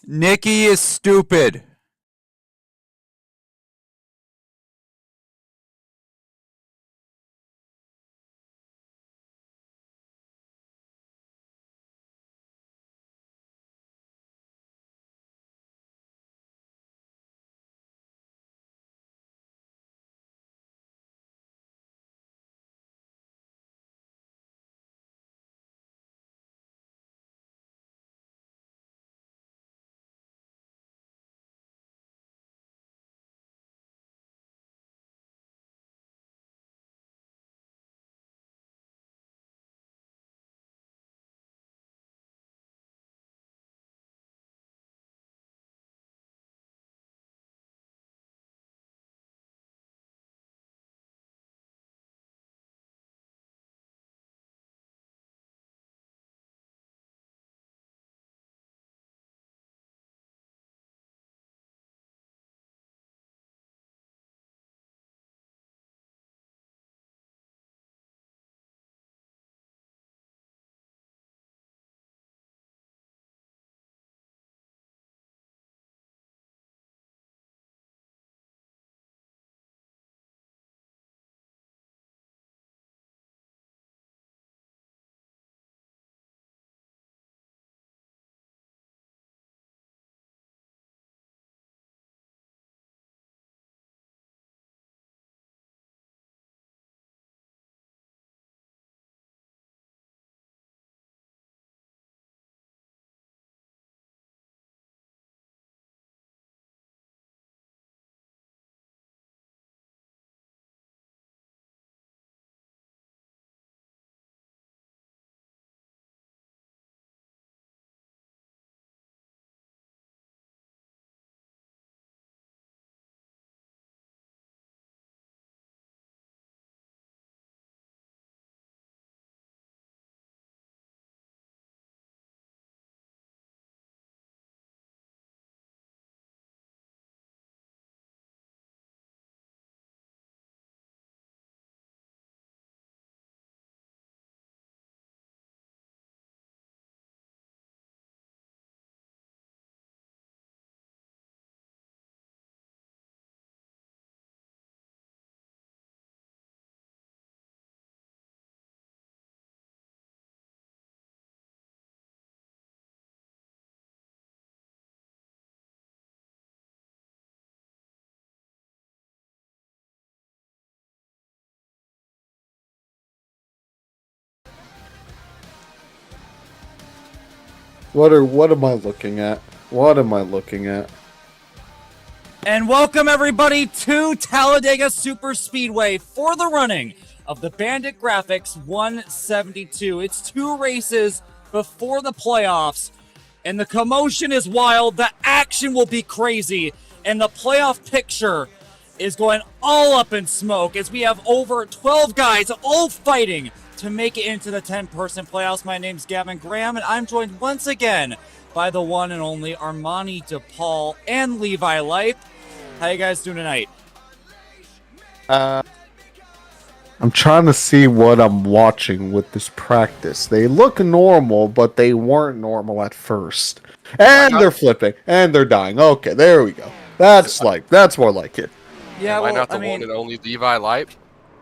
Nikki is stupid. What am I looking at? What am I looking at? And welcome everybody to Talladega Super Speedway for the running of the BanditGFX 172. It's 2 races before the playoffs, and the commotion is wild, the action will be crazy, and the playoff picture is going all up in smoke as we have over 12 guys all fighting to make it into the 10-person playoffs. My name's Gavin Graham, and I'm joined once again by the one and only Armani DePaul and Levi Lipe. How you guys doing tonight? I'm trying to see what I'm watching with this practice. They look normal, but they weren't normal at first. And they're flipping, and they're dying. Okay, there we go. That's more like it. Yeah, Why not the one and only Levi Lipe?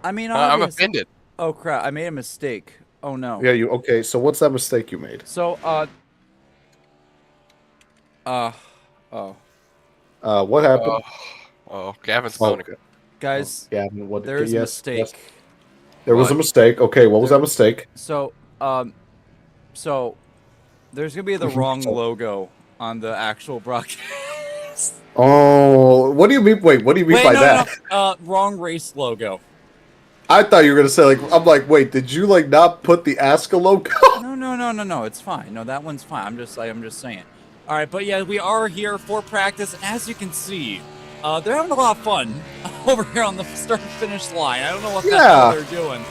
I mean, I'm offended. Oh crap! I made a mistake. Oh no. Yeah, okay. So what's that mistake you made? So What happened? Gavin's phone. Okay. guys, Gavin, what? there's a mistake. Yes. There was a mistake. Okay, what was that mistake? So there's gonna be the wrong logo on the actual broadcast. Oh, what do you mean? Wait, what do you mean by that? No. Wrong race logo. I thought you were gonna say I'm like, wait, did you not put the ASCA logo? No, it's fine. No, that one's fine. I'm just saying. All right, but yeah, we are here for practice. As you can see, they're having a lot of fun over here on the start-finish line. I don't know what the hell they're doing.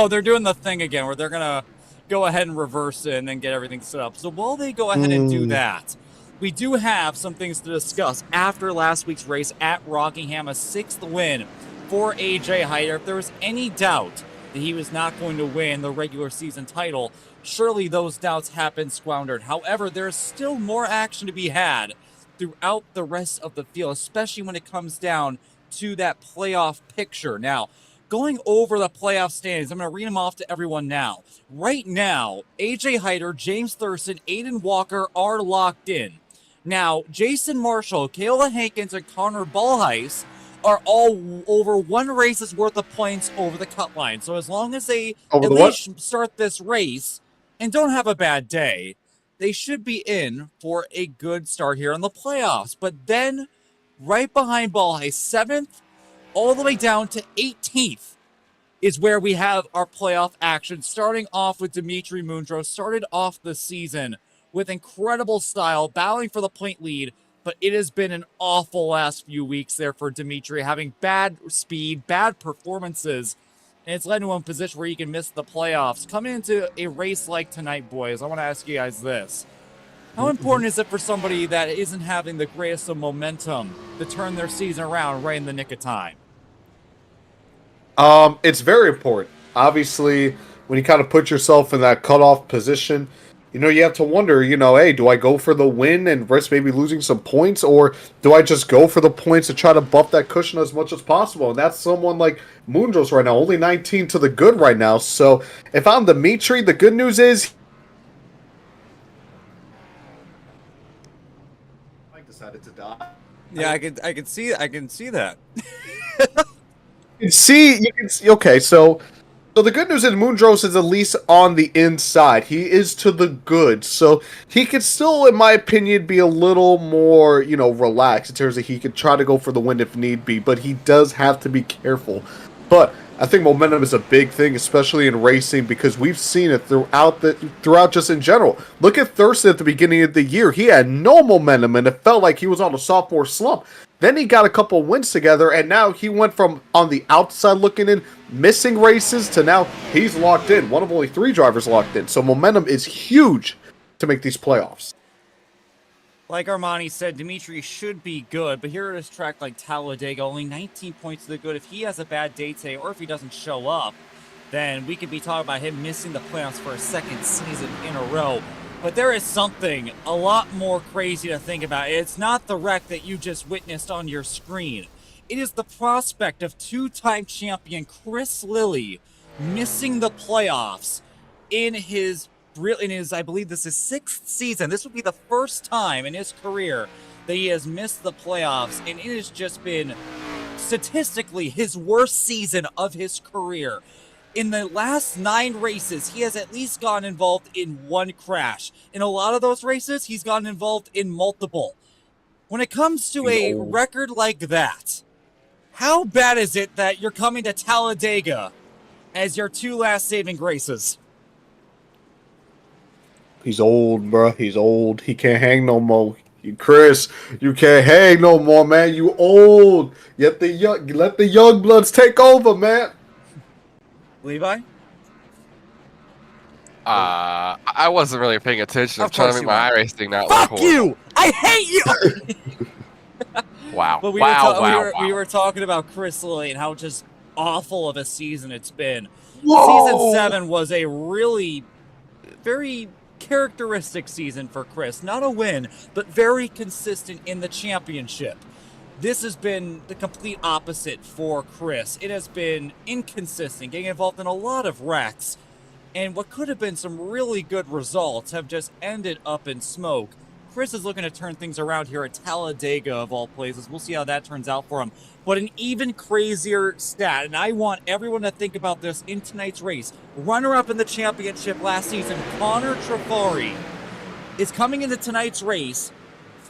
They're doing the thing again where they're gonna go ahead and reverse it and then get everything set up. So while they go ahead and do that, we do have some things to discuss after last week's race at Rockingham, a 6th win for AJ Hyder. If there was any doubt that he was not going to win the regular season title, surely those doubts have been squandered. However, there's still more action to be had throughout the rest of the field, especially when it comes down to that playoff picture. Now, going over the playoff standings, I'm going to read them off to everyone now. Right now, AJ Hyder, James Thurston, Aiden Walker are locked in. Now, Jason Marshall, Kayla Hankins, and Connor Ballheis are all over one race's worth of points over the cut line. So as long as they Over at the least start this race and don't have a bad day, they should be in for a good start here in the playoffs. But then, right behind Ballheis, 7th, all the way down to 18th, is where we have our playoff action. Starting off with Dimitri Mundros, started off the season with incredible style, battling for the point lead, but it has been an awful last few weeks there for Dimitri, having bad speed, bad performances, and it's led to him in a position where he can miss the playoffs. Coming into a race like tonight, boys, I want to ask you guys this. How important is it for somebody that isn't having the greatest of momentum to turn their season around right in the nick of time? It's very important. Obviously, when you kind of put yourself in that cutoff position, you have to wonder, hey, do I go for the win and risk maybe losing some points, or do I just go for the points to try to buff that cushion as much as possible? And that's someone like Mundros right now, only 19 to the good right now. So if I'm Dimitri, the good news is I decided to die. Yeah, I can see that. You can see. Okay, so the good news is Mundros is at least on the inside. He is to the good, so he could still, in my opinion, be a little more, relaxed in terms of he could try to go for the win if need be, but he does have to be careful. But I think momentum is a big thing, especially in racing, because we've seen it throughout just in general. Look at Thurston at the beginning of the year. He had no momentum, and it felt like he was on a sophomore slump. Then he got a couple wins together, and now he went from on the outside looking in, missing races, to now he's locked in. One of only 3 drivers locked in. So momentum is huge to make these playoffs. Like Armani said, Dimitri should be good, but here at this track like Talladega, only 19 points to the good. If he has a bad day today, or if he doesn't show up, then we could be talking about him missing the playoffs for a second season in a row. But there is something a lot more crazy to think about. It's not the wreck that you just witnessed on your screen. It is the prospect of 2-time champion Chris Lilly missing the playoffs in his, I believe this is 6th season. This would be the first time in his career that he has missed the playoffs, and it has just been statistically his worst season of his career. In the last 9 races, he has at least gotten involved in 1 crash. In a lot of those races, he's gotten involved in multiple. When it comes to a record like that, how bad is it that you're coming to Talladega as your 2 last saving graces? He's old, bro. He's old. He can't hang no more. Chris, you can't hang no more, man. You old. Let the young bloods take over, man. Levi? I wasn't really paying attention. I'm trying to make my iRacing not look horrible. Fuck you! I hate you! Wow. But we were talking about Chris Lilly and how just awful of a season it's been. Whoa! Season 7 was a really very characteristic season for Chris. Not a win, but very consistent in the championship. This has been the complete opposite for Chris. It has been inconsistent, getting involved in a lot of wrecks, and what could have been some really good results have just ended up in smoke. Chris is looking to turn things around here at Talladega, of all places. We'll see how that turns out for him. But an even crazier stat, and I want everyone to think about this in tonight's race. Runner-up in the championship last season, Connor Trafari, is coming into tonight's race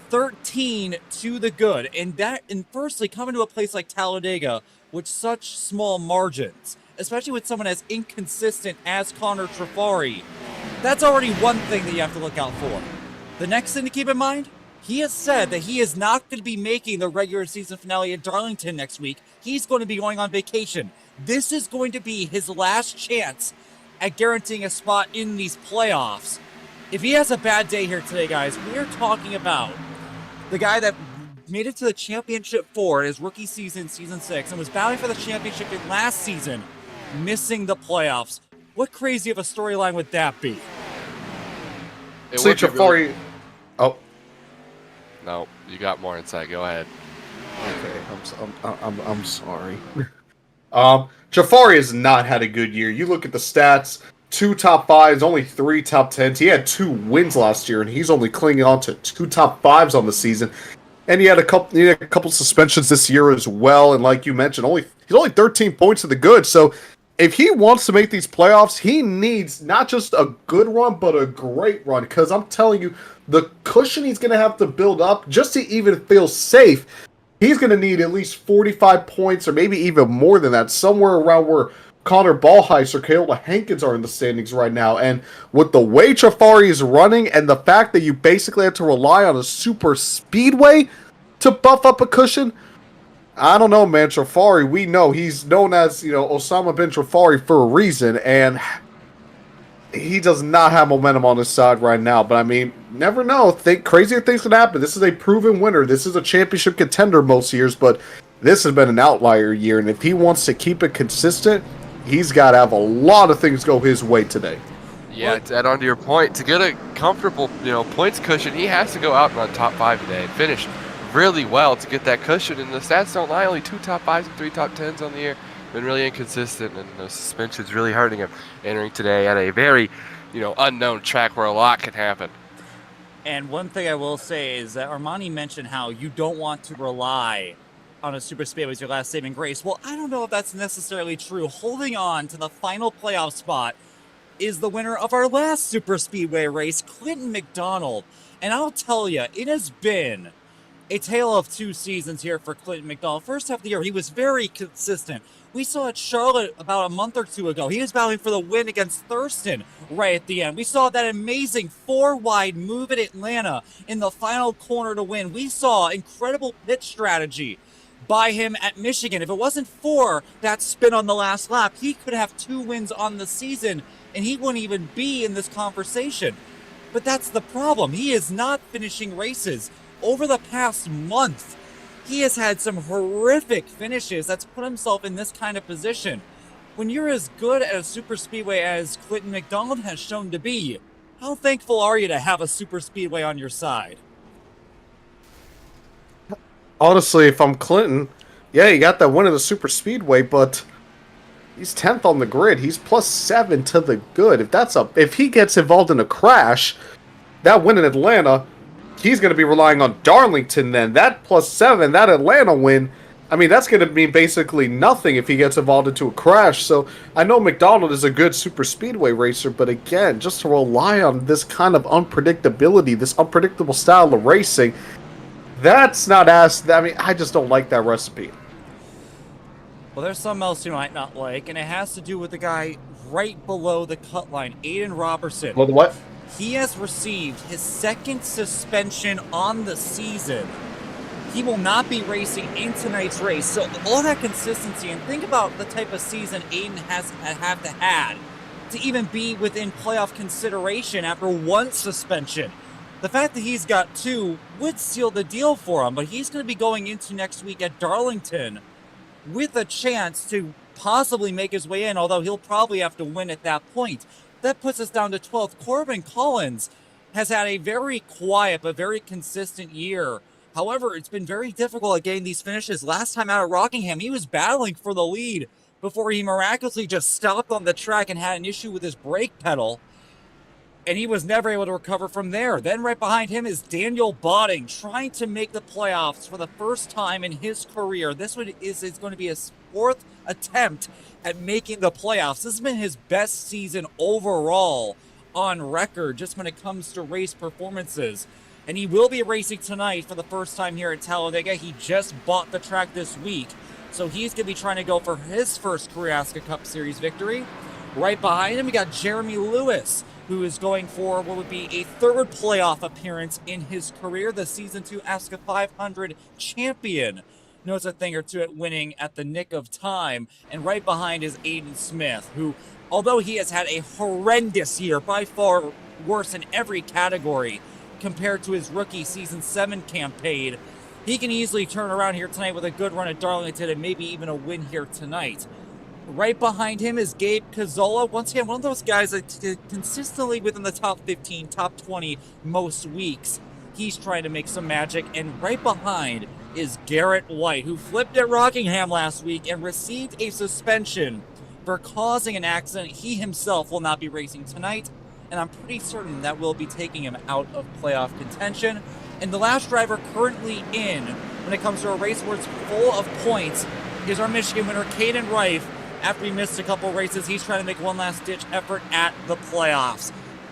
13 to the good. And firstly, coming to a place like Talladega with such small margins, especially with someone as inconsistent as Connor Trafari, that's already one thing that you have to look out for. The next thing to keep in mind, he has said that he is not going to be making the regular season finale at Darlington next week. He's going to be going on vacation. This is going to be his last chance at guaranteeing a spot in these playoffs. If he has a bad day here today, guys, we are talking about the guy that made it to the championship 4 in his rookie season, season 6, and was battling for the championship in last season, missing the playoffs. What crazy of a storyline would that be? Jafari. Oh, no, you got more insight. Go ahead. okay. I'm sorry. Jafari has not had a good year. You look at the stats: 2 top 5s, only 3 top 10s. He had 2 wins last year, and he's only clinging on to 2 top 5s on the season. And he had a couple suspensions this year as well. And like you mentioned, he's only 13 points to the good. So if he wants to make these playoffs, he needs not just a good run, but a great run. Because I'm telling you, the cushion he's going to have to build up just to even feel safe, he's going to need at least 45 points or maybe even more than that, somewhere around where Connor Ballheis or Kayla Hankins are in the standings right now. And with the way Jafari is running and the fact that you basically have to rely on a super speedway to buff up a cushion, I don't know, man. Jafari, we know he's known as, Osama bin Jafari for a reason, and he does not have momentum on his side right now. But I mean, never know. Crazier things can happen. This is a proven winner. This is a championship contender most years, but this has been an outlier year. And if he wants to keep it consistent, he's got to have a lot of things go his way today. Yeah, to add on to your point, to get a comfortable, points cushion, he has to go out and run top 5 today and finish really well to get that cushion. And the stats don't lie, only 2 top 5s and 3 top 10s on the year. Been really inconsistent, and the suspension's really hurting him entering today at a very, unknown track where a lot can happen. And one thing I will say is that Armani mentioned how you don't want to rely on a super speedway as your last saving grace. Well, I don't know if that's necessarily true. Holding on to the final playoff spot is the winner of our last super speedway race, Clinton McDonald. And I'll tell you, it has been a tale of 2 seasons here for Clinton McDonald. First half of the year, he was very consistent. We saw at Charlotte about a month or 2 ago. He was battling for the win against Thurston right at the end. We saw that amazing 4-wide move at Atlanta in the final corner to win. We saw incredible pit strategy by him at Michigan. If it wasn't for that spin on the last lap, he could have 2 wins on the season, and he wouldn't even be in this conversation. But that's the problem. He is not finishing races. Over the past month, he has had some horrific finishes that's put himself in this kind of position. When you're as good at a super speedway as Clinton McDonald has shown to be, how thankful are you to have a super speedway on your side? Honestly, if I'm Clinton, yeah, he got that win at the super speedway, but he's 10th on the grid. He's +7 to the good. If he gets involved in a crash, that win in Atlanta, he's going to be relying on Darlington then. That +7, that Atlanta win, I mean, that's going to mean basically nothing if he gets involved into a crash. So I know McDonald is a good super speedway racer, but again, just to rely on this kind of unpredictability, this unpredictable style of racing, that's not I just don't like that recipe. Well, there's something else you might not like, and it has to do with the guy right below the cut line, Aiden Robertson. Well, what? He has received his 2nd suspension on the season. He will not be racing in tonight's race. So all that consistency, and think about the type of season Aiden has had to even be within playoff consideration after 1 suspension. The fact that he's got 2 would seal the deal for him, but he's going to be going into next week at Darlington with a chance to possibly make his way in, although he'll probably have to win at that point. That puts us down to 12th. Corbin Collins has had a very quiet but very consistent year. However, it's been very difficult at getting these finishes. Last time out at Rockingham, he was battling for the lead before he miraculously just stopped on the track and had an issue with his brake pedal. And he was never able to recover from there. Then right behind him is Daniel Botting, trying to make the playoffs for the first time in his career. This one is going to be his 4th attempt at making the playoffs. This has been his best season overall on record, just when it comes to race performances. And he will be racing tonight for the first time here at Talladega. He just bought the track this week, so he's going to be trying to go for his first career ASCA Cup Series victory. Right behind him, we got Jeremy Lewis, who is going for what would be a 3rd playoff appearance in his career, the Season 2 ASCA 500 champion. Knows a thing or two at winning at the nick of time. And right behind is Aiden Smith, who, although he has had a horrendous year, by far worse in every category compared to his rookie Season 7 campaign, he can easily turn around here tonight with a good run at Darlington and maybe even a win here tonight. Right behind him is Gabe Cazzola. Once again, one of those guys that consistently within the top 15, top 20 most weeks. He's trying to make some magic. And right behind is Garrett White, who flipped at Rockingham last week and received a suspension for causing an accident. He himself will not be racing tonight, and I'm pretty certain that will be taking him out of playoff contention. And the last driver currently in, when it comes to a race where it's full of points, is our Michigan winner, Caden Rife. After he missed a couple races, he's trying to make one last ditch effort at the playoffs.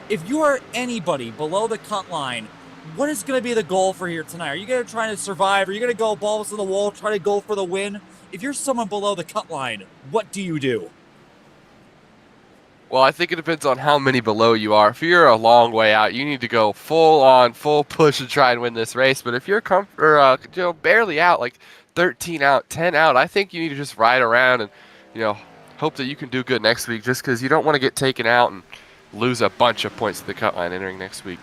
If you are anybody below the cut line, what is going to be the goal for here tonight? Are you going to try to survive? Are you going to go balls to the wall, try to go for the win? If you're someone below the cut line, what do you do? Well, I think it depends on how many below you are. If you're a long way out, you need to go full on, full push to try and win this race. But if you're barely out, like 13 out, 10 out, I think you need to just ride around and, hope that you can do good next week, just because you don't want to get taken out and lose a bunch of points to the cut line entering next week.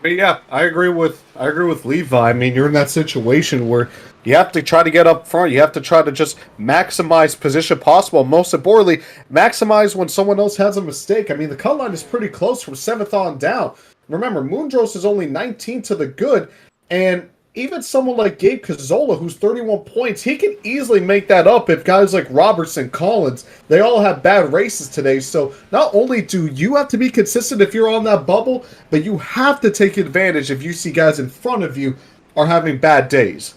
But yeah, I agree with Levi. I mean, you're in that situation where you have to try to get up front. You have to try to just maximize position possible. Most importantly, maximize when someone else has a mistake. I mean, the cut line is pretty close from 7th on down. Remember, Moondros is only 19 to the good, and even someone like Gabe Cazzola, who's 31 points, he can easily make that up if guys like Robertson, Collins, they all have bad races today. So not only do you have to be consistent if you're on that bubble, but you have to take advantage if you see guys in front of you are having bad days.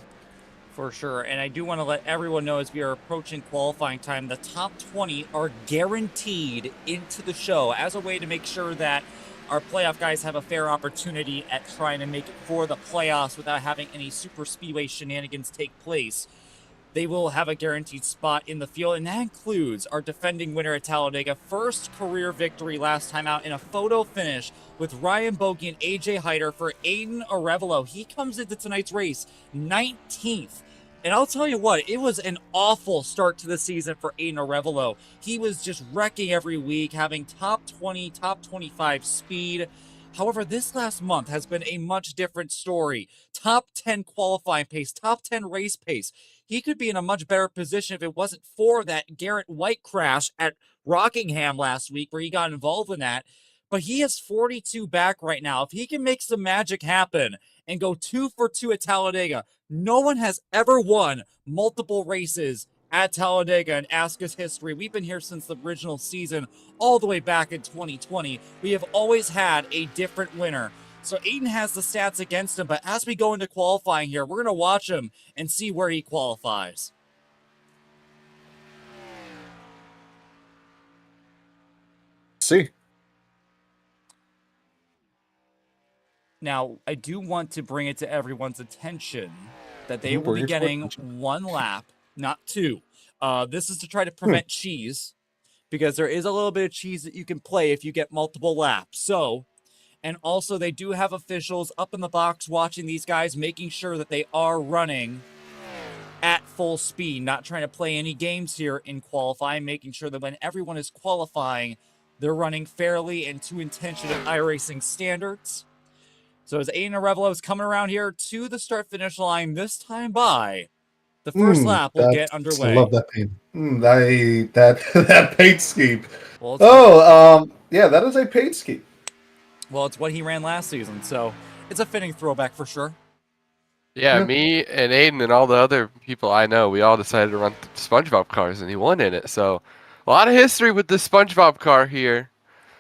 For sure, and I do want to let everyone know as we are approaching qualifying time, the top 20 are guaranteed into the show as a way to make sure that our playoff guys have a fair opportunity at trying to make it for the playoffs without having any super speedway shenanigans take place. They will have a guaranteed spot in the field, and that includes our defending winner at Talladega, first career victory last time out in a photo finish with Ryan Bogey and AJ Hyder for Aiden Arevalo. He comes into tonight's race 19th. And I'll tell you what, it was an awful start to the season for Aiden Arevalo. He was just wrecking every week, having top 20, top 25 speed. However, this last month has been a much different story. Top 10 qualifying pace, top 10 race pace. He could be in a much better position if it wasn't for that Garrett White crash at Rockingham last week where he got involved in that. But he has 42 back right now. If he can make some magic happen and go 2 for 2 at Talladega, no one has ever won multiple races at Talladega in ASCA's history. We've been here since the original season, all the way back in 2020. We have always had a different winner. So Aiden has the stats against him, but as we go into qualifying here, we're going to watch him and see where he qualifies. See. Now, I do want to bring it to everyone's attention that they will be getting 1 lap, not 2. This is to try to prevent cheese, because there is a little bit of cheese that you can play if you get multiple laps. So, and also they do have officials up in the box watching these guys, making sure that they are running at full speed, not trying to play any games here in qualifying, making sure that when everyone is qualifying, they're running fairly and to intention of iRacing standards. So as Aiden Arevalo is coming around here to the start-finish line, this time by, the first lap will get underway. I love that paint. That paint scheme. Well, yeah, that is a paint scheme. Well, it's what he ran last season, so it's a fitting throwback for sure. Yeah, me and Aiden and all the other people I know, we all decided to run SpongeBob cars, and he won in it. So a lot of history with this SpongeBob car here.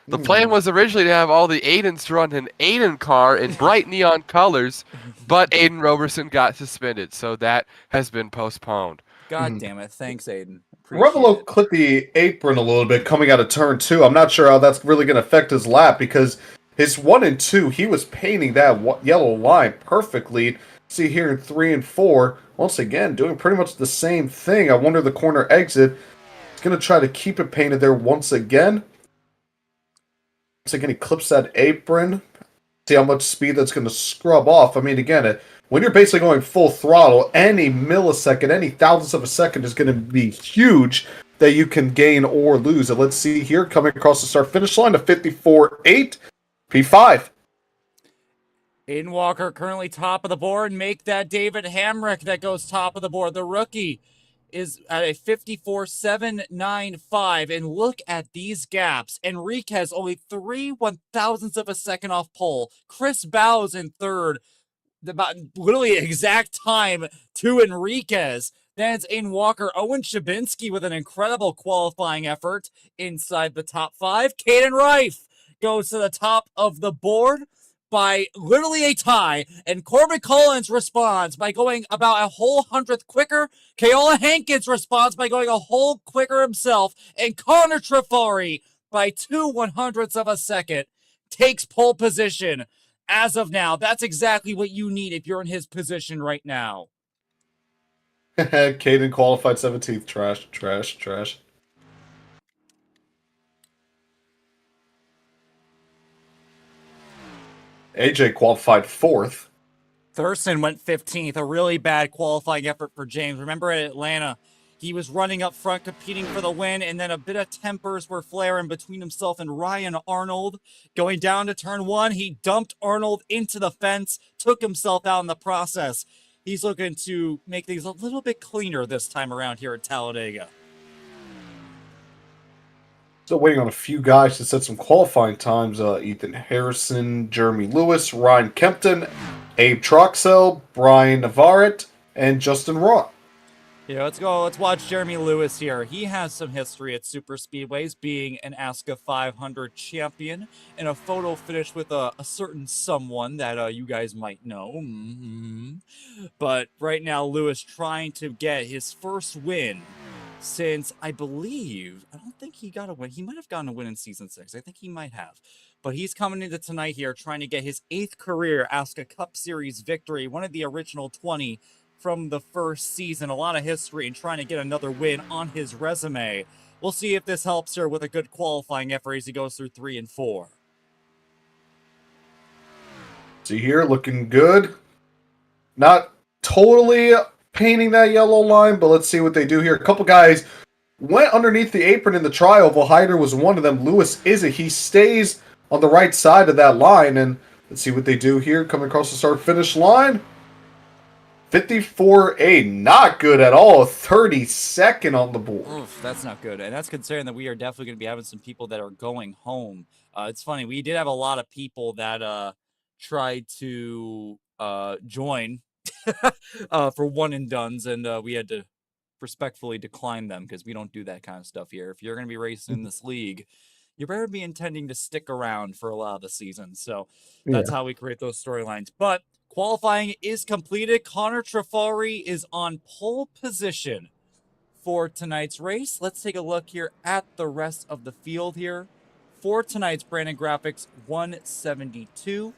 The plan was originally to have all the Aidens run an Aiden car in bright neon colors, but Aiden Roberson got suspended, so that has been postponed. God damn it. Thanks, Aiden. Revelo clipped the apron a little bit coming out of turn 2. I'm not sure how that's really going to affect his lap, because his 1 and 2, he was painting that yellow line perfectly. See here in 3 and 4, once again, doing pretty much the same thing. I wonder the corner exit. He's going to try to keep it painted there once again. Once again, he clips that apron. See how much speed that's going to scrub off. I mean, again, when you're basically going full throttle, any millisecond, any thousandth of a second is going to be huge that you can gain or lose. And let's see here, coming across the start-finish line, a 54.8, P5. Aiden Walker currently top of the board. Make that David Hamrick that goes top of the board. The rookie is at a 54.795, and look at these gaps. Enriquez only 3/1000ths of a second off pole. Chris Bowes in third, about literally exact time to Enriquez. Then it's Aiden Walker. Owen Shabinsky with an incredible qualifying effort inside the top 5. Caden Rife goes to the top of the board by literally a tie, and Corbin Collins responds by going about a whole 100th quicker. Keola Hankins responds by going a whole quicker himself, and Connor Trifari by 2/100ths of a second takes pole position. As of now, that's exactly what you need if you're in his position right now. Caden qualified 17th. Trash, trash, trash. AJ qualified 4th. Thurston went 15th, a really bad qualifying effort for James. Remember at Atlanta, he was running up front, competing for the win, and then a bit of tempers were flaring between himself and Ryan Arnold. Going down to turn 1, he dumped Arnold into the fence, took himself out in the process. He's looking to make things a little bit cleaner this time around here at Talladega. Still waiting on a few guys to set some qualifying times. Ethan Harrison, Jeremy Lewis, Ryan Kempton, Abe Troxell, Brian Navarrete, and Justin Roth. Yeah, let's go. Let's watch Jeremy Lewis here. He has some history at super speedways, being an ASCA 500 champion and a photo finish with a certain someone that you guys might know. But right now, Lewis trying to get his first win since, I believe, I don't think he got a win. He might have gotten a win in season 6. I think he might have. But he's coming into tonight here trying to get his 8th career ASCA Cup Series victory, one of the original 20 from the first season. A lot of history and trying to get another win on his resume. We'll see if this helps her with a good qualifying effort as he goes through 3 and 4. See here, looking good. Not totally painting that yellow line, but let's see what they do here. A couple guys went underneath the apron in the trioval. Hyder was one of them. Lewis isn't. He stays on the right side of that line, and let's see what they do here. Coming across the start-finish line. 54A, not good at all. 32nd on the board. Oof, that's not good. And that's considering that we are definitely going to be having some people that are going home. It's funny. We did have a lot of people that tried to join for one and dones, and we had to respectfully decline them because we don't do that kind of stuff here. If you're going to be racing in this league, you better be intending to stick around for a lot of the season. So that's how we create those storylines. But qualifying is completed. Connor Trifari is on pole position for tonight's race. Let's take a look here at the rest of the field here. For tonight's Brandon Graphics 172.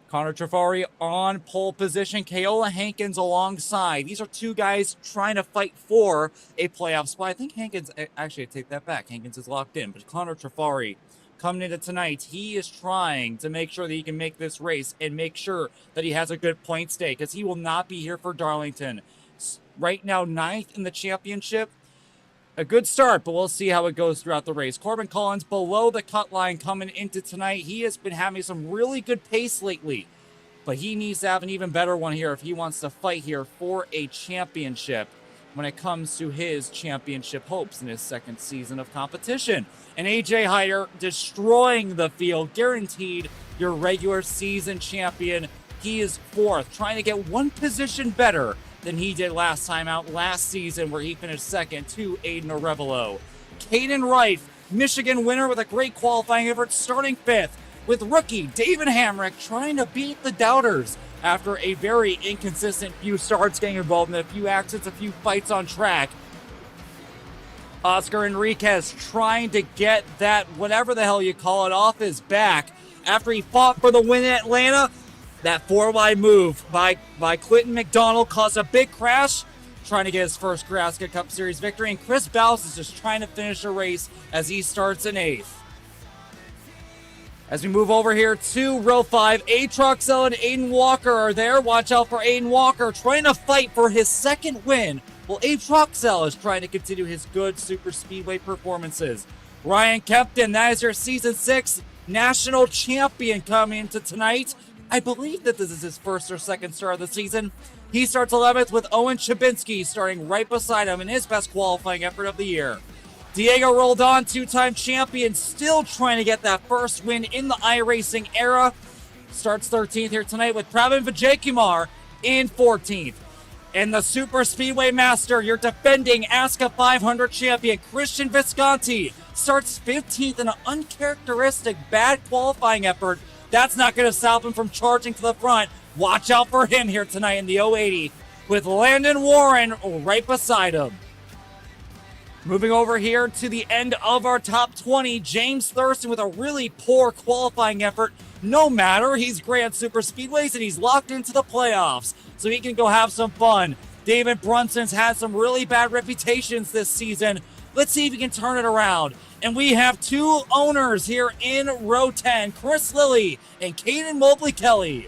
Connor Trifari on pole position. Keola Hankins alongside. These are two guys trying to fight for a playoff spot. I think Hankins, actually, I take that back. Hankins is locked in. But Connor Trifari coming into tonight, he is trying to make sure that he can make this race and make sure that he has a good point stay because he will not be here for Darlington. Right now, 9th in the championship. A good start, but we'll see how it goes throughout the race. Corbin Collins below the cut line coming into tonight. He has been having some really good pace lately, but he needs to have an even better one here if he wants to fight here for a championship when it comes to his championship hopes in his 2nd season of competition. And AJ Hyder destroying the field, guaranteed your regular season champion. He is 4th, trying to get one position better than he did last time out last season, where he finished 2nd to Aiden Arevalo. Caden Rife, Michigan winner with a great qualifying effort, starting 5th, with rookie David Hamrick trying to beat the doubters after a very inconsistent few starts, getting involved in a few accidents, a few fights on track. Oscar Enriquez trying to get that, whatever the hell you call it, off his back after he fought for the win in Atlanta. That 4-wide move by Clinton McDonald caused a big crash, trying to get his first ASCA Cup Series victory. And Chris Bowes is just trying to finish a race as he starts in 8th. As we move over here to row 5, A. Troxell and Aiden Walker are there. Watch out for Aiden Walker trying to fight for his 2nd win, while A. Troxell is trying to continue his good super speedway performances. Ryan Kempton, that is your season 6 national champion coming into tonight. I believe that this is his first or second start of the season. He starts 11th with Owen Chabinski starting right beside him in his best qualifying effort of the year. Diego Roldan, two-time champion, still trying to get that first win in the iRacing era. Starts 13th here tonight with Pravin Vijaykumar in 14th. And the Super Speedway Master, your defending ASCA 500 champion, Christian Visconti, starts 15th in an uncharacteristic bad qualifying effort. That's not going to stop him from charging to the front. Watch out for him here tonight in the 080 with Landon Warren right beside him. Moving over here to the end of our top 20, James Thurston with a really poor qualifying effort. No matter, he's Grand Super Speedways and he's locked into the playoffs, so he can go have some fun. David Brunson's had some really bad reputations this season. Let's see if he can turn it around. And we have two owners here in row 10, Chris Lilly and Caden Mobley-Kelly.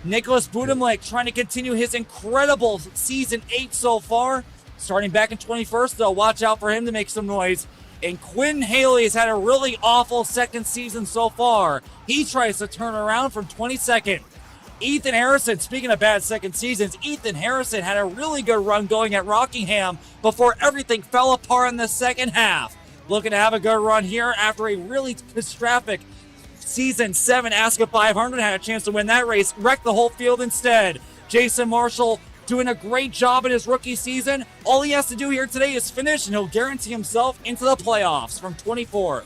Nicholas Budimlik trying to continue his incredible season 8 so far. Starting back in 21st, though, watch out for him to make some noise. And Quinn Haley has had a really awful second season so far. He tries to turn around from 22nd. Ethan Harrison, speaking of bad second seasons, Ethan Harrison had a really good run going at Rockingham before everything fell apart in the second half. Looking to have a good run here after a really catastrophic season 7 ASCA 500. Had a chance to win that race, wrecked the whole field instead. Jason Marshall doing a great job in his rookie season. All he has to do here today is finish, and he'll guarantee himself into the playoffs from 24th.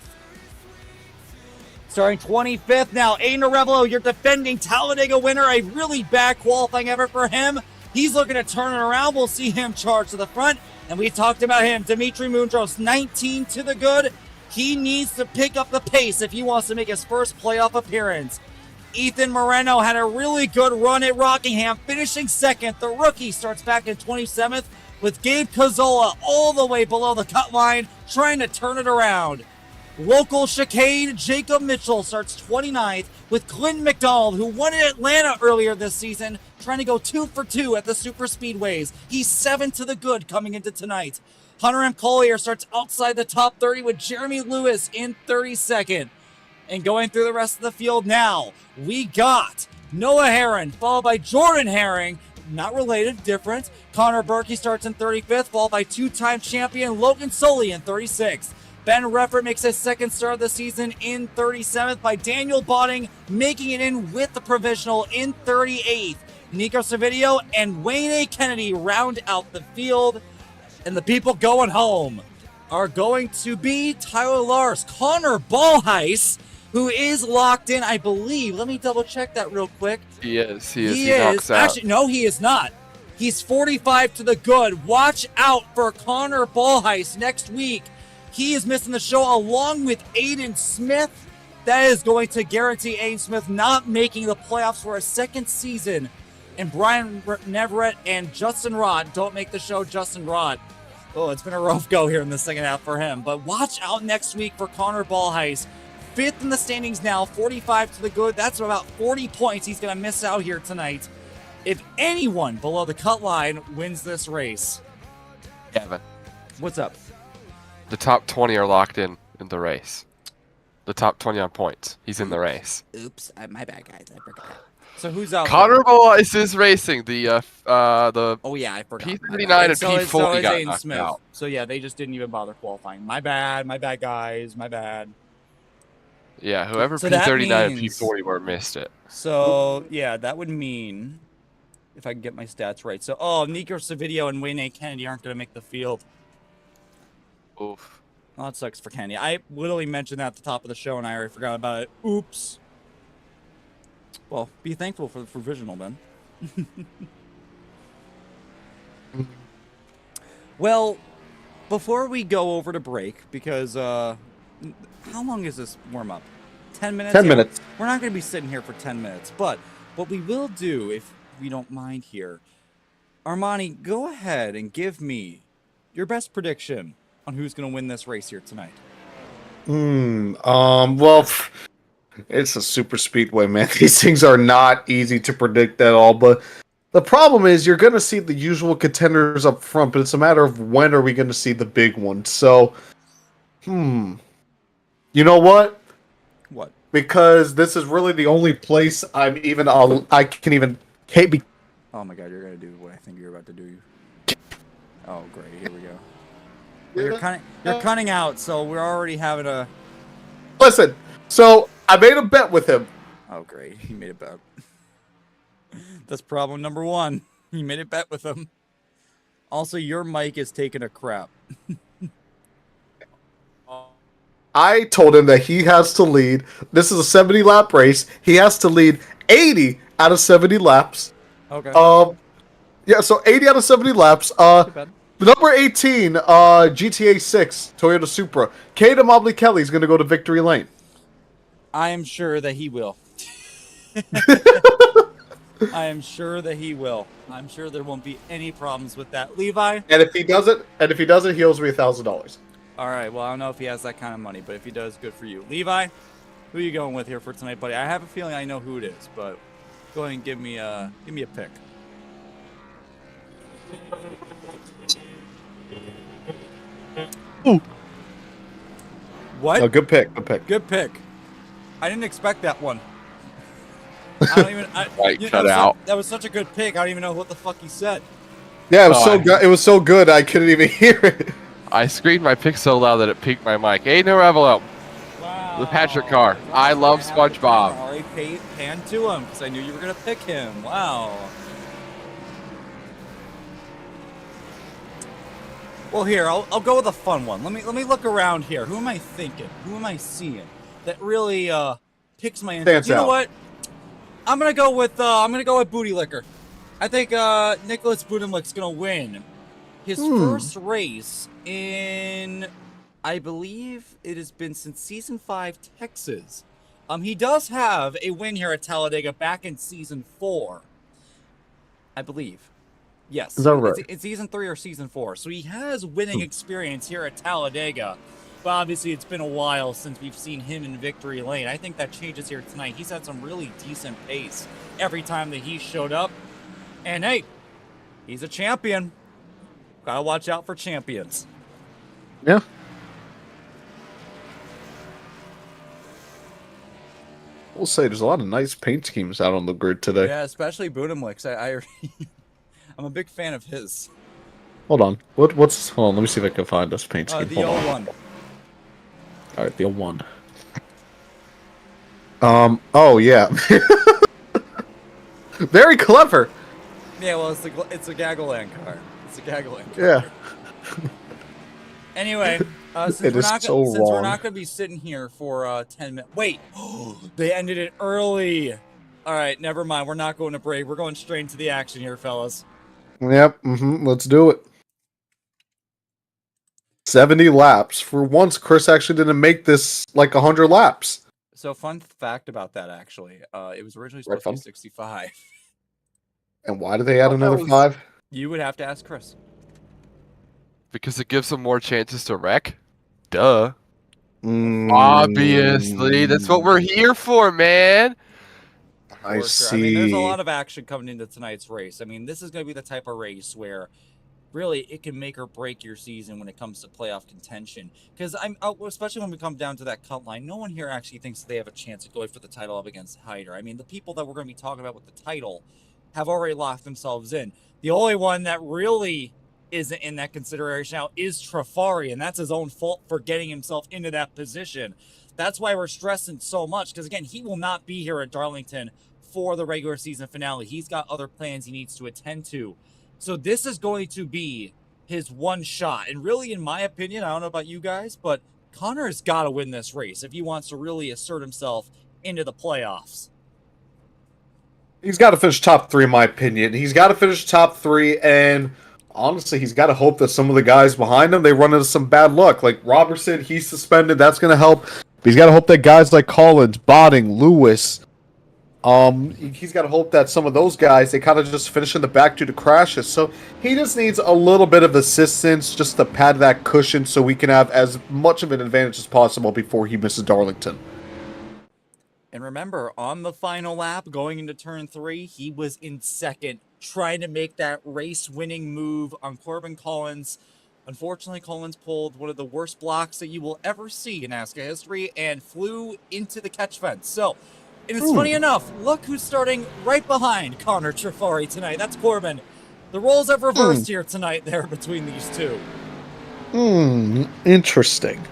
Starting 25th now, Aiden Arevalo, your defending Talladega winner. A really bad qualifying effort for him. He's looking to turn it around. We'll see him charge to the front. And we talked about him, Dimitri Mundros, 19 to the good. He needs to pick up the pace if he wants to make his first playoff appearance. Ethan Moreno had a really good run at Rockingham, finishing second. The rookie starts back in 27th with Gabe Cazzola all the way below the cut line, trying to turn it around. Local chicane, Jacob Mitchell starts 29th with Clinton McDonald, who won in Atlanta earlier this season, trying to go 2 for 2 at the Super Speedways. He's 7 to the good coming into tonight. Hunter M. Collier starts outside the top 30 with Jeremy Lewis in 32nd. And going through the rest of the field now, we got Noah Herron, followed by Jordan Herring, not related, different. Connor Berkey starts in 35th, followed by two-time champion Logan Soley in 36th. Ben Reffert makes his second start of the season in 37th by Daniel Botting, making it in with the provisional in 38th. Nico Savidio and Wayne A. Kennedy round out the field. And the people going home are going to be Tyler Lars, Connor Ballheis, who is locked in, I believe. Let me double check that real quick. He is. He knocks out. Actually, no, he is not. He's 45 to the good. Watch out for Connor Ballheis next week. He is missing the show along with Aiden Smith. That is going to guarantee Aiden Smith not making the playoffs for a second season. And Brian Neverett and Justin Rod don't make the show. Justin Rod. Oh, it's been a rough go here in the second half for him. But watch out next week for Connor Ballheis. 5th in the standings now, 45 to the good. That's about 40 points he's going to miss out here tonight if anyone below the cut line wins this race. Kevin, What's up? the top 20 are locked in the race. The top 20 on points. He's in the race. Oops, my bad, guys. I forgot. So who's out? Connor Ballheis is racing. The Oh yeah, I forgot. P39 and P40 so got Aiden knocked Smith. out. So yeah, they just didn't even bother qualifying. My bad, guys. My bad. Yeah, whoever So that P39 and means- P40 were missed it. So yeah, that would mean if I can get my stats right. So Nico Savidio and Wayne A. Kennedy aren't going to make the field. Oof. Oh, that sucks for Kennedy. I literally mentioned that at the top of the show and I already forgot about it. Oops. Well, be thankful for the provisional then. Well, before we go over to break, because how long is this warm up? 10 minutes? 10 Yeah, minutes. We're not going to be sitting here for 10 minutes, but what we will do, if we don't mind here, Armani, go ahead and give me your best prediction on who's going to win this race here tonight. Well, it's a super speedway, man. These things are not easy to predict at all, but the problem is you're going to see the usual contenders up front, but it's a matter of when are we going to see the big ones. So, you know what? What? because this is really the only place I can even be. Oh my god, you're gonna do what I think you're about to do. Oh great, here we go. You're cutting out, so we're already having a. Listen, so I made a bet with him. Oh great, he made a bet. That's problem number one. He made a bet with him. Also, your mic is taking a crap. I told him that he has to lead. This is a 70 lap race. He has to lead 80 out of 70 laps. Okay. Yeah, so 80 out of 70 laps. The number 18, GTA 6 Toyota Supra. Caden Mobley Kelly is going to go to victory lane. I am sure that he will. I am sure that he will. I'm sure there won't be any problems with that. Levi? And if he doesn't, he owes me $1,000. All right, well, I don't know if he has that kind of money, but if he does, good for you. Levi, who are you going with here for tonight, buddy? I have a feeling I know who it is, but go ahead and give me a pick. Ooh. What? Oh, good pick. Good pick. Good pick. I didn't expect that one. I don't even. Cut out. That was such a good pick. I don't even know what the fuck he said. Yeah, it was so good. It was so good. I couldn't even hear it. I screamed my pick so loud that it peaked my mic. Aiden Arevalo. Wow. The Patrick car. I love SpongeBob. I already panned to him because I knew you were gonna pick him. Wow. Well, here I'll go with a fun one. Let me look around here. Who am I thinking? Who am I seeing that really picks my interest? You know what? I'm gonna go with Booty Liquor. I think Nicholas Budimlick's gonna win his first race in, I believe it has been since Season 5 Texas. He does have a win here at Talladega back in Season 4, I believe. Yes. Is that right? It's Season 3 or Season 4. So he has winning experience here at Talladega. But obviously it's been a while since we've seen him in victory lane. I think that changes here tonight. He's had some really decent pace every time that he showed up. And hey, he's a champion. Gotta watch out for champions. Yeah. We'll say there's a lot of nice paint schemes out on the grid today. Yeah, especially Budimlick's. I'm a big fan of his. Hold on. What's hold on, let me see if I can find this paint scheme. The O1. Alright, the O1. Oh yeah. Very clever. Yeah, well, it's a Gagoland car. It's a Gagoland car. Yeah. Anyway, since we're not going to be sitting here for 10 minutes. Wait, they ended it early. All right, never mind. We're not going to break. We're going straight into the action here, fellas. Yep. Let's do it. 70 laps. For once, Chris actually didn't make this like 100 laps. So, fun fact about that, actually. It was originally supposed to be 65. And why did they add another 5? You would have to ask Chris. Because it gives them more chances to wreck? Duh. Obviously. That's what we're here for, man. I see. I mean, there's a lot of action coming into tonight's race. I mean, this is going to be the type of race where really it can make or break your season when it comes to playoff contention. Because especially when we come down to that cut line, no one here actually thinks they have a chance of going for the title up against Hyder. I mean, the people that we're going to be talking about with the title have already locked themselves in. The only one that really isn't in that consideration now is Trafari, and that's his own fault for getting himself into that position. That's why we're stressing so much, because again, he will not be here at Darlington for the regular season finale. He's got other plans he needs to attend to. So this is going to be his one shot. And really, in my opinion, I don't know about you guys, but Connor's got to win this race if he wants to really assert himself into the playoffs. He's got to finish top 3, in my opinion. He's got to finish top 3, and honestly, he's got to hope that some of the guys behind him, they run into some bad luck. Like Robertson, he's suspended. That's going to help. But he's got to hope that guys like Collins, Botting, Lewis, he's got to hope that some of those guys, they kind of just finish in the back due to crashes. So he just needs a little bit of assistance just to pad that cushion so we can have as much of an advantage as possible before he misses Darlington. And remember, on the final lap, going into turn 3, he was in second, trying to make that race-winning move on Corbin Collins. Unfortunately, Collins pulled one of the worst blocks that you will ever see in ASCA history and flew into the catch fence. So, and it's funny enough, look who's starting right behind Connor Trifari tonight. That's Corbin. The roles have reversed here tonight there between these two. Interesting.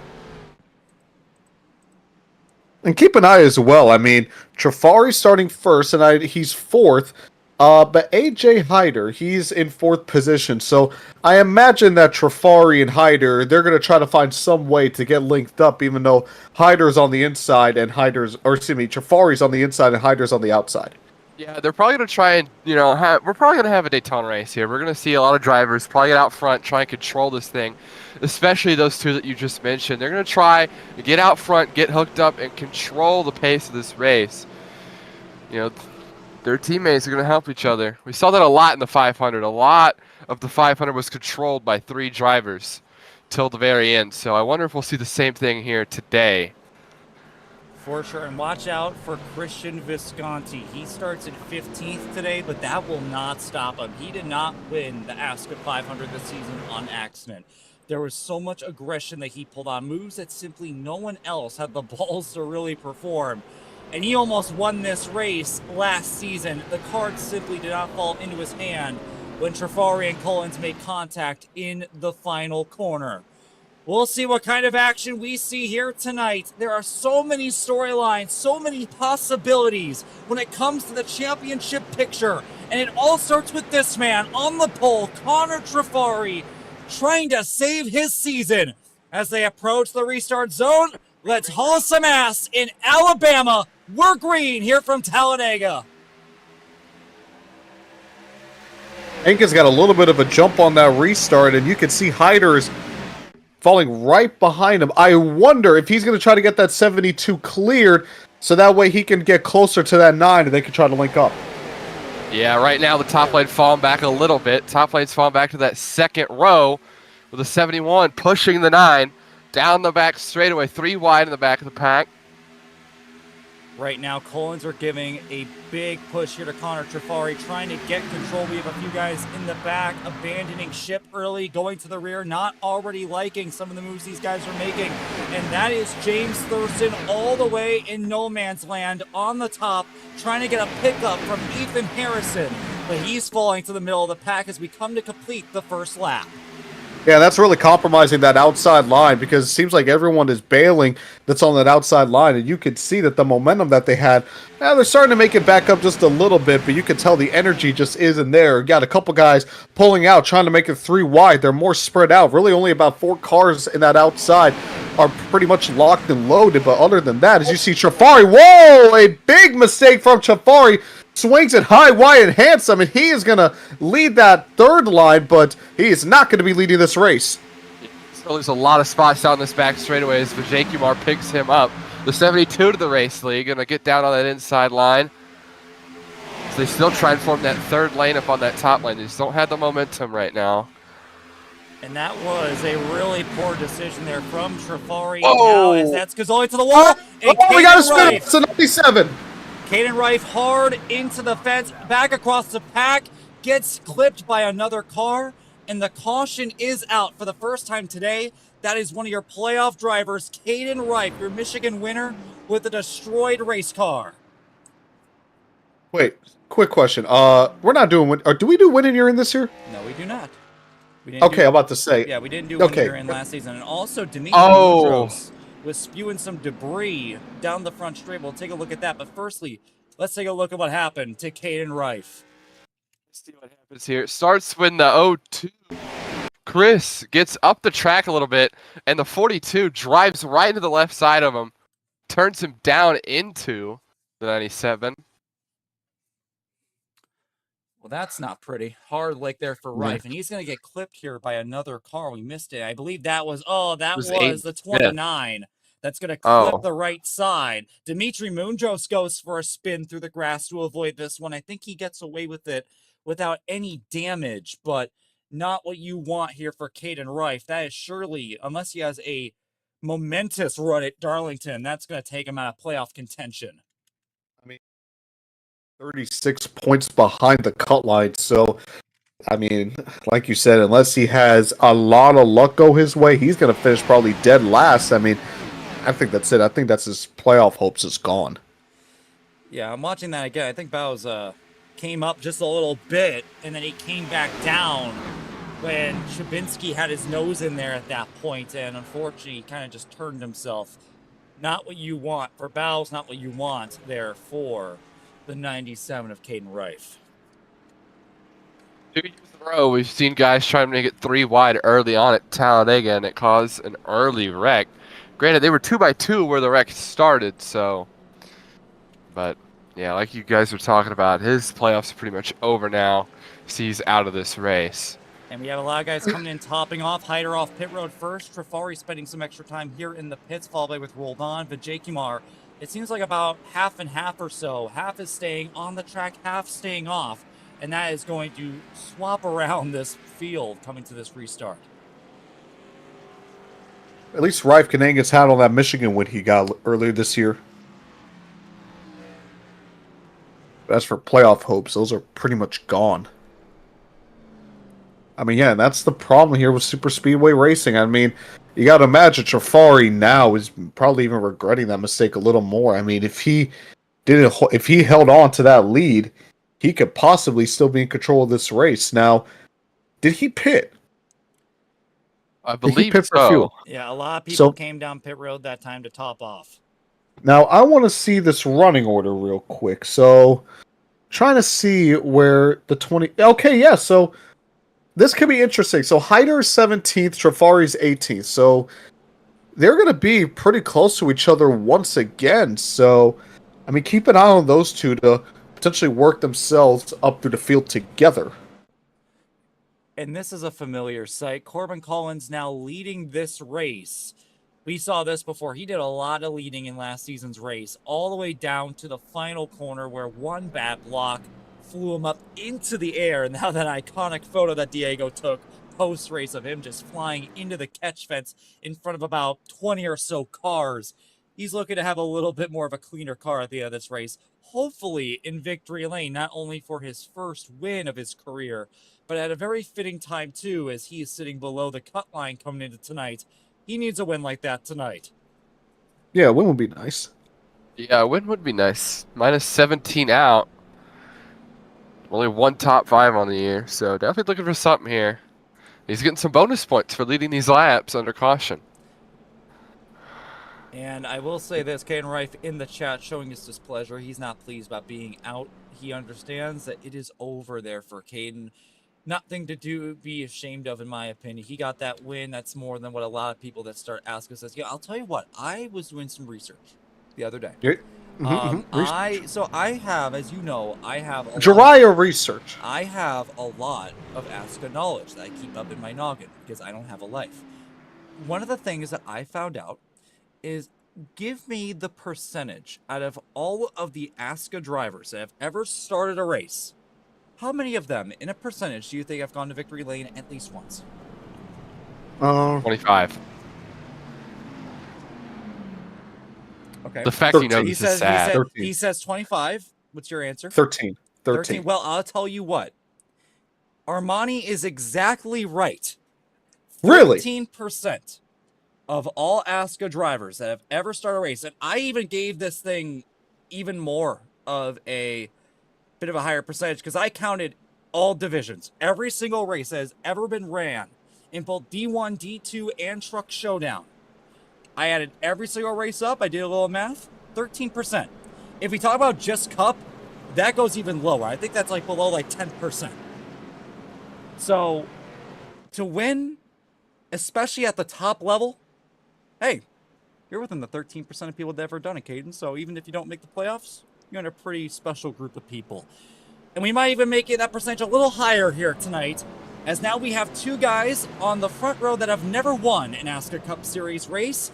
And keep an eye as well. I mean, Trifari's starting first, and he's fourth. But AJ Hyder, he's in fourth position. So I imagine that Trifari and Hyder, they're going to try to find some way to get linked up, even though Hyder's on the inside and Trifari's on the inside and Hyder's on the outside. Yeah, they're probably going to try and, we're probably going to have a Daytona race here. We're going to see a lot of drivers probably get out front, try and control this thing, especially those two that you just mentioned. They're going to try to get out front, get hooked up, and control the pace of this race. Their teammates are going to help each other. We saw that a lot in the 500. A lot of the 500 was controlled by 3 drivers till the very end. So I wonder if we'll see the same thing here today. For sure, and watch out for Christian Visconti. He starts at 15th today, but that will not stop him. He did not win the ASCA 500 this season on accident. There was so much aggression that he pulled on, moves that simply no one else had the balls to really perform. And he almost won this race last season. The cards simply did not fall into his hand when Trifari and Collins made contact in the final corner. We'll see what kind of action we see here tonight. There are so many storylines, so many possibilities when it comes to the championship picture. And it all starts with this man on the pole, Connor Trifari, trying to save his season. As they approach the restart zone, let's haul some ass in Alabama. We're green here from Talladega. Anka's got a little bit of a jump on that restart, and you can see Hyder's falling right behind him. I wonder if he's going to try to get that 72 cleared, so that way he can get closer to that 9 and they can try to link up. Yeah, right now the top lane falling back a little bit. Top lane's falling back to that second row with a 71 pushing the 9 down the back straightaway, 3 wide in the back of the pack. Right now, Collins are giving a big push here to Connor Trifari, trying to get control. We have a few guys in the back, abandoning ship early, going to the rear, not already liking some of the moves these guys are making. And that is James Thurston all the way in no man's land on the top, trying to get a pickup from Ethan Harrison. But he's falling to the middle of the pack as we come to complete the first lap. Yeah, that's really compromising that outside line because it seems like everyone is bailing that's on that outside line, and you could see that the momentum that they had, they're starting to make it back up just a little bit, but you can tell the energy just isn't there. You got a couple guys pulling out, trying to make it 3 wide. They're more spread out. Really only about 4 cars in that outside are pretty much locked and loaded, but other than that, as you see Trifari, whoa, a big mistake from Trifari. Swings it high, wide, and handsome, and he is going to lead that third line, but he is not going to be leading this race. So there's a lot of spots down this back straightaway as Vijay Kumar picks him up. The 72 to the race lead, going to get down on that inside line. So they still try and form that third lane up on that top lane. They just don't have the momentum right now. And that was a really poor decision there from Trifari. Whoa. Now as that's goes all the way to the wall. And we got to spin it. It's a 97. Caden Reif hard into the fence, back across the pack, gets clipped by another car, and the caution is out for the first time today. That is one of your playoff drivers, Caden Reif, your Michigan winner, with a destroyed race car. Wait, quick question. We're not doing win. Or do we do win in year in this year? No, we do not. I'm about to say. Yeah, we didn't do win year in last season. And also, Dimitri Mundros was spewing some debris down the front straight. We'll take a look at that. But firstly, let's take a look at what happened to Caden Reif. Let's see what happens here. It starts when the 02. Chris gets up the track a little bit, and the 42 drives right into the left side of him, turns him down into the 97. Well, that's not pretty. Hard leg there for Reif, and he's going to get clipped here by another car. We missed it. I believe that was, the 29. That's going to clip the right side. Dimitri Mundros goes for a spin through the grass to avoid this one. I think he gets away with it without any damage, but not what you want here for Caden Reif. That is surely, unless he has a momentous run at Darlington, that's going to take him out of playoff contention. 36 points behind the cut line, so I mean, like you said, unless he has a lot of luck go his way, he's going to finish probably dead last. I mean, I think that's it. I think that's his playoff hopes is gone. Yeah, I'm watching that again. I think Bowes came up just a little bit, and then he came back down when Chabinski had his nose in there at that point, and unfortunately, he kind of just turned himself. Not what you want for Bowes, not what you want there for the 97 of Caden Rife. 2 years in a row, we've seen guys try to make it 3 wide early on at Talladega, and it caused an early wreck. Granted, they were 2x2 where the wreck started, so... But, yeah, like you guys were talking about, his playoffs are pretty much over now. So he's out of this race. And we have a lot of guys coming in, topping off. Hyder off pit road first. Trafari spending some extra time here in the pits, followed by with Roldan. Vijay Kumar, it seems like about half and half or so. Half is staying on the track, half staying off. And that is going to swap around this field coming to this restart. At least Rife can hang his hat on that Michigan win he got earlier this year. As for playoff hopes, those are pretty much gone. I mean, yeah, that's the problem here with super speedway racing. I mean, you got to imagine Trafari now is probably even regretting that mistake a little more. I mean, if he held on to that lead, he could possibly still be in control of this race. Now, did he pit? I believe so. Yeah, a lot of people came down pit road that time to top off. Now, I want to see this running order real quick. So, trying to see where the 20... Okay, yeah, so this could be interesting. So, Hyder is 17th, Trafari's 18th. So, they're going to be pretty close to each other once again. So, I mean, keep an eye on those two to potentially work themselves up through the field together. And this is a familiar sight. Corbin Collins now leading this race. We saw this before. He did a lot of leading in last season's race, all the way down to the final corner where one bad block flew him up into the air. And now that iconic photo that Diego took post-race of him just flying into the catch fence in front of about 20 or so cars. He's looking to have a little bit more of a cleaner car at the end of this race. Hopefully in victory lane, not only for his first win of his career, but at a very fitting time too, as he is sitting below the cut line coming into tonight. He needs a win like that tonight. Yeah, a win would be nice. Yeah, a win would be nice. Minus 17 out. Only one top 5 on the year, so definitely looking for something here. He's getting some bonus points for leading these laps under caution. And I will say this, Caden Rife in the chat showing his displeasure. He's not pleased about being out. He understands that it is over there for Caden. Nothing to be ashamed of, in my opinion. He got that win. That's more than what a lot of people that start ASCA says. Yeah, I'll tell you what. I was doing some research the other day. I have, as you know, I have Jiraiya research. I have a lot of ASCA knowledge that I keep up in my noggin because I don't have a life. One of the things that I found out is give me the percentage out of all of the ASCA drivers that have ever started a race. How many of them, in a percentage, do you think have gone to victory lane at least once? 25. Okay. The fact you know this is sad. He says 25. What's your answer? 13. 13. Well, I'll tell you what. Armani is exactly right. Really? 13% of all ASCA drivers that have ever started a race, and I even gave this thing even more of a bit of a higher percentage because I counted all divisions. Every single race that has ever been ran in both D1, D2, and Truck Showdown. I added every single race up. I did a little math. 13%. If we talk about just Cup, that goes even lower. I think that's like below like 10%. So to win, especially at the top level, hey, you're within the 13% of people that have ever done it, Caden. So even if you don't make the playoffs, you're in a pretty special group of people. And we might even make that percentage a little higher here tonight, as now we have two guys on the front row that have never won an ASCA Cup Series race.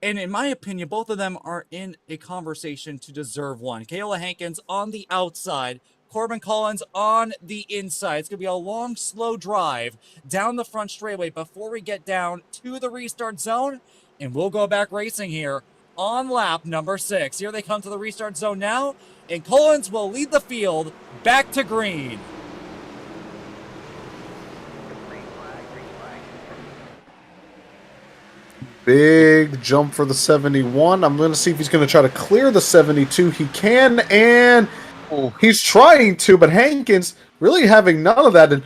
And in my opinion, both of them are in a conversation to deserve one. Kayla Hankins on the outside, Corbin Collins on the inside. It's going to be a long, slow drive down the front straightaway before we get down to the restart zone. And we'll go back racing here on lap number 6. Here they come to the restart zone now, and Collins will lead the field back to green. Big jump for the 71. I'm going to see if he's going to try to clear the 72. He can, and he's trying to, but Hankins really having none of that and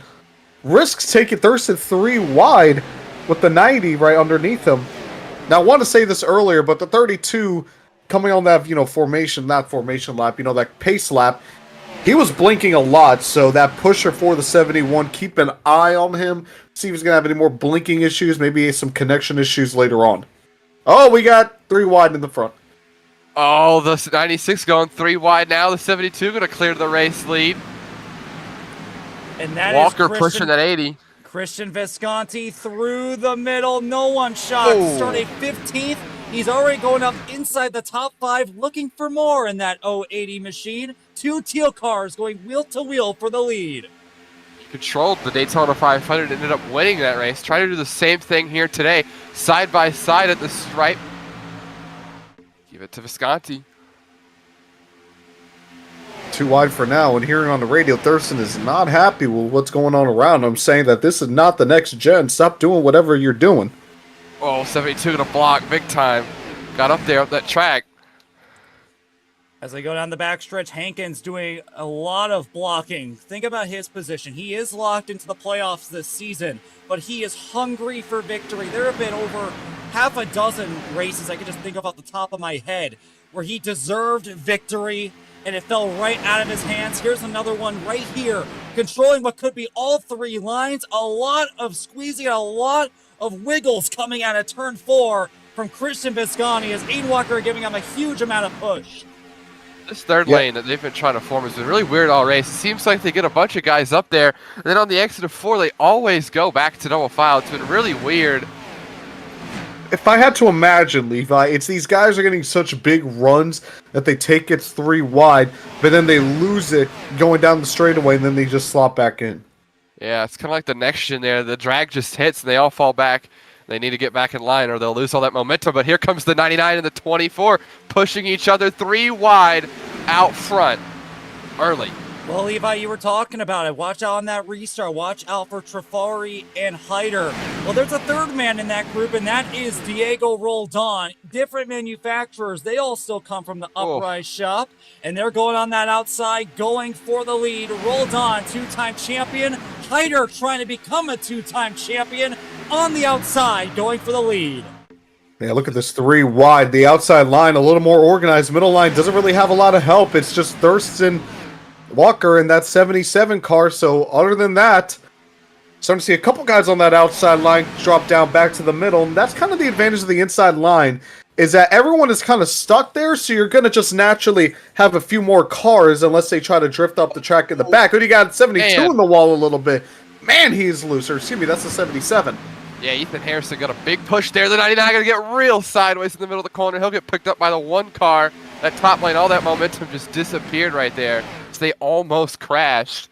risks taking Thurston 3 wide with the 90 right underneath him. Now, I want to say this earlier, but the 32 coming on that, formation, not formation lap, that pace lap, he was blinking a lot, so that pusher for the 71, keep an eye on him, see if he's going to have any more blinking issues, maybe some connection issues later on. Oh, we got 3 wide in the front. Oh, the 96 going 3 wide now. The 72 going to clear the race lead. And that Walker is pushing that 80. Christian Visconti through the middle. No one shot. Starting 15th. He's already going up inside the top 5, looking for more in that 080 machine. 2 teal cars going wheel to wheel for the lead. Controlled the Daytona 500, ended up winning that race. Try to do the same thing here today, side by side at the stripe. Give it to Visconti. 2 wide for now, and hearing on the radio, Thurston is not happy with what's going on around him, saying that this is not the next gen. Stop doing whatever you're doing. Oh, 72 gonna block big time. Got up there up that track. As they go down the backstretch, Hankins doing a lot of blocking. Think about his position. He is locked into the playoffs this season, but he is hungry for victory. There have been over half a dozen races I can just think of off the top of my head where he deserved victory and it fell right out of his hands. Here's another one right here, controlling what could be all 3 lines. A lot of squeezing, a lot of wiggles coming out of turn 4 from Christian Visconti as Aiden Walker giving him a huge amount of push. This third lane that they've been trying to form has been really weird all race. It seems like they get a bunch of guys up there, and then on the exit of 4, they always go back to double file. It's been really weird. If I had to imagine, Levi, it's these guys are getting such big runs that they take it 3 wide, but then they lose it going down the straightaway, and then they just slot back in. Yeah, it's kind of like the next gen there. The drag just hits, and they all fall back. They need to get back in line, or they'll lose all that momentum. But here comes the 99 and the 24, pushing each other 3 wide out front early. Well, Levi, you were talking about it. Watch out on that restart. Watch out for Trafari and Hyder. Well, there's a third man in that group, and that is Diego Roldan. Different manufacturers. They all still come from the Uprise shop, and they're going on that outside, going for the lead. Roldan, 2-time champion. Hyder trying to become a 2-time champion on the outside, going for the lead. Yeah, look at this 3 wide. The outside line, a little more organized. Middle line doesn't really have a lot of help. It's just Thurston, Walker in that 77 car. So other than that, starting to see a couple guys on that outside line drop down back to the middle. And that's kind of the advantage of the inside line, is that everyone is kind of stuck there. So you're going to just naturally have a few more cars unless they try to drift up the track in the back. Who do you got? 72 in the wall a little bit. Man, he's looser. Excuse me, that's the 77. Yeah, Ethan Harrison got a big push there. The 99 going to get real sideways in the middle of the corner. He'll get picked up by the 1 car. That top lane, all that momentum just disappeared right there. So they almost crashed.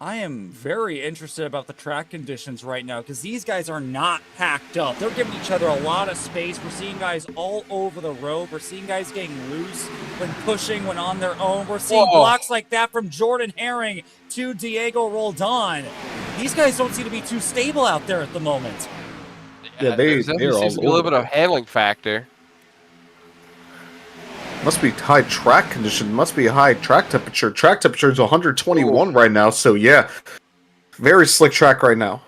I am very interested about the track conditions right now because these guys are not packed up. They're giving each other a lot of space. We're seeing guys all over the road. We're seeing guys getting loose when pushing, when on their own. We're seeing blocks like that from Jordan Herring to Diego Roldan. These guys don't seem to be too stable out there at the moment. Yeah, they're seems to be a little bit of handling factor. Must be high track condition. Must be a high track temperature. Track temperature is 121 right now. So yeah, very slick track right now.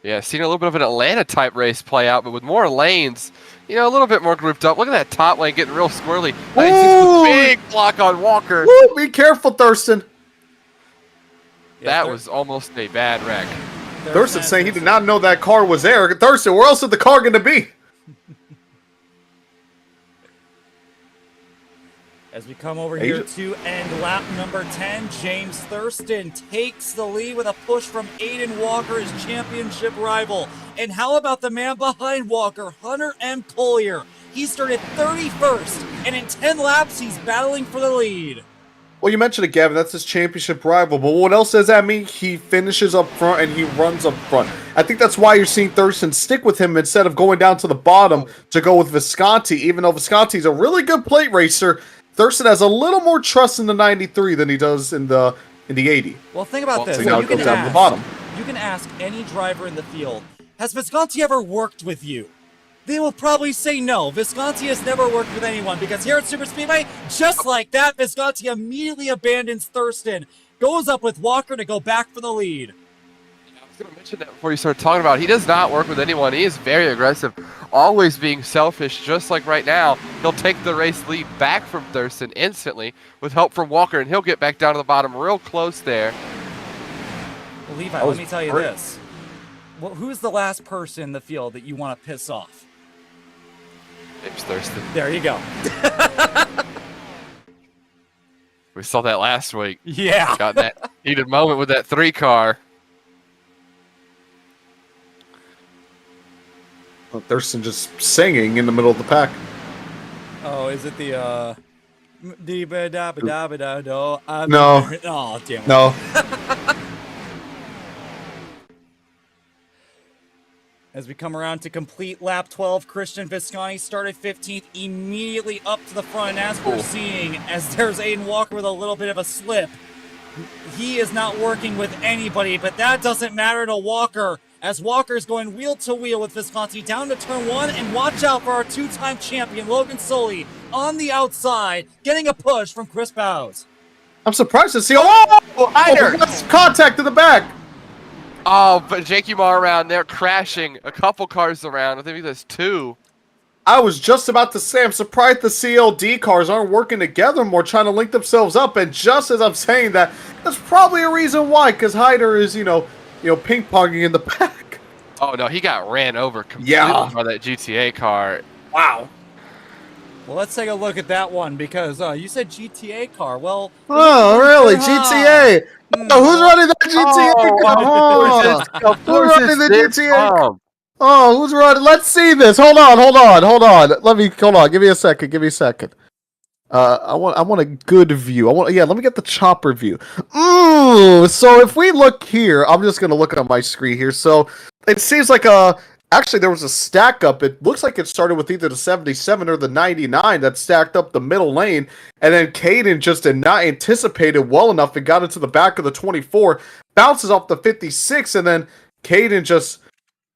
Yeah, seeing a little bit of an Atlanta type race play out, but with more lanes, a little bit more grouped up. Look at that top lane getting real squirrely. Big block on Walker. Woo, be careful, Thurston. Yeah, that was almost a bad wreck. Thurston saying he did not know that car was there. Thurston, where else is the car going to be? As we come over here to end lap number 10, James Thurston takes the lead with a push from Aiden Walker, his championship rival. And how about the man behind Walker, Hunter M. Collier? He started 31st, and in 10 laps, he's battling for the lead. Well, you mentioned it, Gavin. That's his championship rival. But what else does that mean? He finishes up front and he runs up front. I think that's why you're seeing Thurston stick with him instead of going down to the bottom to go with Visconti. Even though Visconti's a really good plate racer, Thurston has a little more trust in the 93 than he does in the 80. Well, think about this. So now it goes down to the bottom. You can ask any driver in the field, has Visconti ever worked with you? they will probably say no. Visconti has never worked with anyone because here at Super Speedway, just like that, Visconti immediately abandons Thurston, goes up with Walker to go back for the lead. I was going to mention that before you started talking about it. He does not work with anyone. He is very aggressive, always being selfish, just like right now. He'll take the race lead back from Thurston instantly with help from Walker, and he'll get back down to the bottom real close there. Well, Levi, let me tell you this. Well, who's the last person in the field that you want to piss off? James Thurston. There you go. We saw that last week. Yeah. Got that heated moment with that 3-car. Well, Thurston just singing in the middle of the pack. Oh, is it the No. Oh, damn it. No. As we come around to complete lap 12, Christian Visconti started 15th, immediately up to the front. As we're seeing, as there's Aiden Walker with a little bit of a slip, he is not working with anybody, but that doesn't matter to Walker, as Walker's going wheel to wheel with Visconti down to turn 1, and watch out for our 2-time champion, Logan Soley, on the outside, getting a push from Chris Bowes. I'm surprised to see. Oh, Hyder! Contact in the back. Oh, but Jake Umar around there crashing a couple cars around. I think there's 2. I was just about to say, I'm surprised the CLD cars aren't working together more, trying to link themselves up. And just as I'm saying that, that's probably a reason why, because Hyder is, you know, ping-ponging in the back. Oh, no, he got ran over completely by that GTA car. Wow. Well, let's take a look at that one, because you said GTA car. Well, oh, really? GTA? Oh, who's running that GTA car? Of course who's running the GTA? Tom. Oh, who's running? Let's see this. Hold on. Hold on. Give me a second. I want a good view. Let me get the chopper view. Ooh, so if we look here, I'm just gonna look on my screen here. So it seems like actually there was a stack up. It looks like it started with either the 77 or the 99 that stacked up the middle lane, and then Caden just did not anticipate it well enough and got into the back of the 24, bounces off the 56, and then Caden just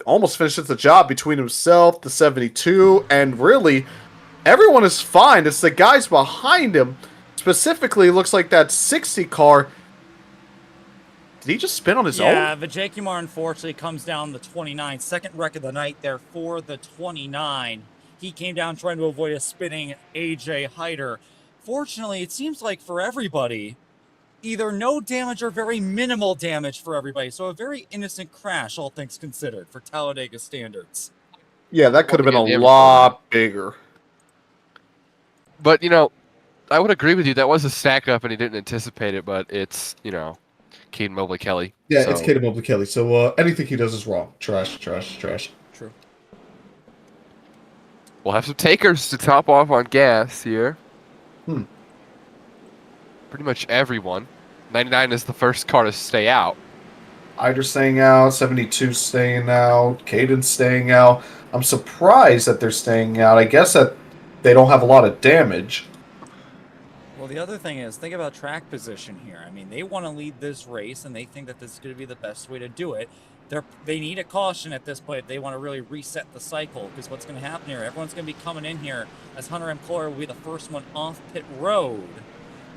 almost finishes the job between himself, the 72, and really everyone is fine. It's the guys behind him. Specifically, it looks like that 60 car. Did he just spin on his own? Yeah, Vijay Kumar unfortunately comes down the 29. Second wreck of the night there for the 29. He came down trying to avoid a spinning AJ Hyder. Fortunately, it seems like for everybody, either no damage or very minimal damage for everybody. So a very innocent crash, all things considered, for Talladega standards. Yeah, that could have been a lot bigger. But, I would agree with you. That was a stack up, and he didn't anticipate it, but it's, Keaton Mobley Kelly. Yeah, so. It's Keaton Mobley Kelly. So anything he does is wrong. Trash. True. We'll have some takers to top off on gas here. Pretty much everyone. 99 is the first car to stay out. Hyder's staying out. 72 staying out. Caden's staying out. I'm surprised that they're staying out. I guess that they don't have a lot of damage. Well, the other thing is, think about track position here. I mean, they want to lead this race, and they think that this is going to be the best way to do it. They need a caution at this point. They want to really reset the cycle, because what's going to happen here, everyone's going to be coming in here as Hunter M. Cloyer will be the first one off pit road.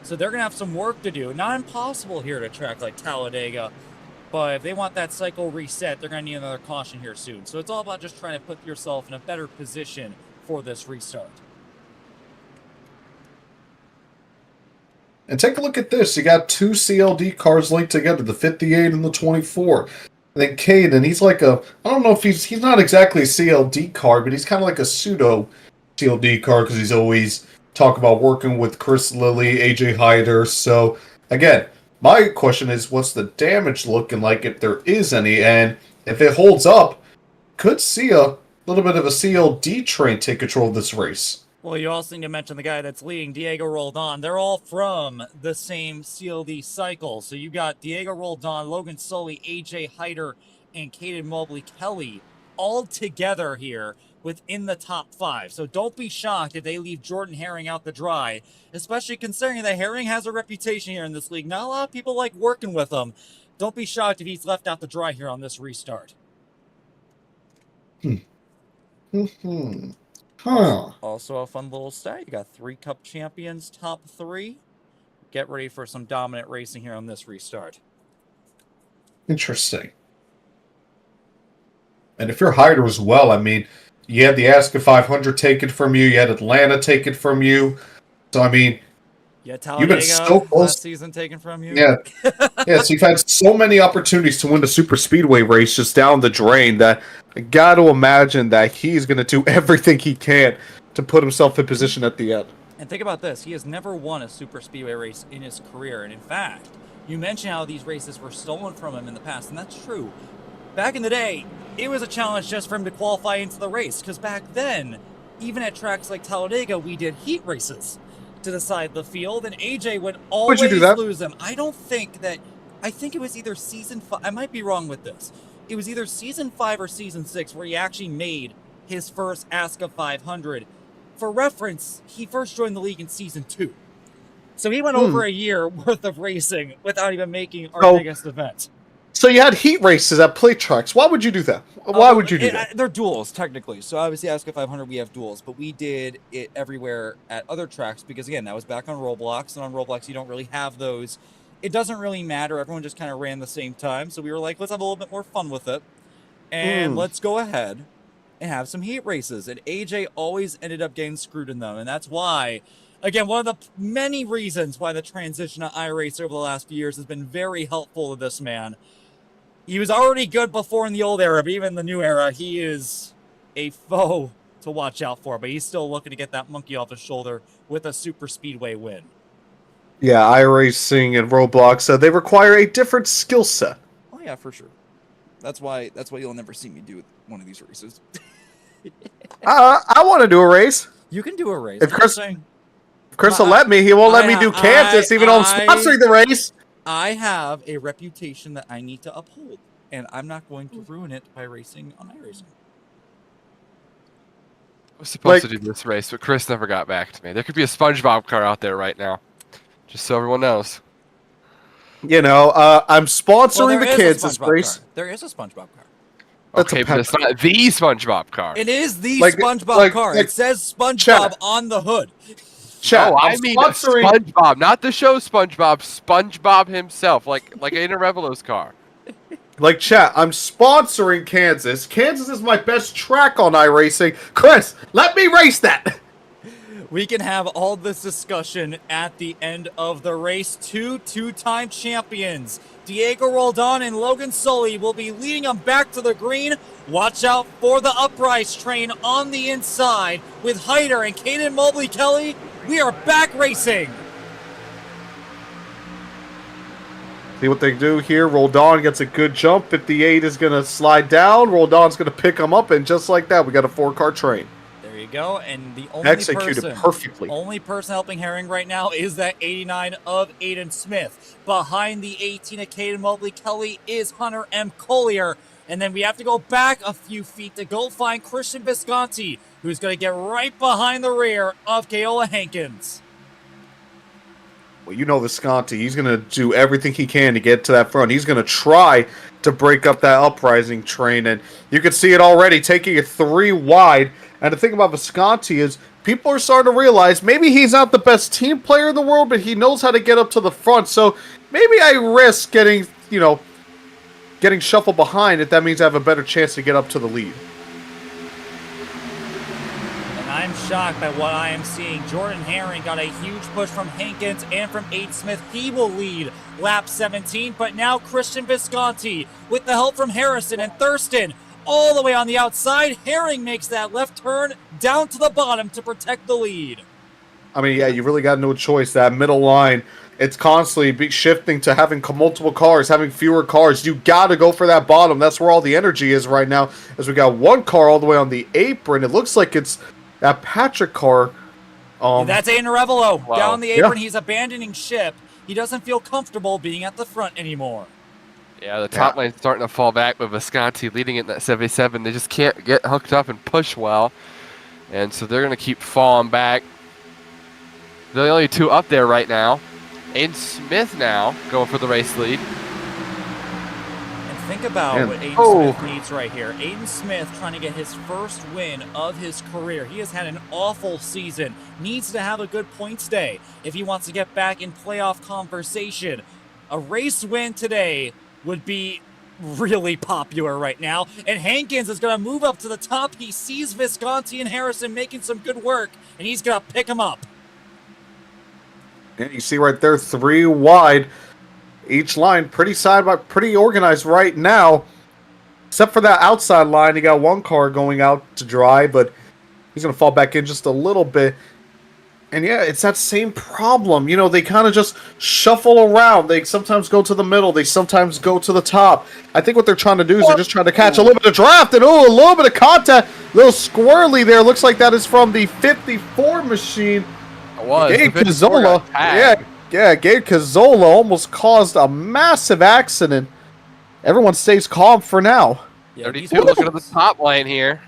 So they're going to have some work to do. Not impossible here at a track like Talladega, but if they want that cycle reset, they're going to need another caution here soon. So it's all about just trying to put yourself in a better position for this restart. And take a look at this. You got 2 CLD cars linked together, the 58 and the 24. And then Caden, he's like I don't know if he's not exactly a CLD car, but he's kind of like a pseudo CLD car because he's always talk about working with Chris Lilly, AJ Hyder. So again, my question is, what's the damage looking like if there is any? And if it holds up, could see a little bit of a CLD train take control of this race. Well, you also need to mention the guy that's leading, Diego Roldan. They're all from the same CLD cycle. So you got Diego Roldan, Logan Soley, AJ Hyder, and Caden Mobley Kelly all together here within the top 5. So don't be shocked if they leave Jordan Herring out to dry, especially considering that Herring has a reputation here in this league. Not a lot of people like working with him. Don't be shocked if he's left out to dry here on this restart. Mm-hmm. Huh. Also a fun little stat. You got 3 Cup champions, top 3. Get ready for some dominant racing here on this restart. Interesting. And if you're Hyder as well, I mean, you had the ASCA 500 taken from you, you had Atlanta taken from you. So, I mean, Yeah, you've been Talladega so close. last season taken from you. Yeah. Yeah, so you've had so many opportunities to win the super speedway race just down the drain that I got to imagine that he's going to do everything he can to put himself in position at the end. And think about this. He has never won a super speedway race in his career. And in fact, you mentioned how these races were stolen from him in the past, and that's true. Back in the day, it was a challenge just for him to qualify into the race, because back then, even at tracks like Talladega, we did heat races to decide the field, and AJ would always lose them. I think it was either season 5, I might be wrong with this. It was either season 5 or season 6 where he actually made his first ASCA 500. For reference, he first joined the league in season 2. So he went over a year worth of racing without even making our biggest event. So you had heat races at play tracks. Why would you do that? Why would you do that? They're duels, technically. So obviously, ASCA 500, we have duels. But we did it everywhere at other tracks because, again, that was back on Roblox. And on Roblox, you don't really have those. It doesn't really matter. Everyone just kind of ran the same time. So we were like, let's have a little bit more fun with it. And let's go ahead and have some heat races. And AJ always ended up getting screwed in them. And that's why, again, one of the many reasons why the transition to iRace over the last few years has been very helpful to this man. He was already good before in the old era, but even in the new era, he is a foe to watch out for. But he's still looking to get that monkey off his shoulder with a super speedway win. Yeah, iRacing and Roblox, they require a different skill set. Oh yeah, for sure. That's why you'll never see me do one of these races. I want to do a race. You can do a race. If Chris will let me, he won't let me do Kansas, even though I'm sponsoring the race. I have a reputation that I need to uphold, and I'm not going to ruin it by racing on iRacing. I was supposed to do this race, but Chris never got back to me. There could be a SpongeBob car out there right now, just so everyone knows. You know, I'm sponsoring the Kansas race. There is a SpongeBob car. Okay, but it's not the SpongeBob car. It is the SpongeBob car. It says SpongeBob on the hood. No, I mean SpongeBob, not the show SpongeBob. SpongeBob himself, like in a Revelo's car. Like, chat, I'm sponsoring Kansas. Kansas is my best track on iRacing. Chris, let me race that. We can have all this discussion at the end of the race. Two-time champions, Diego Roldan and Logan Sully, will be leading them back to the green. Watch out for the uprise train on the inside with Hyder and Caden Mobley-Kelly. We are back racing. See what they do here. Roldan gets a good jump. 58 is going to slide down. Roldan's going to pick him up, and just like that, we got a 4-car train. There you go. And the only person helping Herring right now is that 89 of Aiden Smith. Behind the 18 of Caden Mobley-Kelly is Hunter M. Collier. And then we have to go back a few feet to go find Christian Visconti, who's going to get right behind the rear of Keola Hankins. Well, you know Visconti. He's going to do everything he can to get to that front. He's going to try to break up that uprising train. And you can see it already, taking it 3 wide. And the thing about Visconti is people are starting to realize maybe he's not the best team player in the world, but he knows how to get up to the front. So maybe I risk getting shuffled behind if that means I have a better chance to get up to the lead. And I'm shocked by what I am seeing. Jordan Herring got a huge push from Hankins and from Aiden Smith. He will lead lap 17, but now Christian Visconti with the help from Harrison and Thurston all the way on the outside. Herring makes that left turn down to the bottom to protect the lead. I mean, yeah, you really got no choice. That middle line, it's constantly shifting to having multiple cars, having fewer cars. You got to go for that bottom. That's where all the energy is right now, as we got 1 car all the way on the apron. It looks like it's that Patrick car. That's Aiden Revelo. Wow. Down the apron, He's abandoning ship. He doesn't feel comfortable being at the front anymore. Yeah, the top lane's starting to fall back with Visconti leading it in that 77. They just can't get hooked up and push well. And so they're going to keep falling back. They're the only 2 up there right now. Aiden Smith now going for the race lead. And Think about Man. what Aiden Smith needs right here. Aiden Smith trying to get his first win of his career. He has had an awful season. Needs to have a good points day if he wants to get back in playoff conversation. A race win today would be really popular right now. And Hankins is going to move up to the top. He sees Visconti and Harrison making some good work, and he's going to pick him up. And you see right there, 3 wide. Each line pretty organized right now. Except for that outside line, you got one car going out to dry, but he's going to fall back in just a little bit. And yeah, it's that same problem. You know, they kind of just shuffle around. They sometimes go to the middle. They sometimes go to the top. I think what they're trying to do is they're just trying to catch a little bit of draft. And a little bit of contact. A little squirrely there. Looks like that is from the 54 machine. It was. Gabe Cazzola. Yeah, Gabe Cazzola almost caused a massive accident. Everyone stays calm for now. Yeah, 32 looking at the top lane here.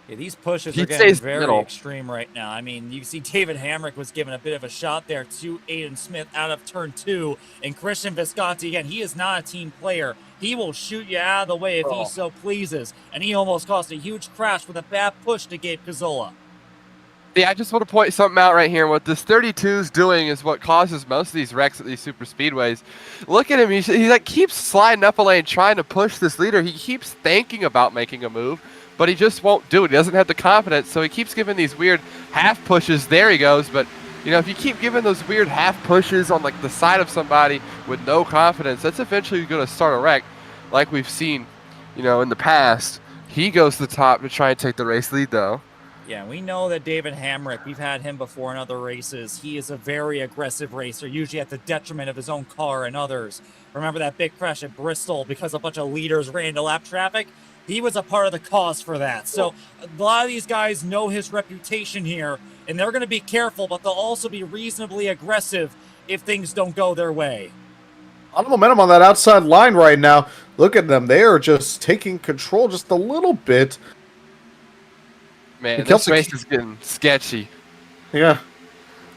Yeah, these pushes are getting very extreme right now. I mean, you see David Hamrick was given a bit of a shot there to Aiden Smith out of turn 2. And Christian Visconti, again, he is not a team player. He will shoot you out of the way if he so pleases. And he almost caused a huge crash with a bad push to Gabe Cazzola. Yeah, I just want to point something out right here. What this 32 is doing is what causes most of these wrecks at these super speedways. Look at him. He like keeps sliding up a lane trying to push this leader. He keeps thinking about making a move, but he just won't do it. He doesn't have the confidence, so he keeps giving these weird half pushes. There he goes. But, you know, if you keep giving those weird half pushes on, like, the side of somebody with no confidence, that's eventually going to start a wreck like we've seen, you know, in the past. He goes to the top to try and take the race lead, though. Yeah, we know that David Hamrick, we've had him before in other races. He is a very aggressive racer, usually at the detriment of his own car and others. Remember that big crash at Bristol because a bunch of leaders ran into lap traffic? He was a part of the cause for that. So a lot of these guys know his reputation here, and they're going to be careful, but they'll also be reasonably aggressive if things don't go their way. A lot of momentum on that outside line right now. Look at them. They are just taking control just a little bit. Man, this race is getting sketchy. Yeah.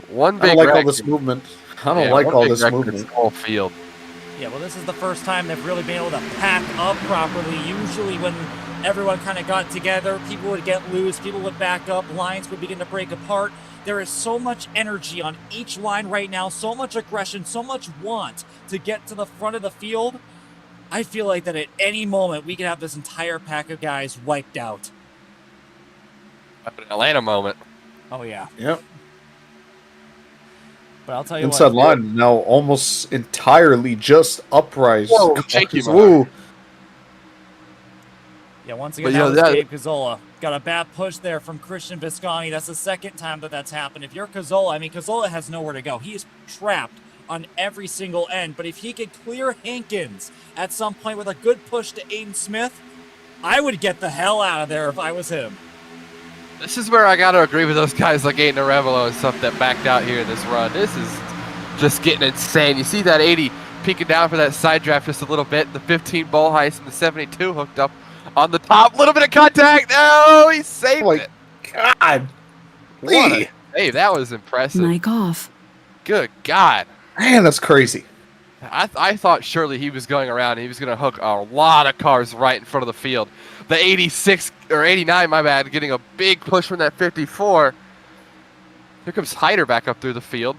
One big I don't like wreck. all this movement. I don't like all this movement. Whole field. Yeah, well, this is the first time they've really been able to pack up properly. Usually when everyone kind of got together, people would get loose, people would back up, lines would begin to break apart. There is so much energy on each line right now, so much aggression, so much want to get to the front of the field. I feel like that at any moment we could have this entire pack of guys wiped out. An Atlanta moment. Oh, yeah. Yep. But I'll tell you Inside what. line now almost entirely just uprise. Whoa, shaky Ooh. Yeah, once again, that was Gabe Cazzola. Got a bad push there from Christian Visconti. That's the second time that that's happened. If you're Cazzola, I mean, Cazzola has nowhere to go. He is trapped on every single end. But if he could clear Hankins at some point with a good push to Aiden Smith, I would get the hell out of there if I was him. This is where I got to agree with those guys like Aiden Arevalo and stuff that backed out here in this run. This is just getting insane. You see that 80 peeking down for that side draft just a little bit. The 15 ball heist and the 72 hooked up on the top. Little bit of contact. No, he saved it. God. What hey, that was impressive. Mic off. Good God. Man, that's crazy. I thought surely he was going around and he was going to hook a lot of cars right in front of the field. The 86 or 89, my bad, getting a big push from that 54. Here comes Hyder back up through the field.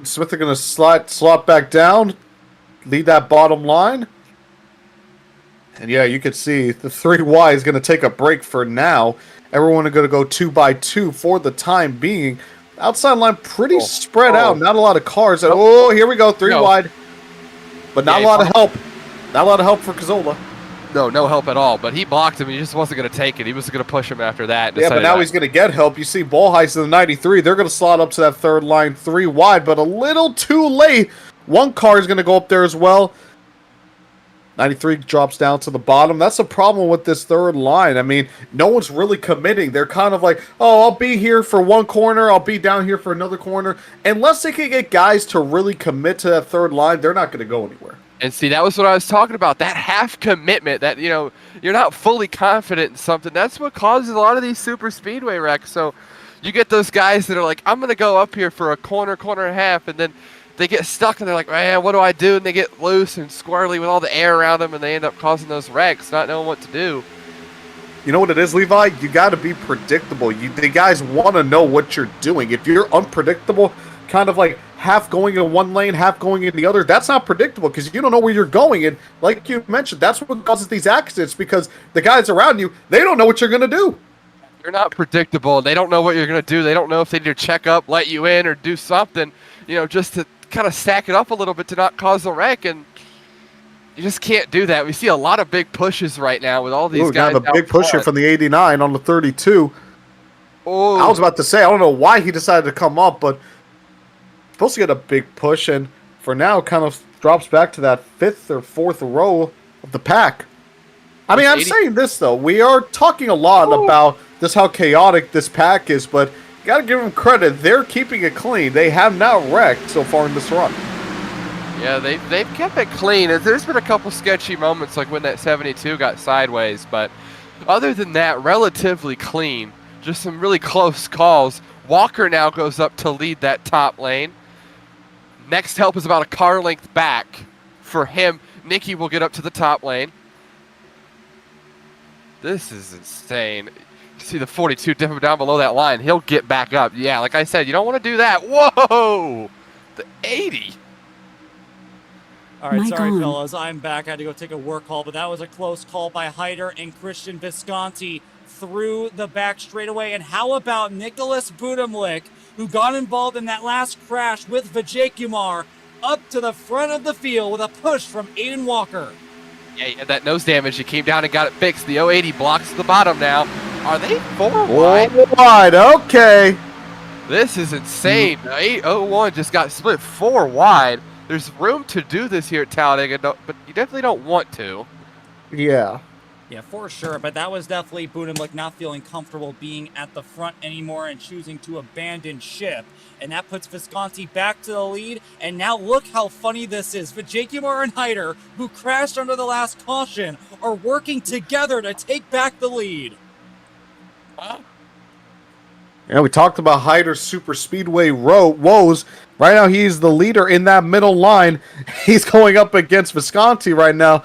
Smith are going to slot back down, lead that bottom line. And yeah, you can see the 3Y is going to take a break for now. Everyone are going to go 2x2 for the time being. Outside line pretty spread out. Not a lot of cars. Oh, here we go. 3 wide. But not a lot of help. Not a lot of help for Cazzola. No help at all. But he blocked him. He just wasn't going to take it. He was going to push him after that. Yeah, but now he's going to get help. You see Ball Heist in the 93. They're going to slot up to that third line 3 wide, but a little too late. One car is going to go up there as well. 93 drops down to the bottom. That's a problem with this third line. I mean, no one's really committing. They're kind of like, oh, I'll be here for one corner. I'll be down here for another corner. Unless they can get guys to really commit to that third line, they're not going to go anywhere. And see, that was what I was talking about. That half commitment, that, you know, you're not fully confident in something. That's what causes a lot of these super speedway wrecks. So you get those guys that are like, I'm going to go up here for a corner and a half, and then they get stuck and they're like, man, what do I do? And they get loose and squirrely with all the air around them, and they end up causing those wrecks, not knowing what to do. You know what it is, Levi? You got to be predictable. The guys want to know what you're doing. If you're unpredictable, kind of like half going in one lane, half going in the other, that's not predictable because you don't know where you're going. And like you mentioned, that's what causes these accidents because the guys around you, they don't know what you're going to do. You're not predictable. They don't know what you're going to do. They don't know if they need to check up, let you in, or do something, just to kind of stack it up a little bit to not cause a wreck. And you just can't do that. We see a lot of big pushes right now with all these guys. We got a big push here from the 89 on the 32. Oh. I was about to say, I don't know why he decided to come up, but supposed to get a big push, and for now, kind of drops back to that 5th or 4th row of the pack. I mean, I'm saying this, though. We are talking a lot about just how chaotic this pack is, but you got to give them credit. They're keeping it clean. They have not wrecked so far in this run. Yeah, they've kept it clean. There's been a couple sketchy moments, like when that 72 got sideways, but other than that, relatively clean. Just some really close calls. Walker now goes up to lead that top lane. Next help is about a car length back for him. Nicky will get up to the top lane. This is insane. You see the 42 dipping down below that line. He'll get back up. Yeah, like I said, you don't want to do that. Whoa! The 80. All right, sorry, fellas. I'm back. I had to go take a work call, but that was a close call by Hyder and Christian Visconti through the back straightaway. And how about Nicholas Budimlik, who got involved in that last crash with Vijaykumar, up to the front of the field with a push from Aiden Walker. Yeah, he had that nose damage. He came down and got it fixed. The 080 blocks the bottom now. Are they 4 wide? 4 wide, okay. This is insane. 801 just got split 4 wide. There's room to do this here at Talladega, but you definitely don't want to. Yeah. Yeah, for sure. But that was definitely Budimlik not feeling comfortable being at the front anymore and choosing to abandon ship. And that puts Visconti back to the lead. And now look how funny this is. Vijaykumar and Hyder, who crashed under the last caution, are working together to take back the lead. Huh? Yeah, we talked about Hyder's super speedway woes. Right now, he's the leader in that middle line. He's going up against Visconti right now.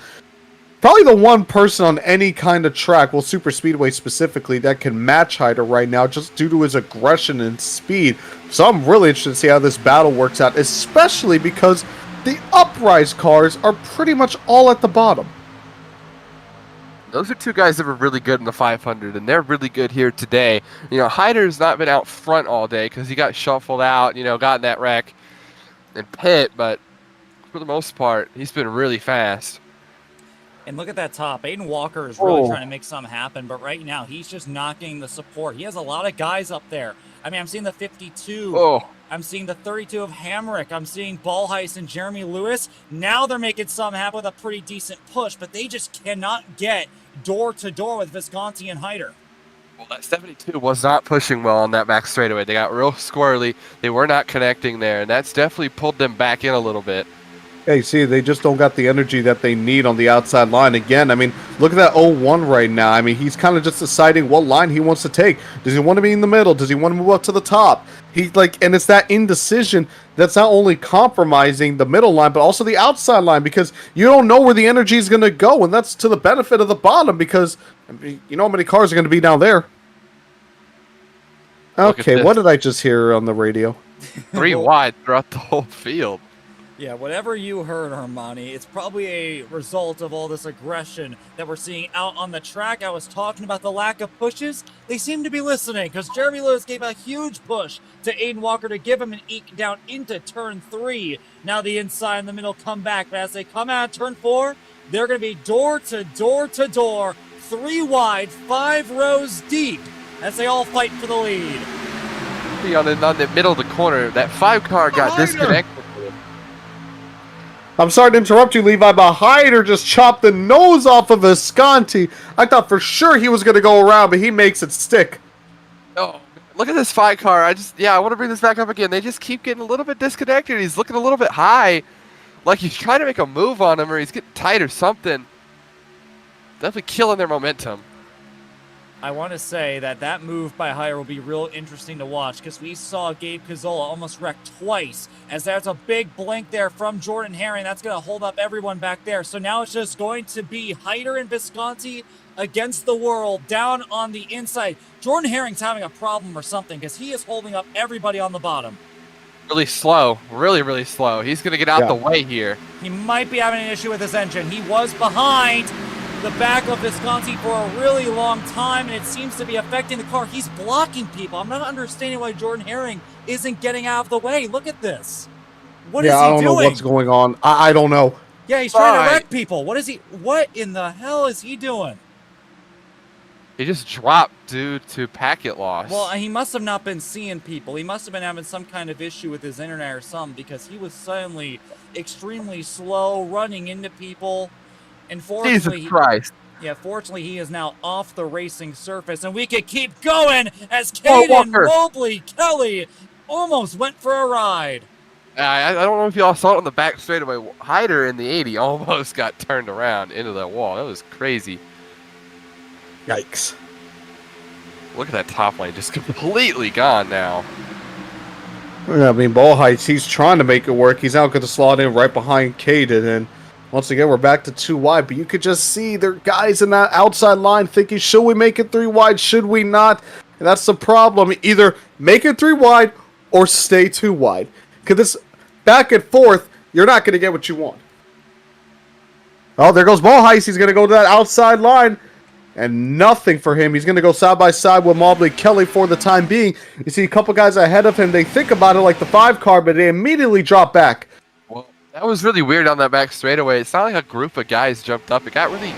Probably the one person on any kind of track, well, super speedway specifically, that can match Hyder right now just due to his aggression and speed. So I'm really interested to see how this battle works out, especially because the uprise cars are pretty much all at the bottom. Those are two guys that were really good in the 500, and they're really good here today. Hyder's not been out front all day because he got shuffled out, got in that wreck and pit, but for the most part, he's been really fast. And look at that top. Aiden Walker is really trying to make something happen, but right now he's just knocking the support. He has a lot of guys up there. I mean, I'm seeing the 52. Oh. I'm seeing the 32 of Hamrick. I'm seeing Ballheist and Jeremy Lewis. Now they're making something happen with a pretty decent push, but they just cannot get door to door with Visconti and Hyder. Well, that 72 was not pushing well on that back straightaway. They got real squirrely. They were not connecting there, and that's definitely pulled them back in a little bit. Yeah, you see, they just don't got the energy that they need on the outside line. Again, I mean, look at that 0-1 right now. I mean, he's kind of just deciding what line he wants to take. Does he want to be in the middle? Does he want to move up to the top? And it's that indecision that's not only compromising the middle line, but also the outside line, because you don't know where the energy is going to go, and that's to the benefit of the bottom, because you know how many cars are going to be down there. Okay, what did I just hear on the radio? 3 wide throughout the whole field. Yeah, whatever you heard, Armani, it's probably a result of all this aggression that we're seeing out on the track. I was talking about the lack of pushes. They seem to be listening, because Jeremy Lewis gave a huge push to Aiden Walker to give him an eke down into turn 3. Now the inside and the middle come back, but as they come out of turn 4, they're going to be door to door to door, 3 wide, 5 rows deep, as they all fight for the lead. On the middle of the corner, that 5 car got disconnected. I'm sorry to interrupt you, Levi, but Hyder just chopped the nose off of Visconti. I thought for sure he was going to go around, but he makes it stick. Oh, look at this 5 car. I want to bring this back up again. They just keep getting a little bit disconnected. He's looking a little bit high, like he's trying to make a move on him, or he's getting tight or something. Definitely killing their momentum. I want to say that move by Hire will be real interesting to watch because we saw Gabe Cazola almost wreck twice as there's a big blink there from Jordan Herring. That's going to hold up everyone back there. So now it's just going to be Hyder and Visconti against the world down on the inside. Jordan Herring's having a problem or something because he is holding up everybody on the bottom. Really slow. Really, really slow. He's going to get out the way here. He might be having an issue with his engine. He was behind the back of Visconti for a really long time, and it seems to be affecting the car. He's blocking people. I'm not understanding why Jordan Herring isn't getting out of the way. Look at this. What is he doing? I don't know what's going on. I don't know. Yeah, he's trying to wreck people. What in the hell is he doing? He just dropped due to packet loss. Well, he must have not been seeing people. He must have been having some kind of issue with his internet or something because he was suddenly extremely slow, running into people. And fortunately, Jesus Christ. Fortunately, he is now off the racing surface, and we can keep going as Caden Mobley Kelly almost went for a ride. I don't know if y'all saw it on the back straightaway. Hyder in the 80 almost got turned around into that wall. That was crazy. Yikes. Look at that top lane, just completely gone now. I mean, Ball Heights, he's trying to make it work. He's now going to slot in right behind Caden, and once again, we're back to 2 wide, but you could just see there are guys in that outside line thinking, should we make it 3 wide, should we not? And that's the problem. Either make it 3 wide or stay 2 wide. Because this back and forth, you're not going to get what you want. Oh, there goes Ball Heights. He's going to go to that outside line. And nothing for him. He's going to go side by side with Mobley Kelly for the time being. You see a couple guys ahead of him. They think about it like the 5 car, but they immediately drop back. Well, that was really weird on that back straightaway. It's not like a group of guys jumped up. It got really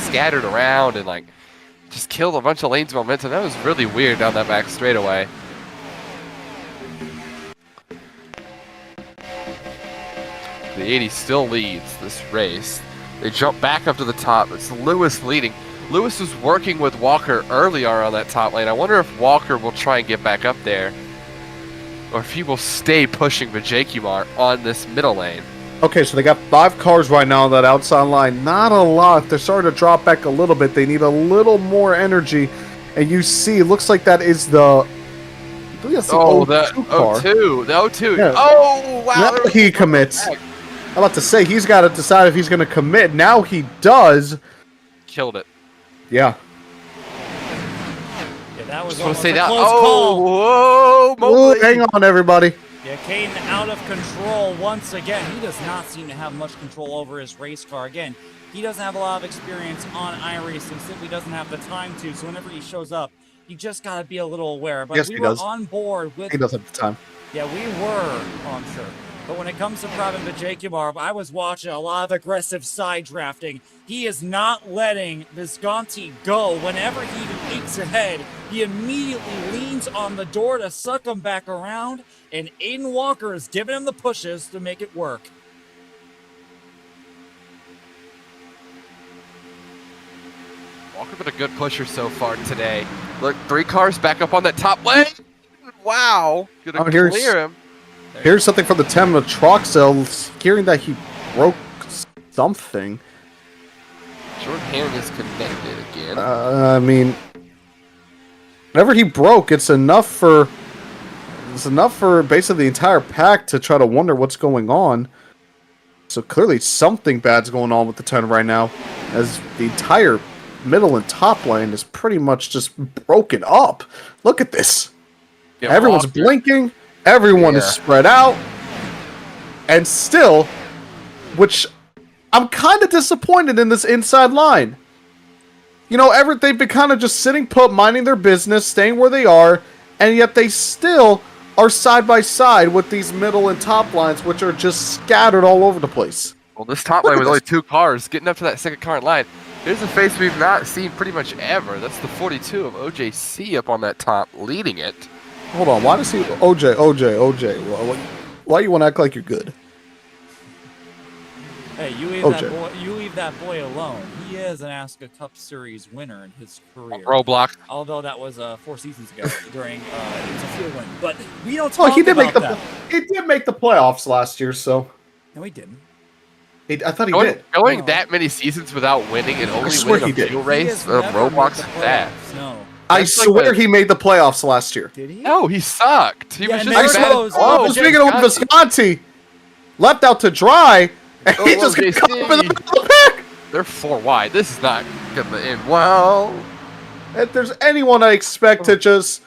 scattered around and just killed a bunch of lanes of momentum. That was really weird down that back straightaway. The 80 still leads this race. They jump back up to the top. It's Lewis leading. Lewis was working with Walker earlier on that top lane. I wonder if Walker will try and get back up there, or if he will stay pushing Vijakumar on this middle lane. Okay, so they got 5 cars right now on that outside line. Not a lot. They're starting to drop back a little bit. They need a little more energy. And you see, it looks like that is the... I believe that's the O2 car. O2. The O2. Yeah. Oh, wow. Now he commits. I'm about to say, he's got to decide if he's going to commit. Now he does. Killed it. Yeah. Yeah, that was almost a close call. Whoa, Mobley. Hang on, everybody. Yeah, Caden out of control once again. He does not seem to have much control over his race car. Again, he doesn't have a lot of experience on iRacing, simply doesn't have the time to. So whenever he shows up, you just got to be a little aware. But yes, we were on board with... He does have the time. Yeah, we were, I'm sure. But when it comes to Pravin Vijakumar, I was watching a lot of aggressive side drafting. He is not letting Visconti go. Whenever he peeks ahead, he immediately leans on the door to suck him back around, and Aiden Walker is giving him the pushes to make it work. Walker been a good pusher so far today. Look, 3 cars back up on that top lane. Wow. Gonna clear him. Here's something from the Temna Troxel, hearing that he broke something. Jordan Herring is connected again. I mean, whenever he broke, it's enough for basically the entire pack to try to wonder what's going on. So clearly something bad's going on with the 10 right now, as the entire middle and top lane is pretty much just broken up. Look at this. Yeah, everyone's blinking. Everyone is spread out. And still, which I'm kind of disappointed in this inside line. You know, they've been kind of just sitting put, minding their business, staying where they are, and yet they still are side by side with these middle and top lines, which are just scattered all over the place. Well, this top lane with only 2 cars, getting up to that second car in line. Here's a face we've not seen pretty much ever. That's the 42 of OJC up on that top, leading it. Hold on, why does he... OJ. Why you want to act like you're good? Hey, you leave that boy alone. He is an ASCA Cup Series winner in his career. Roblox. Although that was 4 seasons ago during it was a field win. But we don't talk he did about that. He did make the playoffs last year, so... No, he didn't. I thought he did. Going that many seasons without winning and only winning a fuel race, Roblox is that. No. I That's like swear a- he made the playoffs last year. Did he? No, he sucked. He Yeah, was and just there bad. goes- Oh, Speaking of Visconti. Visconti, left out to dry, and he Oh, just got JC. caught up in the middle of the pack. They're 4 wide. This is not gonna end well. If there's anyone I expect to just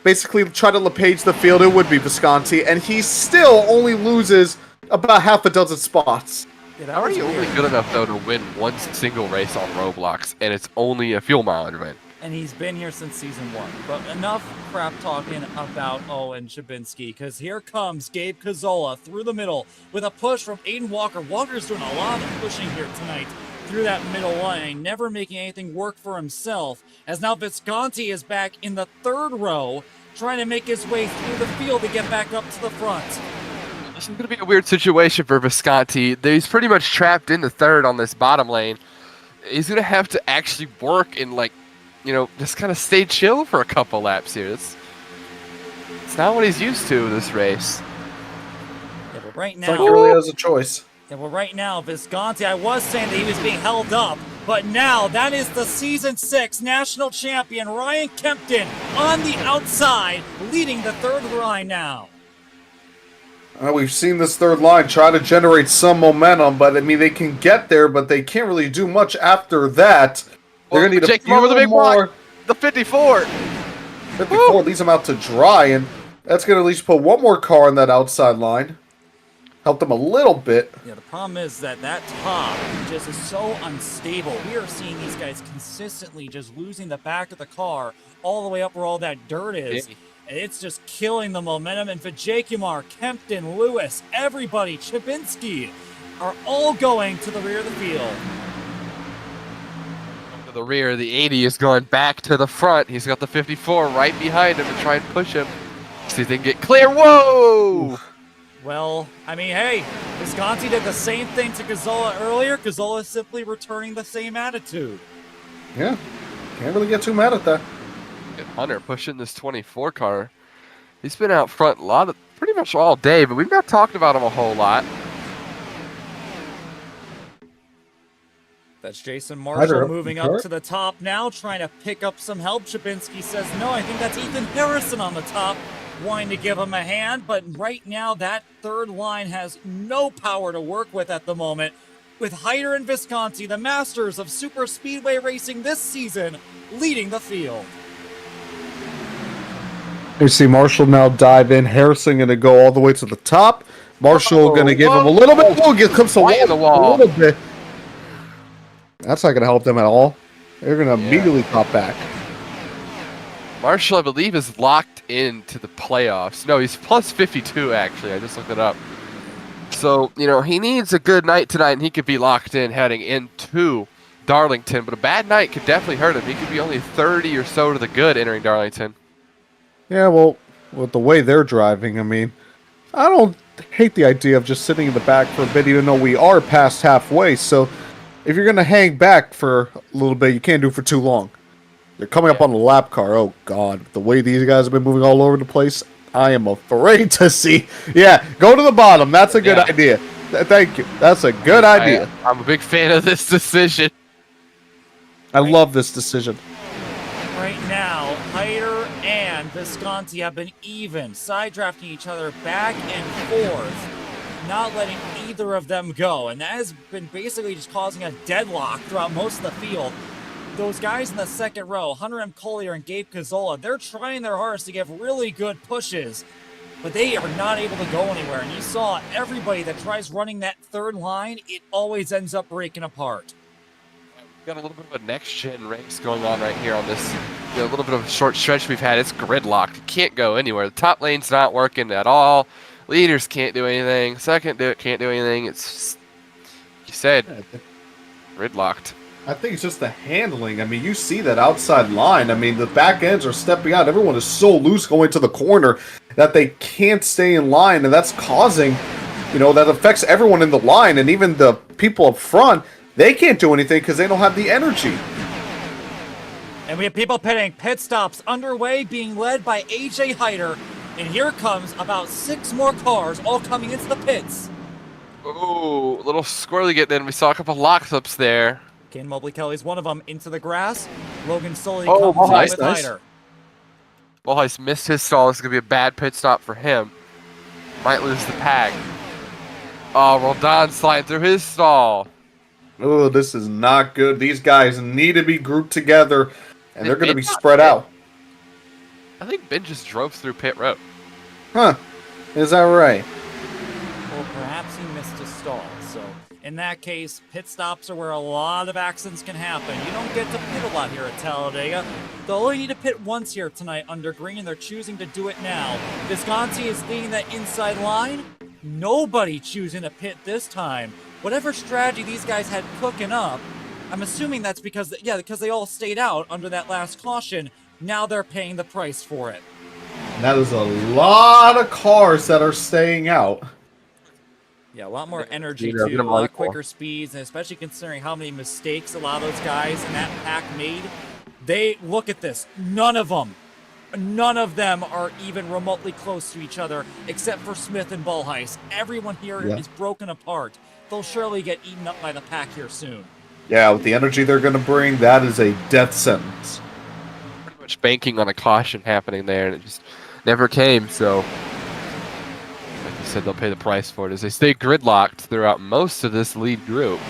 basically try to LePage the field, it would be Visconti, and he still only loses about half a dozen spots. Yeah, that How are was you weird. only good enough though to win one single race on Roblox, and it's only a fuel mileage win? And he's been here since season 1. But enough crap talking about Owen Chabinski, because here comes Gabe Cazzola through the middle with a push from Aiden Walker. Walker's doing a lot of pushing here tonight through that middle line, never making anything work for himself, as now Visconti is back in the 3rd row, trying to make his way through the field to get back up to the front. This is going to be a weird situation for Visconti. He's pretty much trapped in the 3rd on this bottom lane. He's going to have to actually work and, like, you know, just kind of stay chill for a couple laps here. It's not what he's used to this race. Yeah, but right It's like now, he really has a choice. yeah, well, right now, Visconti, I was saying that he was being held up, but now that is the season 6 national champion Ryan Kempton on the outside, leading the 3rd line now. We've seen this 3rd line try to generate some momentum, but I mean, they can get there, but they can't really do much after that. They're Well, going to need a Jake over the few big more. block. The 54. 54 leaves them out to dry, and that's going to at least put one more car on that outside line. Help them a little bit. Yeah, the problem is that top just is so unstable. We are seeing these guys consistently just losing the back of the car all the way up where all that dirt is. Yeah. And it's just killing the momentum. And Vajakumar, Kempton, Lewis, everybody, Chabinski are all going to the rear of the field. To the rear, the 80 is going back to the front. He's got the 54 right behind him to try and push him. See if they can get clear. Whoa! Well, I mean, hey, Visconti did the same thing to Cazzola earlier. Cazzola is simply returning the same attitude. Yeah, can't really get too mad at that. Good Hunter pushing this 24 car. He's been out front pretty much all day, but we've not talked about him a whole lot. That's Jason Hunter Marshall up moving in up front. to the top now, trying to pick up some help. Chabinski says no. I think that's Ethan Harrison on the top, wanting to give him a hand. But right now, that 3rd line has no power to work with at the moment. With Hyder and Visconti, the masters of super speedway racing this season, leading the field. You see Marshall now dive in. Harrison going to go all the way to the top. Marshall going to give him a little bit. Oh, get comes Right in the wall. a little bit. That's not going to help them at all. They're going to immediately pop back. Marshall, I believe, is locked into the playoffs. No, he's plus 52, actually. I just looked it up. So, you know, he needs a good night tonight, and he could be locked in heading into Darlington. But a bad night could definitely hurt him. He could be only 30 or so to the good entering Darlington. Yeah, well, with the way they're driving, I mean, I don't hate the idea of just sitting in the back for a bit, even though we are past halfway. So if you're going to hang back for a little bit, you can't do it for too long. They're coming up on the lap car. Oh, God. The way these guys have been moving all over the place, I am afraid to see. Yeah, go to the bottom. That's a good idea. Thank you. That's a good idea. I'm a big fan of this decision. I love this decision. Right now, Hyder and Visconti have been even, side drafting each other back and forth, not letting either of them go. And that has been basically just causing a deadlock throughout most of the field. Those guys in the 2nd row, Hunter M. Collier and Gabe Cazzola, they're trying their hardest to give really good pushes, but they are not able to go anywhere. And you saw everybody that tries running that 3rd line, it always ends up breaking apart. Got a little bit of a next-gen race going on right here on this, a little bit of a short stretch we've had. It's gridlocked. It can't go anywhere. The top lane's not working at all. Leaders can't do anything. Second can't do anything. It's just, like you said, gridlocked. I think it's just the handling. I mean, you see that outside line. I mean, the back ends are stepping out. Everyone is so loose going to the corner that they can't stay in line, and that's causing, that affects everyone in the line, and even the people up front. They can't do anything because they don't have the energy. And we have people pitting. Pit stops underway, being led by AJ Hyder. And here comes about 6 more cars all coming into the pits. Ooh, a little squirrely getting in. We saw a couple lockups there. Ken Mobley Kelly's one of them into the grass. Logan slowly Oh, comes in nice, with nice. Hyder. Mulheiss missed his stall. This is going to be a bad pit stop for him. Might lose the pack. Oh, Roldan sliding through his stall. Oh, this is not good. These guys need to be grouped together, and they're going to be spread out. I think Ben just drove through pit road. Huh. Is that right? Well, perhaps he missed a stall. So, in that case, pit stops are where a lot of accidents can happen. You don't get to pit a lot here at Talladega. They'll only need to pit once here tonight under green, and they're choosing to do it now. Visconti is leading that inside line. Nobody choosing to pit this time. Whatever strategy these guys had cooking up, I'm assuming that's because they all stayed out under that last caution. Now they're paying the price for it. That is a lot of cars that are staying out. Yeah, a lot more energy Yeah, too, a lot quicker speeds, and especially considering how many mistakes a lot of those guys in that pack made. They look at this. None of them are even remotely close to each other, except for Smith and Mulheiss. Everyone here is broken apart. They'll surely get eaten up by the pack here soon. Yeah, with the energy they're going to bring, that is a death sentence. Pretty much banking on a caution happening there, and it just never came. So, like you said, they'll pay the price for it as they stay gridlocked throughout most of this lead group.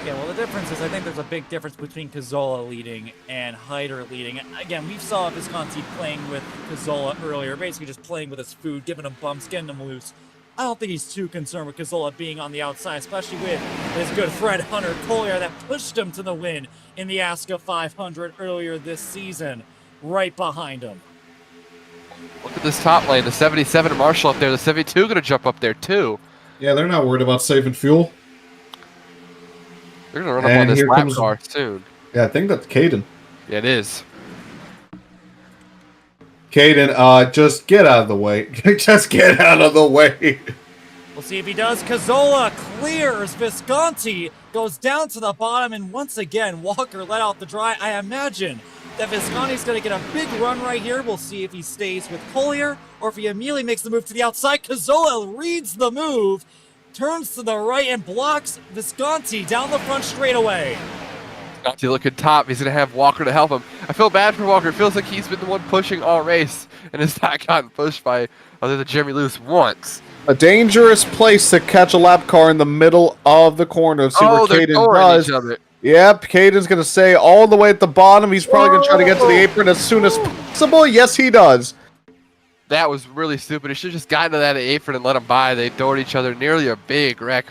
Yeah, well, the difference is I think there's a big difference between Cazzola leading and Hyder leading. Again, we saw Visconti playing with Cazzola earlier, basically just playing with his food, giving him bumps, getting him loose. I don't think he's too concerned with Cazzola being on the outside, especially with his good friend Hunter Collier that pushed him to the win in the ASCA 500 earlier this season, right behind him. Look at this top lane, the 77 Marshall up there, the 72 going to jump up there too. Yeah, they're not worried about saving fuel. They're going to run up on this lap car soon. Yeah, I think that's Caden. Yeah, it is. Caden, just get out of the way. Just get out of the way. We'll see if he does. Cazzola clears. Visconti goes down to the bottom, and once again, Walker let out the dry. I imagine that Visconti's going to get a big run right here. We'll see if he stays with Collier or if he immediately makes the move to the outside. Cazzola reads the move, turns to the right, and blocks Visconti down the front straightaway. Visconti looking top. He's going to have Walker to help him. I feel bad for Walker. It feels like he's been the one pushing all race and has not gotten pushed by other than Jeremy Lewis once. A dangerous place to catch a lap car in the middle of the corner. See what Caden does. Yep, Caden's going to stay all the way at the bottom. He's probably going to try to get to the apron as soon as possible. Yes, he does. That was really stupid. He should have just gotten to that apron and let them by. They adored each other. Nearly a big wreck.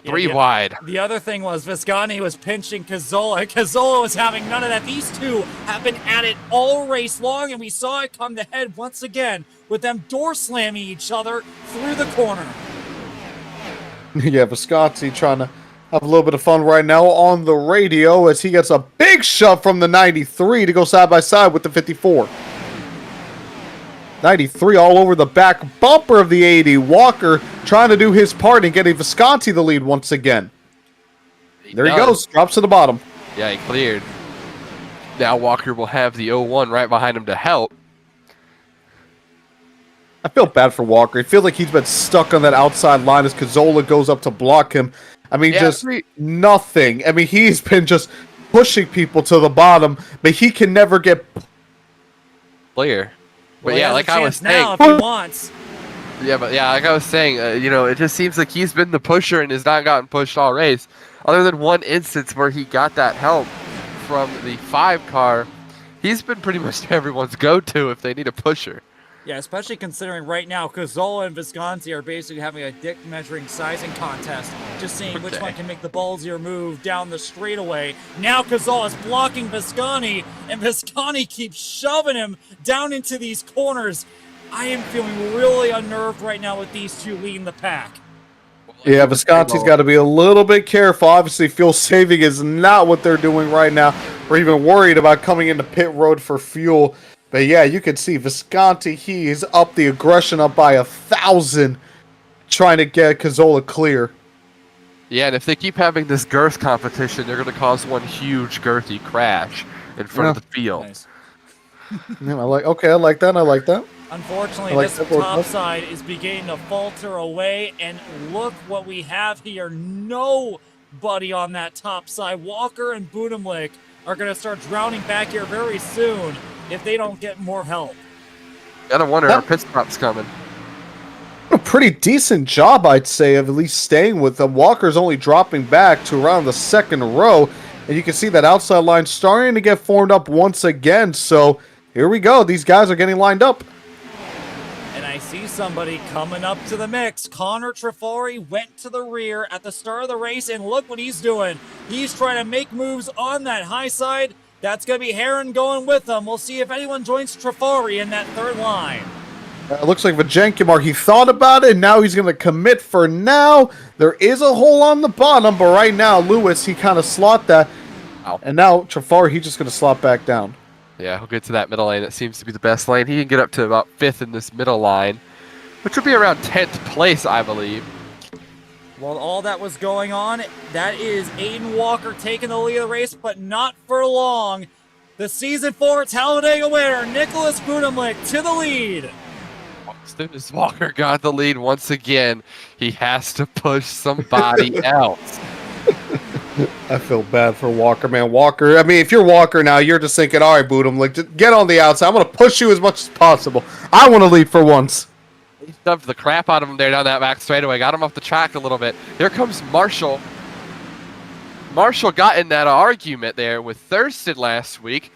Three wide. The other thing was Visconti was pinching Cazzola. Cazzola was having none of that. These two have been at it all race long, and we saw it come to head once again with them door slamming each other through the corner. Yeah, Visconti trying to have a little bit of fun right now on the radio as he gets a big shove from the 93 to go side by side with the 54. 93 all over the back bumper of the 80. Walker trying to do his part and getting Visconti the lead once again. There he goes. Drops to the bottom. Yeah, he cleared. Now Walker will have the 01 right behind him to help. I feel bad for Walker. I feel like he's been stuck on that outside line as Cazzola goes up to block him. I mean, just nothing. I mean, he's been just pushing people to the bottom, but he can never get clear. But well, yeah, like I was saying, now if he wants. Yeah, but yeah, like I was saying, you know, it just seems like he's been the pusher and has not gotten pushed all race. Other than one instance where he got that help from the 5 car, he's been pretty much everyone's go-to if they need a pusher. Yeah, especially considering right now Cazzola and Visconti are basically having a dick measuring sizing contest, just seeing which one can make the ballsier move down the straightaway. Now Cazzola is blocking Visconti, and Visconti keeps shoving him down into these corners. I am feeling really unnerved right now with these two leading the pack. Yeah, Visconti's got to be a little bit careful. Obviously, fuel saving is not what they're doing right now. We're even worried about coming into pit road for fuel. But yeah, you can see Visconti, he is up the aggression up by 1,000, trying to get Cazzola clear. Yeah, and if they keep having this girth competition, they're going to cause one huge girthy crash in front of the field. Nice. Yeah, I like that. Unfortunately, this top side is beginning to falter away, and look what we have here. Nobody on that top side. Walker and Budimlik are going to start drowning back here very soon if they don't get more help. Gotta wonder, our pit stop's coming. A pretty decent job, I'd say, of at least staying with them. Walker's only dropping back to around the second row, and you can see that outside line starting to get formed up once again. So here we go. These guys are getting lined up. And I see somebody coming up to the mix. Connor Trifari went to the rear at the start of the race, and look what he's doing. He's trying to make moves on that high side. That's going to be Heron going with him. We'll see if anyone joins Trifari in that third line. It looks like Vajenkumar, he thought about it, and now he's going to commit for now. There is a hole on the bottom, but right now, Lewis, he kind of slot that. Ow. And now, Trafari, he's just going to slot back down. Yeah, he'll get to that middle lane. That seems to be the best lane. He can get up to about 5th in this middle line, which would be around 10th place, I believe. While all that was going on, that is Aiden Walker taking the lead of the race, but not for long. The Season 4 Talladega winner, Nicholas Budimlik, to the lead. As soon as Walker got the lead once again, he has to push somebody else. I feel bad for Walker, man. Walker, I mean, if you're Walker now, you're just thinking, all right, Budimlik, just get on the outside. I'm going to push you as much as possible. I want to lead for once. He stuffed the crap out of him there down that back straightaway. Got him off the track a little bit. Here comes Marshall. Marshall got in that argument there with Thurston last week.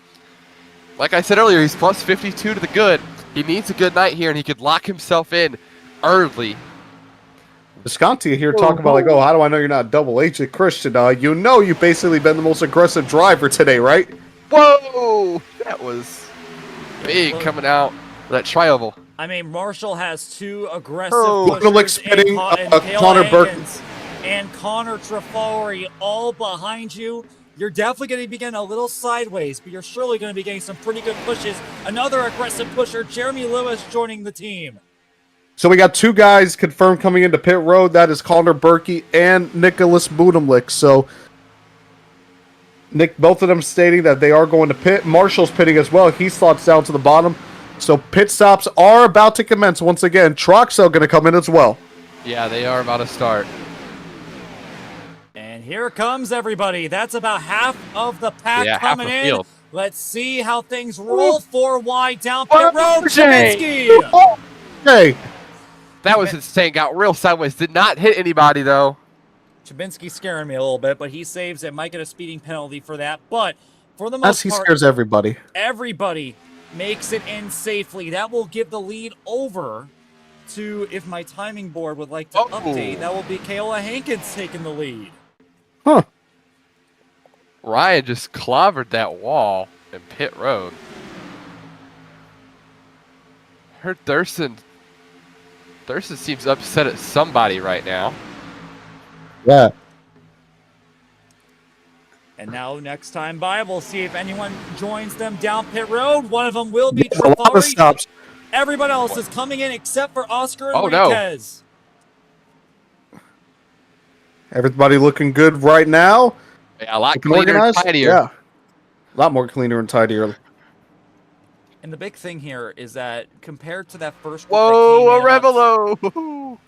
Like I said earlier, he's plus 52 to the good. He needs a good night here, and he could lock himself in early. Visconti here talking about, like, oh, how do I know you're not double agent Christian? You know you've basically been the most aggressive driver today, right? Whoa! That was big coming out of that tri-oval. I mean, Marshall has two aggressive Budimlik spinning, Connor Burke. And Connor Trafari all behind you. You're definitely going to be getting a little sideways, but you're surely going to be getting some pretty good pushes. Another aggressive pusher, Jeremy Lewis, joining the team. So we got two guys confirmed coming into pit road. That is Connor Burke and Nicholas Budimlik. So both of them stating that they are going to pit. Marshall's pitting as well. He slots down to the bottom. So pit stops are about to commence once again. Troxel going to come in as well. Yeah, they are about to start. And here comes everybody. That's about half of the pack coming in. Field. Let's see how things roll. 4 wide down pit road. Chubinski. Hey. That was insane. Got real sideways. Did not hit anybody, though. Chubinski scaring me a little bit, but he saves it. Might get a speeding penalty for that. But for the most part, he scares everybody. Everybody makes it in safely. That will give the lead over to, if my timing board would like to update, that will be Kayla Hankins taking the lead. Huh. Ryan just clobbered that wall in pit road. Heard Thurston seems upset at somebody right now. Yeah. And now next time by, we'll see if anyone joins them down pit road. One of them will be Trifari. Everybody else is coming in except for Oscar Enriquez. No. Everybody looking good right now. Yeah, a lot cleaner and tidier. Yeah. A lot more cleaner and tidier. And the big thing here is that compared to that first group Whoa, a Revelo!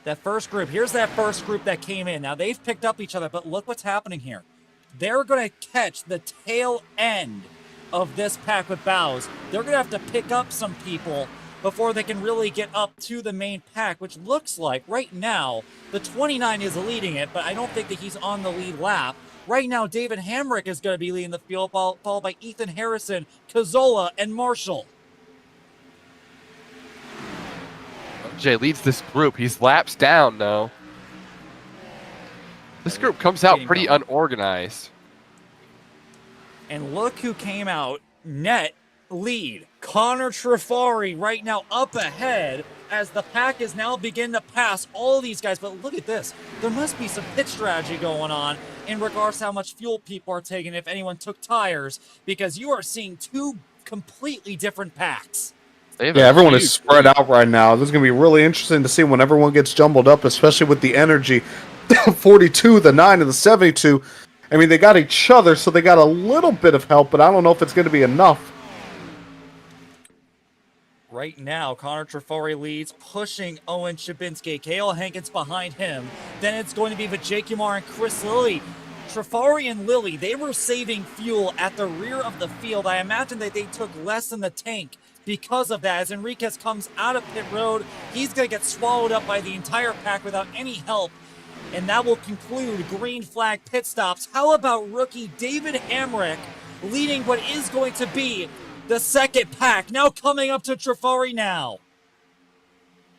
That first group, here's that first group that came in. Now they've picked up each other, but look what's happening here. They're going to catch the tail end of this pack with Bows. They're going to have to pick up some people before they can really get up to the main pack, which looks like right now the 29 is leading it, but I don't think that he's on the lead lap. Right now, David Hamrick is going to be leading the field, followed by Ethan Harrison, Cazzola, and Marshall. OJ leads this group. He's laps down, though. This group comes out pretty unorganized. And look who came out net lead. Connor Trifari right now up ahead as the pack is now beginning to pass all these guys. But look at this. There must be some pit strategy going on in regards to how much fuel people are taking if anyone took tires, because you are seeing two completely different packs. Yeah, everyone is spread out right now. This is going to be really interesting to see when everyone gets jumbled up, especially with the energy. 42, the 9, and the 72. I mean, they got each other, so they got a little bit of help, but I don't know if it's going to be enough. Right now, Connor Trifari leads, pushing Owen Chabinski. Kale Hankins behind him. Then it's going to be Vijay Kumar and Chris Lilly. Trafari and Lilly, they were saving fuel at the rear of the field. I imagine that they took less in the tank because of that. As Enriquez comes out of pit road, he's going to get swallowed up by the entire pack without any help. And that will conclude green flag pit stops. How about rookie David Hamrick leading what is going to be the second pack? Now coming up to Trafari now.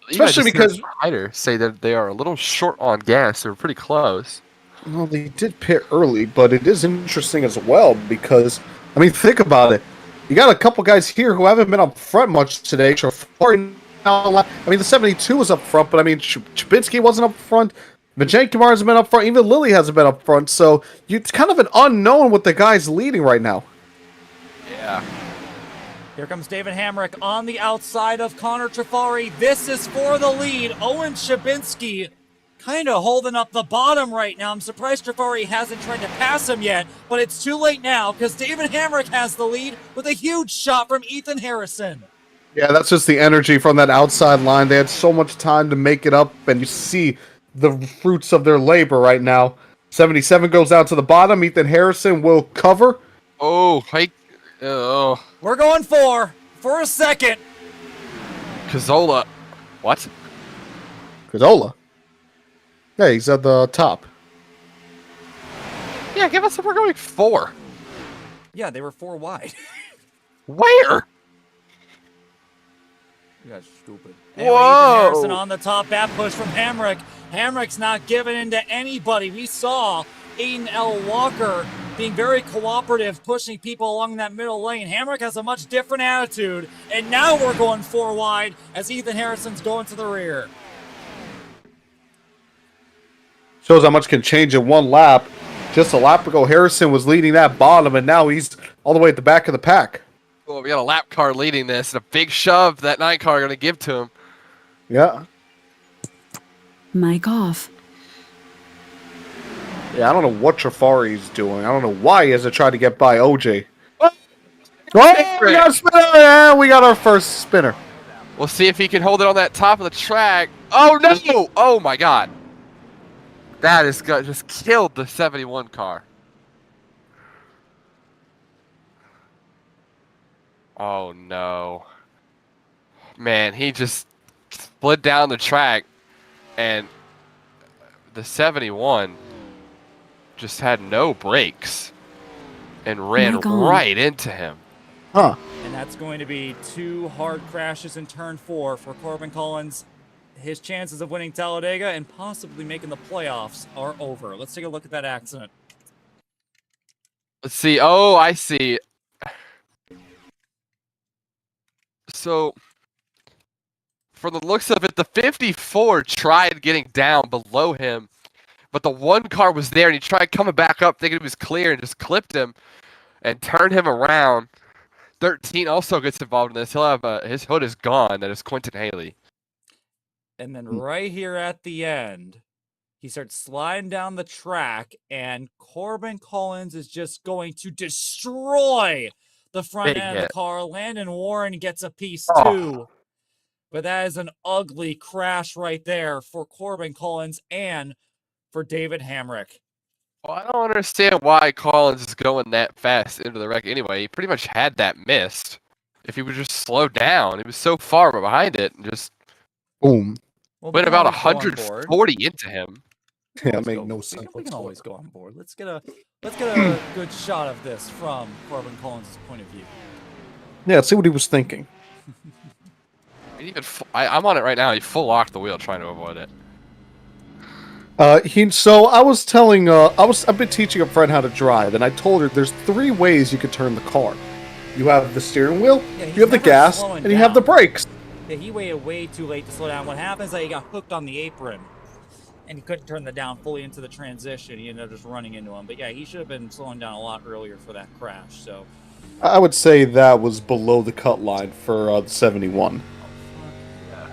Especially because riders say that they are a little short on gas. They're pretty close. Well, they did pit early, but it is interesting as well because, I mean, think about it. You got a couple guys here who haven't been up front much today. I mean, the 72 was up front, but I mean, Chabinski wasn't up front. Majenkumar hasn't been up front. Even Lilly hasn't been up front. So it's kind of an unknown with the guys leading right now. Yeah. Here comes David Hamrick on the outside of Connor Trafari. This is for the lead. Owen Chabinski kind of holding up the bottom right now. I'm surprised Trafari hasn't tried to pass him yet, but it's too late now because David Hamrick has the lead with a huge shot from Ethan Harrison. Yeah, that's just the energy from that outside line. They had so much time to make it up, and you see the fruits of their labor right now. 77 goes down to the bottom. Ethan Harrison will cover. Oh, hike. Oh. We're going for a second. Cazzola. What? Cazzola? Yeah, he's at the top. Yeah, give us. We're going 4. Yeah, they were 4 wide. Where? You guys are stupid. Anyway, Whoa! Ethan Harrison on the top. Bat push from Hamrick. Hamrick's not giving in to anybody. We saw Aiden L. Walker being very cooperative, pushing people along that middle lane. Hamrick has a much different attitude, and now we're going 4 wide as Ethan Harrison's going to the rear. Shows how much can change in one lap. Just a lap ago, Harrison was leading that bottom, and now he's all the way at the back of the pack. Well, we got a lap car leading this, and a big shove that 9 car going to give to him. Yeah. Mic off. Yeah, I don't know what Trafari's doing. I don't know why he hasn't tried to get by OJ. Oh, we got a spinner! Yeah, we got our first spinner. We'll see if he can hold it on that top of the track. Oh, no! Oh, my God. That is just killed the 71 car. Oh, no. Man, he just slid down the track, and the 71 just had no brakes and ran right into him. Huh. And that's going to be 2 hard crashes in turn 4 for Corbin Collins. His chances of winning Talladega and possibly making the playoffs are over. Let's take a look at that accident. Let's see. Oh, I see. So, from the looks of it, the 54 tried getting down below him, but the 1 car was there, and he tried coming back up thinking it was clear and just clipped him and turned him around. 13 also gets involved in this. He'll have his hood is gone. That is Quentin Haley. And then right here at the end, he starts sliding down the track, and Corbin Collins is just going to destroy the front end of the car. Landon Warren gets a piece too. But that is an ugly crash right there for Corbin Collins and for David Hamrick. Well, I don't understand why Collins is going that fast into the wreck anyway. He pretty much had that missed. If he would just slow down, he was so far behind it and just boom. Well, went about 140 into him. Yeah, that made no sense. We can always go on board. Let's get a good shot of this from Corbin Collins' point of view. Yeah, let's see what he was thinking. I'm on it right now. He full locked the wheel trying to avoid it. So I was telling, I've been teaching a friend how to drive, and I told her there's 3 ways you could turn the car. You have the steering wheel, you have the gas, and you have the brakes. Yeah, he waited way too late to slow down. What happens is that he got hooked on the apron, and he couldn't turn the down fully into the transition. He ended up just running into him. But yeah, he should have been slowing down a lot earlier for that crash. So I would say that was below the cut line for the 71. Yeah.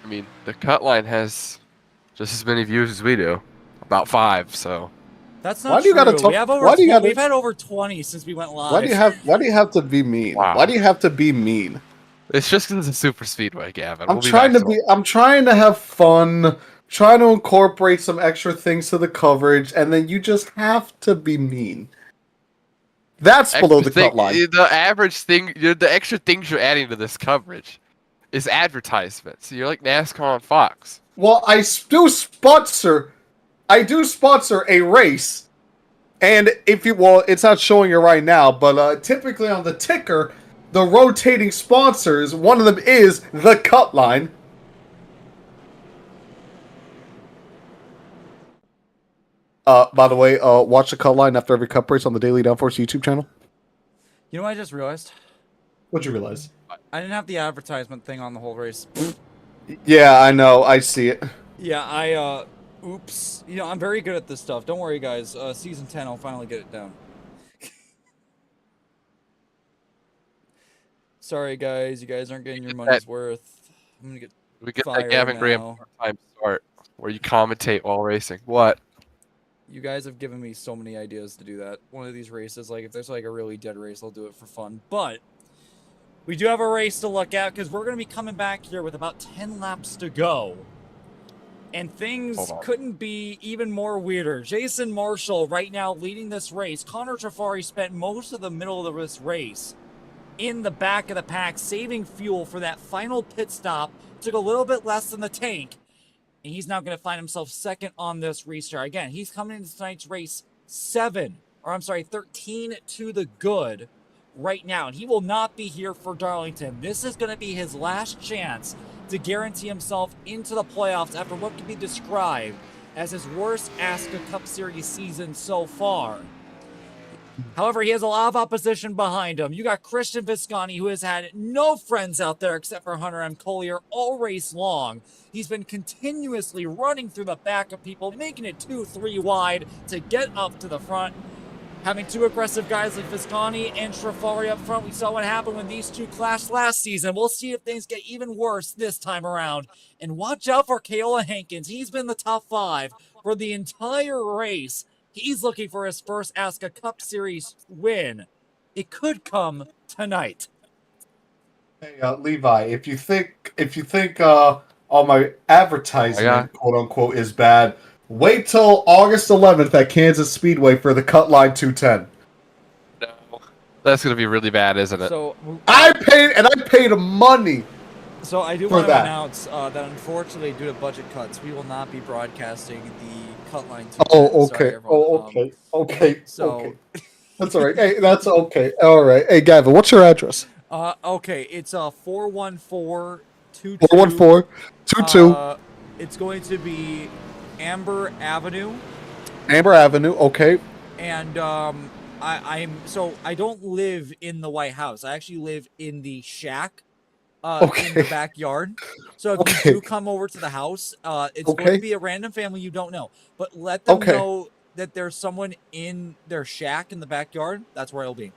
I mean, the cut line has just as many views as we do. About 5, so. That's not Why do you true. gotta talk? We have over Why do you gotta? we've had over 20 since we went live. Why do you have to be mean? Wow. Why do you have to be mean? It's just because it's a super speedway, Gavin. I'm trying to have fun, trying to incorporate some extra things to the coverage, and then you just have to be mean. That's below the cut line. The average thing, the extra things you're adding to this coverage is advertisements. You're like NASCAR on Fox. Well, I do sponsor a race, and it's not showing you right now, but typically on the ticker, the rotating sponsors, one of them is the cut line. By the way, watch the cut line after every cup race on the Daily Downforce YouTube channel. You know what I just realized? What'd you realize? I didn't have the advertisement thing on the whole race. Yeah, I know. I see it. Yeah, oops. You know, I'm very good at this stuff. Don't worry, guys. Season 10, I'll finally get it down. Sorry, guys. You guys aren't getting your money's worth. I'm gonna get We get that fired Gavin Graham now. part-time start where you commentate while racing. What? You guys have given me so many ideas to do that. One of these races, like, if there's, like, a really dead race, I'll do it for fun. But we do have a race to look at because we're going to be coming back here with about 10 laps to go. And things couldn't be even more weirder. Jason Marshall right now leading this race. Connor Trafari spent most of the middle of this race in the back of the pack, saving fuel for that final pit stop. Took a little bit less than the tank. And he's now going to find himself second on this restart. Again, he's coming into tonight's race 13 to the good right now. And he will not be here for Darlington. This is going to be his last chance to guarantee himself into the playoffs after what can be described as his worst ASCA Cup Series season so far. However, he has a lot of opposition behind him. You got Christian Visconti, who has had no friends out there except for Hunter M. Collier all race long. He's been continuously running through the back of people, making it 2-3 wide to get up to the front. Having two aggressive guys like Visconti and Trafari up front, we saw what happened when these two clashed last season. We'll see if things get even worse this time around. And watch out for Keola Hankins. He's been the top 5 for the entire race. He's looking for his first ASCA Cup Series win. It could come tonight. Hey, Levi, if you think all my advertisement, quote unquote, is bad, wait till August 11th at Kansas Speedway for the Cut Line 210. No, that's gonna be really bad, isn't it? So I paid money. So I do want to announce that unfortunately, due to budget cuts, we will not be broadcasting the Cut Line 210. Oh, okay. Sorry, everyone. Okay. So okay. That's all right. Hey, that's okay. All right. Hey, Gavin, what's your address? Okay, it's 41422. 41422. It's going to be Amber Avenue. Amber Avenue. Okay. And I don't live in the White House. I actually live in the shack. In the backyard. So if you do come over to the house, it's going to be a random family you don't know. But let them know that there's someone in their shack in the backyard. That's where it'll be.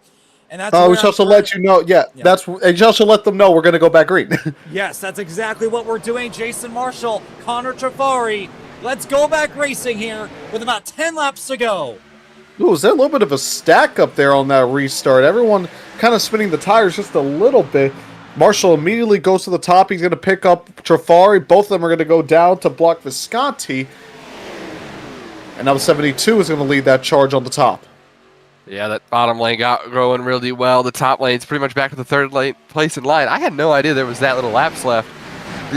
And that's we should also let you know. Yeah. And you also let them know we're going to go back green. Yes, that's exactly what we're doing. Jason Marshall, Connor Trafari. Let's go back racing here with about 10 laps to go. Ooh, is there a little bit of a stack up there on that restart? Everyone kind of spinning the tires just a little bit. Marshall immediately goes to the top. He's going to pick up Trafari. Both of them are going to go down to block Visconti. And now the 72 is going to lead that charge on the top. Yeah, that bottom lane got going really well. The top lane's pretty much back to the third place in line. I had no idea there was that little laps left.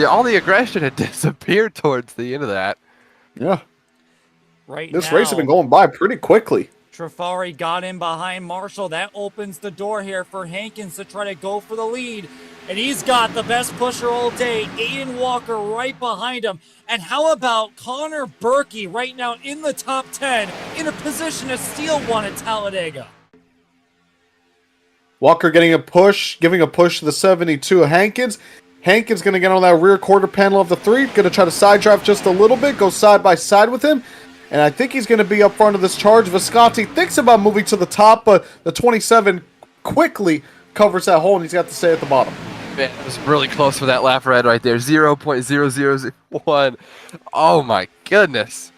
All the aggression had disappeared towards the end of that. Yeah. This race has been going by pretty quickly. Trafari got in behind Marshall. That opens the door here for Hankins to try to go for the lead. And he's got the best pusher all day, Aiden Walker right behind him. And how about Connor Berkey right now in the top 10 in a position to steal one at Talladega? Walker giving a push to the 72 Hankins. Hankins going to get on that rear quarter panel of the 3. Going to try to side drive just a little bit, go side by side with him. And I think he's going to be up front of this charge. Visconti thinks about moving to the top, but the 27 quickly covers that hole, and he's got to stay at the bottom. Man, it was really close for that lap right there. 0.0001. Oh, my goodness.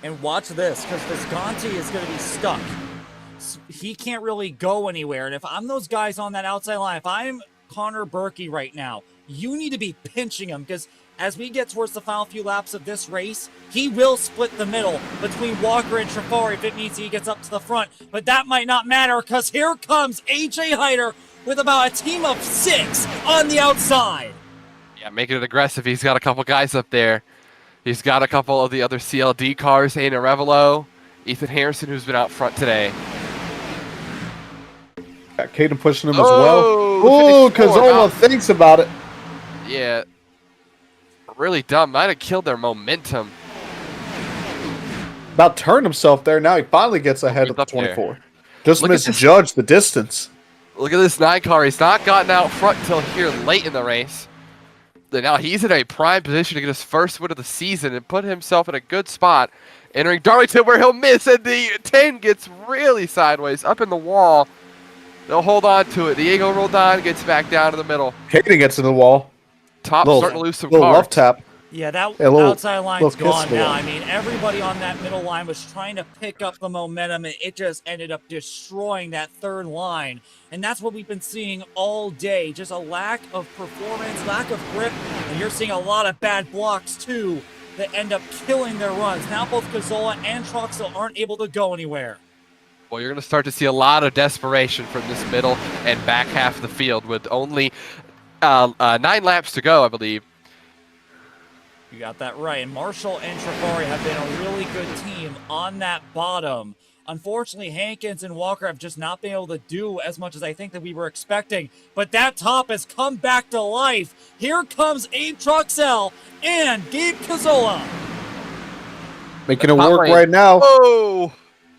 And watch this, because Visconti is going to be stuck. He can't really go anywhere. And if I'm those guys on that outside line, if I'm Connor Berkey right now, you need to be pinching him, because as we get towards the final few laps of this race, he will split the middle between Walker and Trafari if it means he gets up to the front. But that might not matter, because here comes AJ Hyder with about a team of 6 on the outside. Yeah, making it aggressive. He's got a couple guys up there. He's got a couple of the other CLD cars, Aina Revelo, Ethan Harrison, who's been out front today. Got Caden pushing him as well. Oh, Cazzola thinks about it. Yeah. Really dumb. Might have killed their momentum. About turned himself there. Now he finally gets ahead of the 24. There. Just misjudged the distance. Look at this 9 car. He's not gotten out front until here late in the race. And now he's in a prime position to get his first win of the season and put himself in a good spot. Entering Darlington where he'll miss, and the 10 gets really sideways up in the wall. They'll hold on to it. Diego Roldan gets back down to the middle. Caden gets in the wall. Top starting to lose some little cars. love tap. Yeah, that outside line's gone now. I mean, everybody on that middle line was trying to pick up the momentum, and it just ended up destroying that third line. And that's what we've been seeing all day. Just a lack of performance, lack of grip, and you're seeing a lot of bad blocks, too, that end up killing their runs. Now both Cazzola and Troxel aren't able to go anywhere. Well, you're going to start to see a lot of desperation from this middle and back half of the field with only 9 laps to go, I believe. You got that right. And Marshall and Trafari have been a really good team on that bottom. Unfortunately, Hankins and Walker have just not been able to do as much as I think that we were expecting. But that top has come back to life. Here comes Abe Troxel and Gabe Cazzola. Making it work right now. Oh!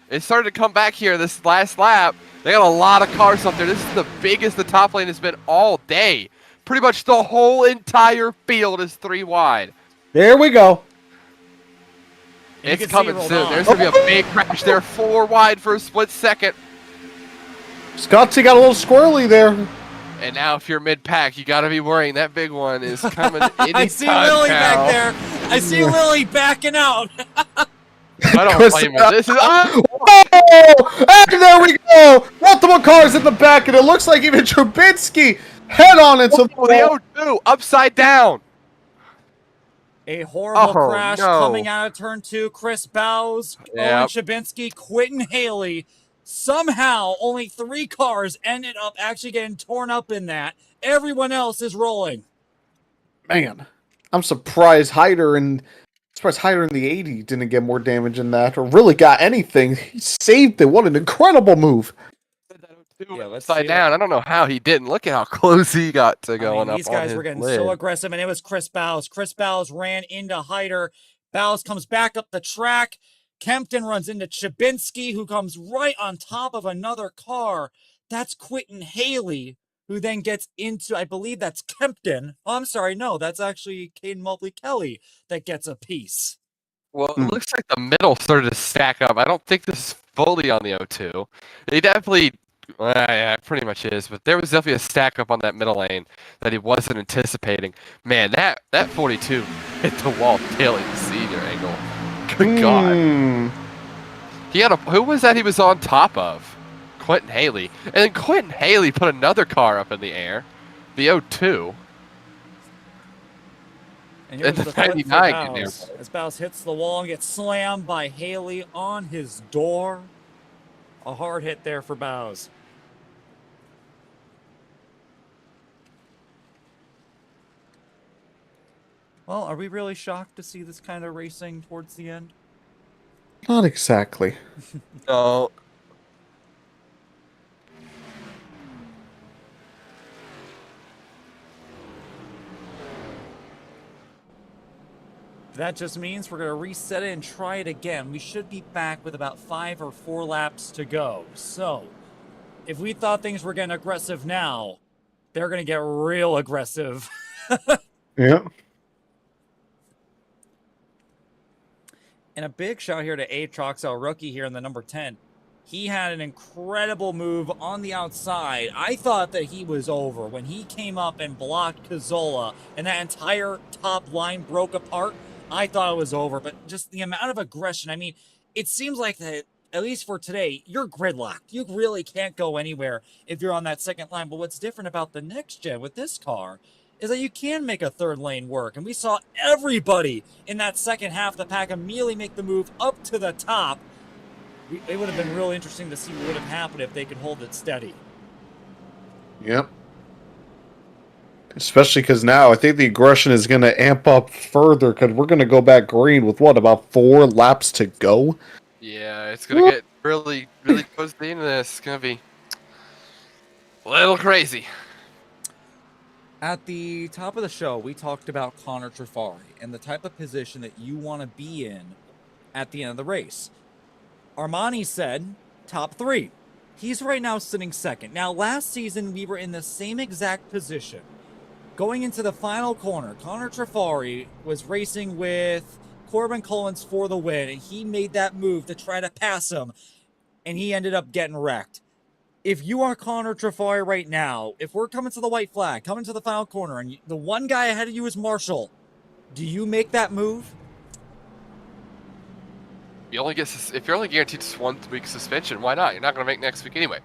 It started to come back here this last lap. They got a lot of cars up there. This is the biggest the top lane has been all day. Pretty much the whole entire field is 3 wide. There we go. It's coming soon. There's going to be a big crash there. 4 wide for a split second. Scotty got a little squirrely there. And now if you're mid-pack, you got to be worrying. That big one is coming anytime I see Lily back there. I see Lily backing out. I don't blame her. This is and there we go. Multiple cars in the back, and it looks like even Trubinsky head on into the O2 upside down. A horrible crash coming out of turn 2. Chris Bowes, Owen Shabinsky, Quentin Haley. Somehow, only 3 cars ended up actually getting torn up in that. Everyone else is rolling. Man, I'm surprised Hyder in the 80 didn't get more damage in that, or really got anything. He saved it. What an incredible move. Yeah, upside down. I don't know how he didn't. Look at how close he got to going up. These guys were getting so aggressive, and it was Chris Bowes. Chris Bowes ran into Hyder. Bowes comes back up the track. Kempton runs into Chabinsky, who comes right on top of another car. That's Quentin Haley, who then gets into, I believe that's Kempton. Oh, I'm sorry, no, that's actually Caden Mobley-Kelly that gets a piece. Well, it looks like the middle started to stack up. I don't think this is fully on the O2. He definitely, yeah, it pretty much is, but there was definitely a stack up on that middle lane that he wasn't anticipating. Man, that 42 hit the wall tailing the senior angle. Good God. He had who was that he was on top of? Quentin Haley. And then Quentin Haley put another car up in the air. The O2. And here's the 99 Bowes. As Bowes hits the wall and gets slammed by Haley on his door. A hard hit there for Bowes. Well, are we really shocked to see this kind of racing towards the end? Not exactly. No. That just means we're going to reset it and try it again. We should be back with about 5 or 4 laps to go. So, if we thought things were getting aggressive now, they're going to get real aggressive. Yeah. And a big shout here to A. Troxel, rookie here in the number 10. He had an incredible move on the outside. I thought that he was over when he came up and blocked Cazzola, and that entire top line broke apart. I thought it was over, but just the amount of aggression. I mean, it seems like that, at least for today, you're gridlocked. You really can't go anywhere if you're on that second line. But what's different about the next gen with this car is that you can make a third lane work. And we saw everybody in that second half of the pack immediately make the move up to the top. It would have been really interesting to see what would have happened if they could hold it steady. Yep. Especially because now I think the aggression is going to amp up further because we're going to go back green with what, about 4 laps to go? Yeah, it's going to get really, really close to the end of this. It's going to be a little crazy. At the top of the show, we talked about Connor Trafari and the type of position that you want to be in at the end of the race. Armani said top 3. He's right now sitting second. Now, last season, we were in the same exact position. Going into the final corner, Connor Trafari was racing with Corbin Collins for the win, and he made that move to try to pass him, and he ended up getting wrecked. If you are Connor Trafari right now, if we're coming to the white flag, coming to the final corner, and the one guy ahead of you is Marshall, do you make that move? You only get if you're only guaranteed 1 week suspension, why not? You're not going to make next week anyway.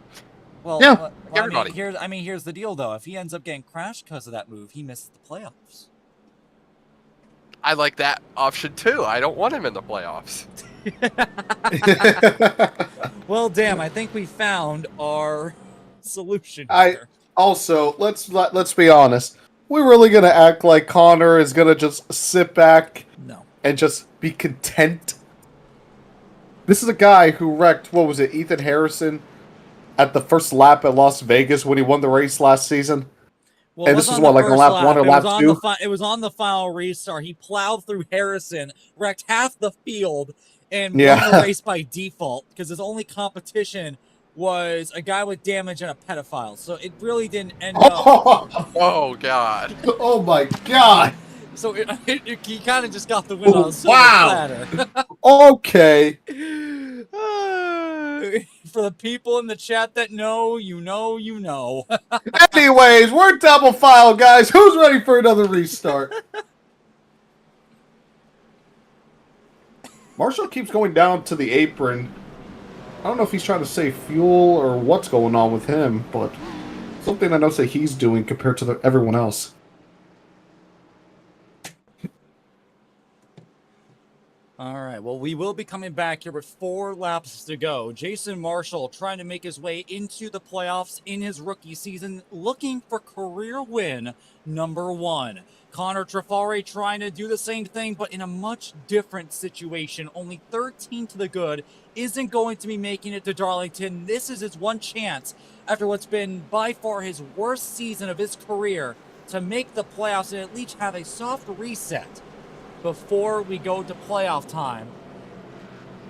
Well, Yeah. Everybody. Here's the deal, though. If he ends up getting crashed because of that move, he misses the playoffs. I like that option too. I don't want him in the playoffs. Well, damn, I think we found our solution here. Also, let's be honest. We're really going to act like Connor is going to just sit back and just be content. This is a guy who wrecked, what was it, Ethan Harrison at the first lap at Las Vegas when he won the race last season? Well, and this is what, like a lap 1 or lap 2? It was on the final restart. He plowed through Harrison, wrecked half the field, and won the race by default because his only competition was a guy with damage and a pedophile. So it really didn't end up. Oh, God. Oh, my God. So he kind of just got the win on a silver platter. Okay. For the people in the chat that know, you know, you know. Anyways, we're double file, guys. Who's ready for another restart? Marshall keeps going down to the apron. I don't know if he's trying to save fuel or what's going on with him, but something I noticed that he's doing compared to everyone else. All right, well, we will be coming back here with 4 laps to go. Jason Marshall trying to make his way into the playoffs in his rookie season, looking for career win number 1. Connor Trafari trying to do the same thing, but in a much different situation. Only 13 to the good, isn't going to be making it to Darlington. This is his one chance after what's been by far his worst season of his career to make the playoffs and at least have a soft reset before we go to playoff time.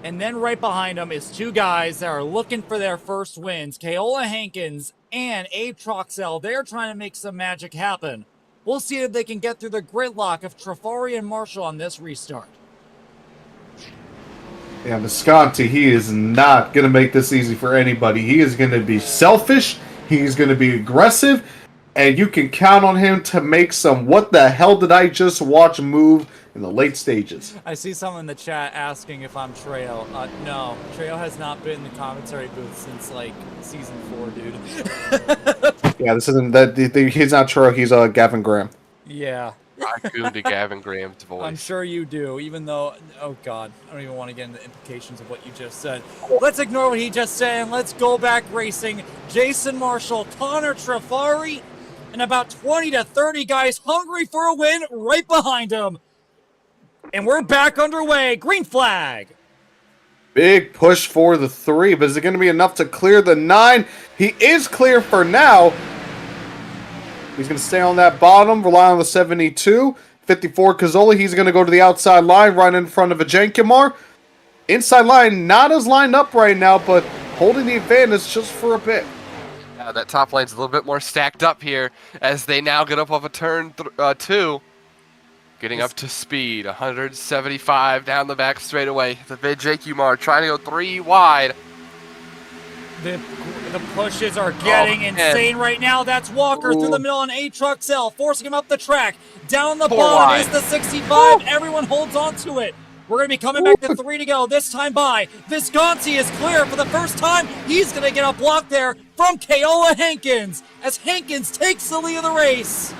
And then right behind him is 2 guys that are looking for their first wins. Keola Hankins and Abe Troxell. They're trying to make some magic happen. We'll see if they can get through the gridlock of Trafari and Marshall on this restart. Yeah, Visconti, he is not going to make this easy for anybody. He is going to be selfish. He's going to be aggressive. And you can count on him to make some what the hell did I just watch move in the late stages. I see someone in the chat asking if I'm Trejo. No, Trejo has not been in the commentary booth since like season 4, dude. Yeah, this isn't that. He's not Trejo. He's Gavin Graham. Yeah. Raccoon to Gavin Graham's voice. I'm sure you do, even though, oh God, I don't even want to get into the implications of what you just said. Let's ignore what he just said and let's go back racing. Jason Marshall, Connor Trafari, and about 20 to 30 guys hungry for a win right behind him. And we're back underway. Green flag. Big push for the 3, but is it going to be enough to clear the 9? He is clear for now. He's going to stay on that bottom, rely on the 72. 54 Cazzoli, he's going to go to the outside line right in front of a Jenkimar. Inside line, not as lined up right now, but holding the advantage just for a bit. That top lane's a little bit more stacked up here as they now get up off a turn 2. Getting up to speed, 175 down the back straightaway. The big Jake Umar trying to go 3 wide. The pushes are getting insane right now. That's Walker through the middle on A-Truck-Cell, forcing him up the track. Down the bottom is the 65. Everyone holds on to it. We're going to be coming back to 3 to go. This time by Visconti is clear for the first time. He's going to get a block there from Keola Hankins as Hankins takes the lead of the race.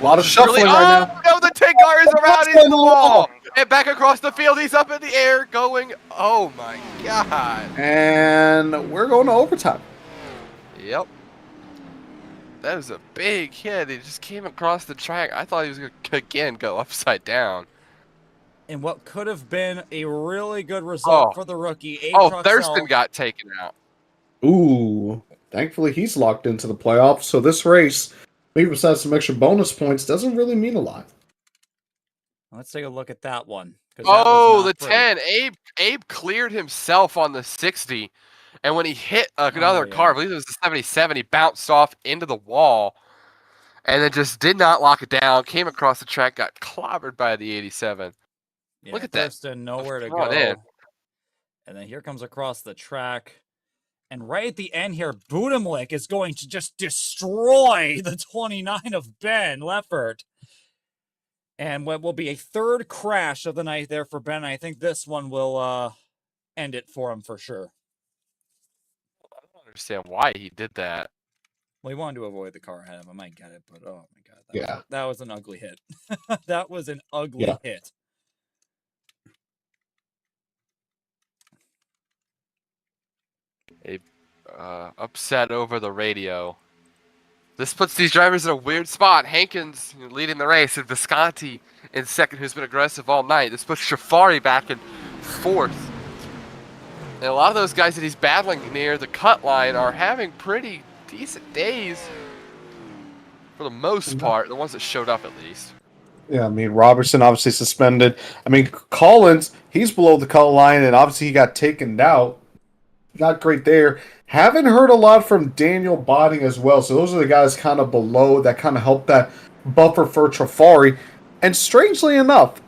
A lot of shuffling right now. No, the Tiggar is around into the wall. And back across the field, he's up in the air going, oh my God. And we're going to overtime. Yep. That was a big hit. He just came across the track. I thought he was going to, again, go upside down. And what could have been a really good result for the rookie. Thurston got taken out. Ooh. Thankfully, he's locked into the playoffs. So this race, maybe besides some extra bonus points, doesn't really mean a lot. Let's take a look at that one. The 10. Abe cleared himself on the 60. And when he hit another car, I believe it was the 77, he bounced off into the wall. And then just did not lock it down. Came across the track, got clobbered by the 87. Yeah, look at Thurston, nowhere to go. And then here comes across the track. And right at the end here, Budimlik is going to just destroy the 29 of Ben Leffert. And what will be a third crash of the night there for Ben. I think this one will end it for him for sure. I don't understand why he did that. Well, he wanted to avoid the car ahead of him. I get it, but oh my God. That was an ugly hit. That was an ugly hit. Upset over the radio. This puts these drivers in a weird spot. Hankins leading the race, and Visconti in second, who's been aggressive all night. This puts Shafari back in fourth. And a lot of those guys that he's battling near the cut line are having pretty decent days for the most part, the ones that showed up at least. Yeah, I mean, Robertson obviously suspended. I mean, Collins, he's below the cut line, and obviously he got taken out. Not great there. Haven't heard a lot from Daniel Botting as well. So those are the guys kind of below that kind of help that buffer for Trafari. And strangely enough,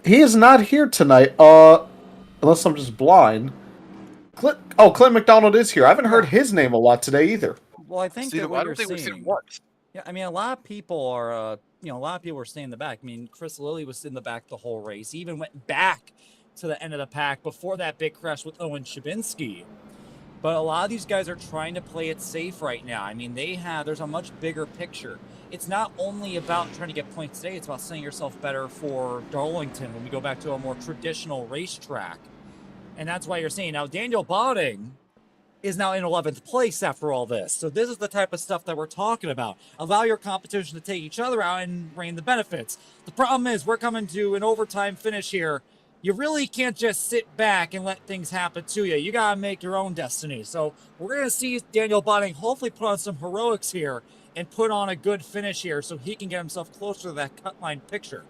he is not here tonight. Unless I'm just blind. Clint McDonald is here. I haven't heard his name a lot today either. Well, I think that what you're we've seen seeing. him once. Yeah, I mean, a lot of people are, a lot of people were staying in the back. I mean, Chris Lilly was in the back the whole race. He even went back to the end of the pack before that big crash with Owen Shabinsky. But a lot of these guys are trying to play it safe right now. I mean, there's a much bigger picture. It's not only about trying to get points today, it's about setting yourself better for Darlington when we go back to a more traditional racetrack. And that's why you're seeing now Daniel Botting is now in 11th place after all this. So this is the type of stuff that we're talking about. Allow your competition to take each other out and reign the benefits. The problem is we're coming to an overtime finish here. You really can't just sit back and let things happen to you. You got to make your own destiny. So we're going to see Daniel Botting hopefully put on some heroics here and put on a good finish here so he can get himself closer to that cut line picture.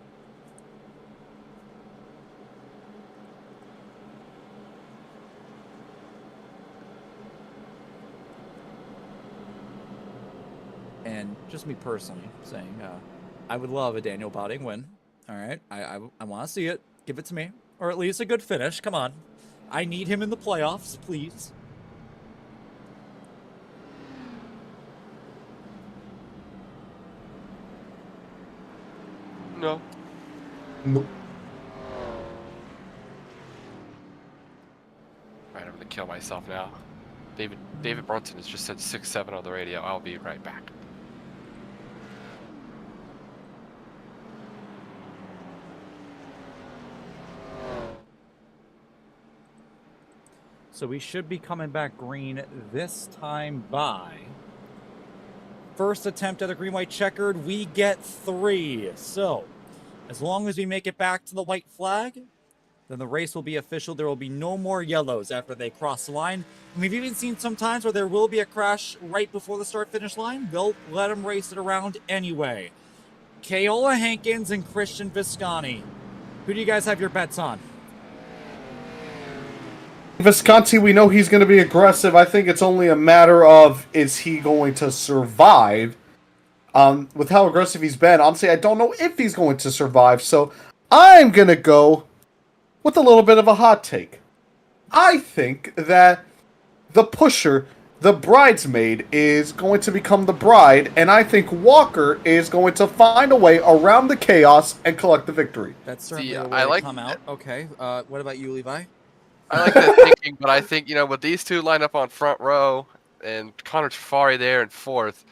And just me personally saying, I would love a Daniel Botting win. All right, I want to see it. Give it to me. Or at least a good finish. Come on. I need him in the playoffs, please. No. Nope. Alright, I'm gonna kill myself now. David Brunson has just said 6-7 on the radio. I'll be right back. So we should be coming back green this time by. First attempt at a green-white checkered, we get 3. So, as long as we make it back to the white flag, then the race will be official. There will be no more yellows after they cross the line. And we've even seen some times where there will be a crash right before the start-finish line. They'll let them race it around anyway. Keola Hankins and Christian Visconti. Who do you guys have your bets on? Visconti, we know he's going to be aggressive. I think it's only a matter of, is he going to survive? With how aggressive he's been, honestly, I don't know if he's going to survive. So I'm going to go with a little bit of a hot take. I think that the pusher, the bridesmaid, is going to become the bride, and I think Walker is going to find a way around the chaos and collect the victory. That's certainly a I way like to come out. Okay. What about you, Levi? I like that thinking, but I think, with these two lined up on front row and Connor Trifari there in fourth,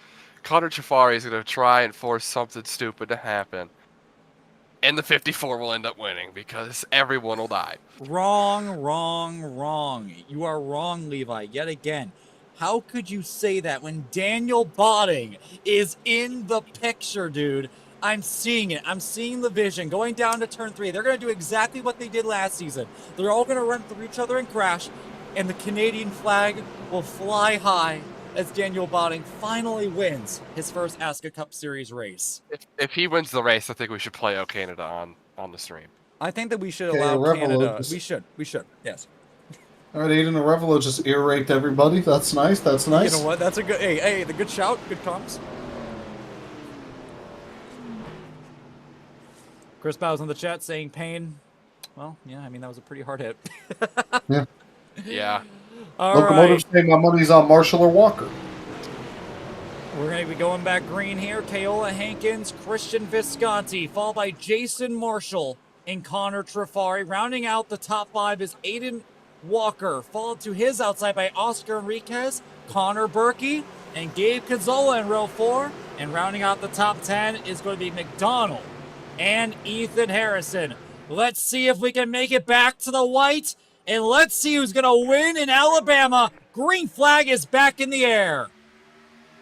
Connor Trifari is going to try and force something stupid to happen. And the 54 will end up winning because everyone will die. Wrong, wrong, wrong. You are wrong, Levi, yet again. How could you say that when Daniel Botting is in the picture, dude? I'm seeing it. I'm seeing the vision going down to turn 3. They're going to do exactly what they did last season. They're all going to run through each other and crash, and the Canadian flag will fly high as Daniel Botting finally wins his first ASCA Cup Series race. If he wins the race, I think we should play O Canada on the stream. I think that we should Okay, allow Revelo Canada. just- We should. Yes. All right, Aiden and Revelo just ear raped everybody. That's nice. That's nice. You know what? That's a good. Hey, the good shout. Good comms. Chris Bow's in the chat saying pain. Well, yeah, I mean, that was a pretty hard hit. Yeah. Yeah. All Locomotive's right. saying my money's on Marshall or Walker. We're going to be going back green here. Keola Hankins, Christian Visconti, followed by Jason Marshall and Connor Trifari. Rounding out the top 5 is Aiden Walker, followed to his outside by Oscar Enriquez, Connor Berkey, and Gabe Cazzola in row 4. And rounding out the top 10 is going to be McDonald and Ethan Harrison. Let's see if we can make it back to the white, and let's see who's going to win in Alabama. Green flag is back in the air.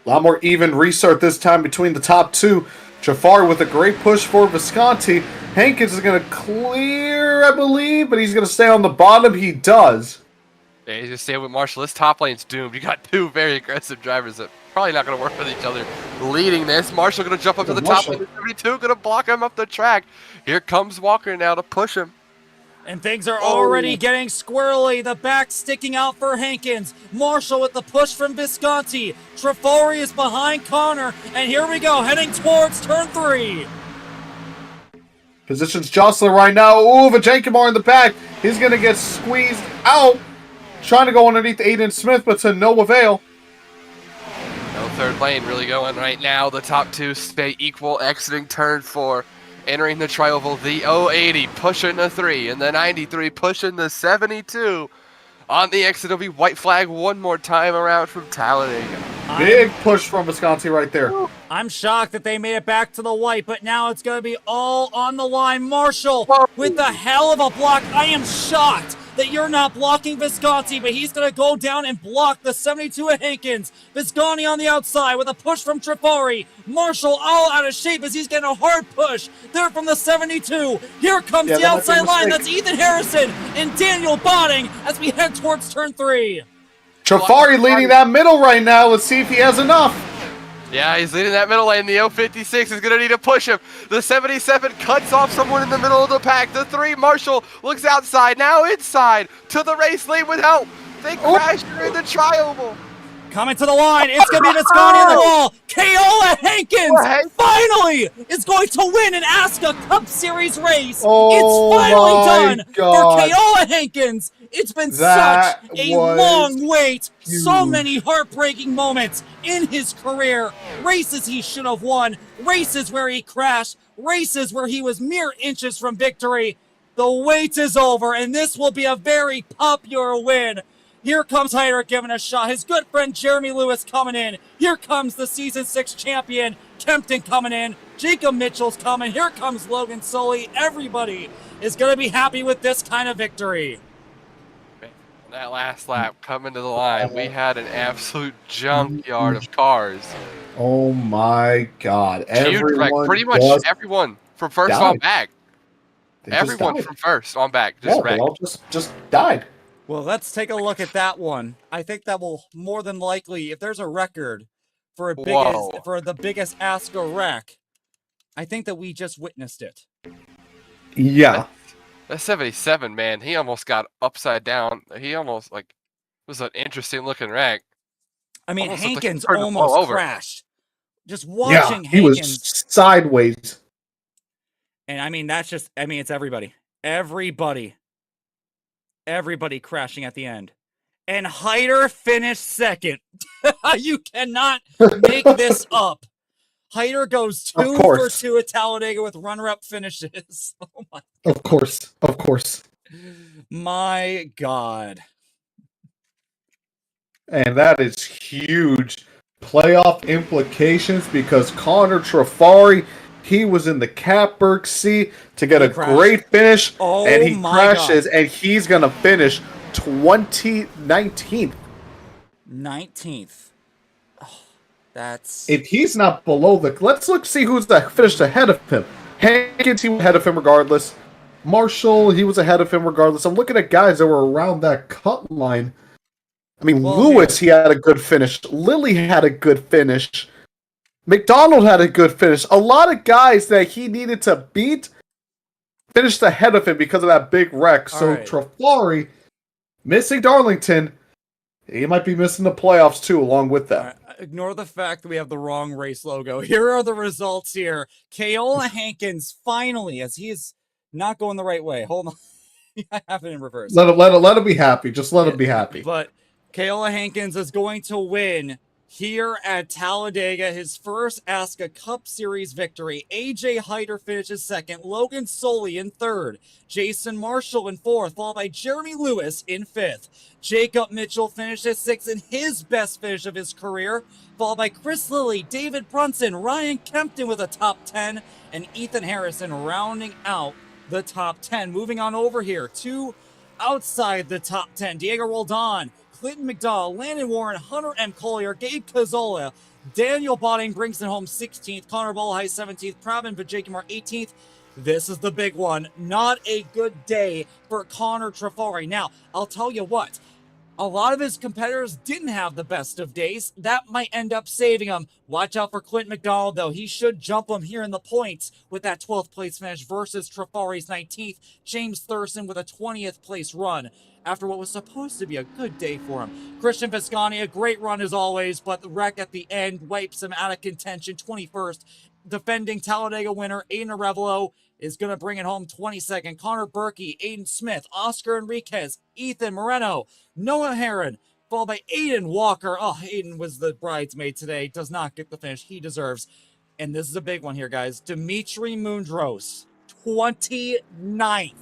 A lot more even restart this time between the top two. Jafari with a great push for Visconti. Hankins is going to clear, I believe, but he's going to stay on the bottom. He does. Yeah, he's just staying with Marshall. This top lane's doomed. You got two very aggressive drivers that probably not going to work with each other leading this. Marshall going to jump up to the top lane. 72 going to block him up the track. Here comes Walker now to push him. And things are already getting squirrely. The back sticking out for Hankins. Marshall with the push from Visconti. Trifari is behind Connor. And here we go, heading towards turn 3. Positions jostling right now. Ooh, Vajankimar in the back. He's going to get squeezed out. Trying to go underneath Aiden Smith, but to no avail. No third lane really going right now. The top two stay equal, exiting turn 4. Entering the trioval, the 080 pushing the 3, and the 93 pushing the 72. On the exit, it'll be white flag one more time around from Talladega. Big push from Visconti right there. I'm shocked that they made it back to the white, but now it's going to be all on the line. Marshall with the hell of a block. I am shocked that you're not blocking Visconti, but he's going to go down and block the 72 of Hankins. Visconti on the outside with a push from Trifari. Marshall all out of shape as he's getting a hard push there from the 72. Here comes the outside line. That's Ethan Harrison and Daniel Botting as we head towards turn 3. Trifari leading that middle right now. Let's see if he has enough. Yeah, he's leading that middle lane. The 056 is going to need to push him. The 77 cuts off someone in the middle of the pack. The 3, Marshall, looks outside, now inside, to the race lane with help. They crash in the trioval. Coming to the line, it's going to be Visconti on the wall. Keola Hankins finally is going to win an ASCA Cup Series race. It's finally done for Keola Hankins. It's been such a long wait. So many heartbreaking moments in his career. Races he should have won. Races where he crashed. Races where he was mere inches from victory. The wait is over, and this will be a very popular win. Here comes Heinrich giving a shot. His good friend Jeremy Lewis coming in. Here comes the Season 6 champion, Kempton, coming in. Jacob Mitchell's coming. Here comes Logan Sully. Everybody is going to be happy with this kind of victory. That last lap coming to the line, we had an absolute junkyard of cars. Oh my God. Everyone pretty much everyone from first on back. Everyone from first on back just wrecked. They all just died. Well, let's take a look at that one. I think that will more than likely, if there's a record for the biggest ASCA wreck, I think that we just witnessed it. Yeah. That 77, man, he almost got upside down. He almost, was an interesting looking wreck. I mean, Almost Hankins like almost crashed. Just watching he Hankins. was sideways. And I mean, it's everybody. Everybody crashing at the end. and Hyder finished second. You cannot make this up. Hyder goes 2 for 2 at Talladega with runner-up finishes. Oh my! Of course. My God. And that is huge playoff implications because Connor Trafari, he was in the catbird seat to get a great finish, and he crashes, and he's going to finish 19th. 19th. Oh, that's... If he's not below the... Let's see who's finished ahead of him. Hankins, he was ahead of him regardless. Marshall, he was ahead of him regardless. I'm looking at guys that were around that cut line. I mean, Lewis, he had a good finish. Lilly had a good finish. McDonald had a good finish. A lot of guys that he needed to beat finished ahead of him because of that big wreck. So Trafari, missing Darlington, he might be missing the playoffs too along with that. Ignore the fact that we have the wrong race logo. Here are the results here. Keola Hankins finally, as he is not going the right way. Hold on. I have it in reverse. Let him be happy. Just let him be happy. But Keola Hankins is going to win here at Talladega, his first ASCA Cup Series victory. AJ Hyder finishes second, Logan Soley in third, Jason Marshall in fourth, followed by Jeremy Lewis in fifth. Jacob Mitchell finishes sixth in his best finish of his career, followed by Chris Lilly, David Brunson, Ryan Kempton with a top 10, and Ethan Harrison rounding out the top 10. Moving on over here to outside the top 10, Diego Roldan, Clinton McDowell, Landon Warren, Hunter M. Collier, Gabe Cazzola, Daniel Botting brings it home 16th, Connor Bolhai 17th, Pravin Vajakimar 18th. This is the big one. Not a good day for Connor Trafari. Now, I'll tell you what, a lot of his competitors didn't have the best of days. That might end up saving him. Watch out for Clint McDonald, though. He should jump him here in the points with that 12th place finish versus Trafari's 19th. James Thurston with a 20th place run after what was supposed to be a good day for him. Christian Viscani, a great run as always, but the wreck at the end wipes him out of contention. 21st. Defending Talladega winner Aiden Arevalo is going to bring it home 22nd. Connor Berkey, Aiden Smith, Oscar Enriquez, Ethan Moreno, Noah Heron, followed by Aiden Walker. Oh, Aiden was the bridesmaid today. Does not get the finish he deserves. And this is a big one here, guys. Dimitri Mundros, 29th.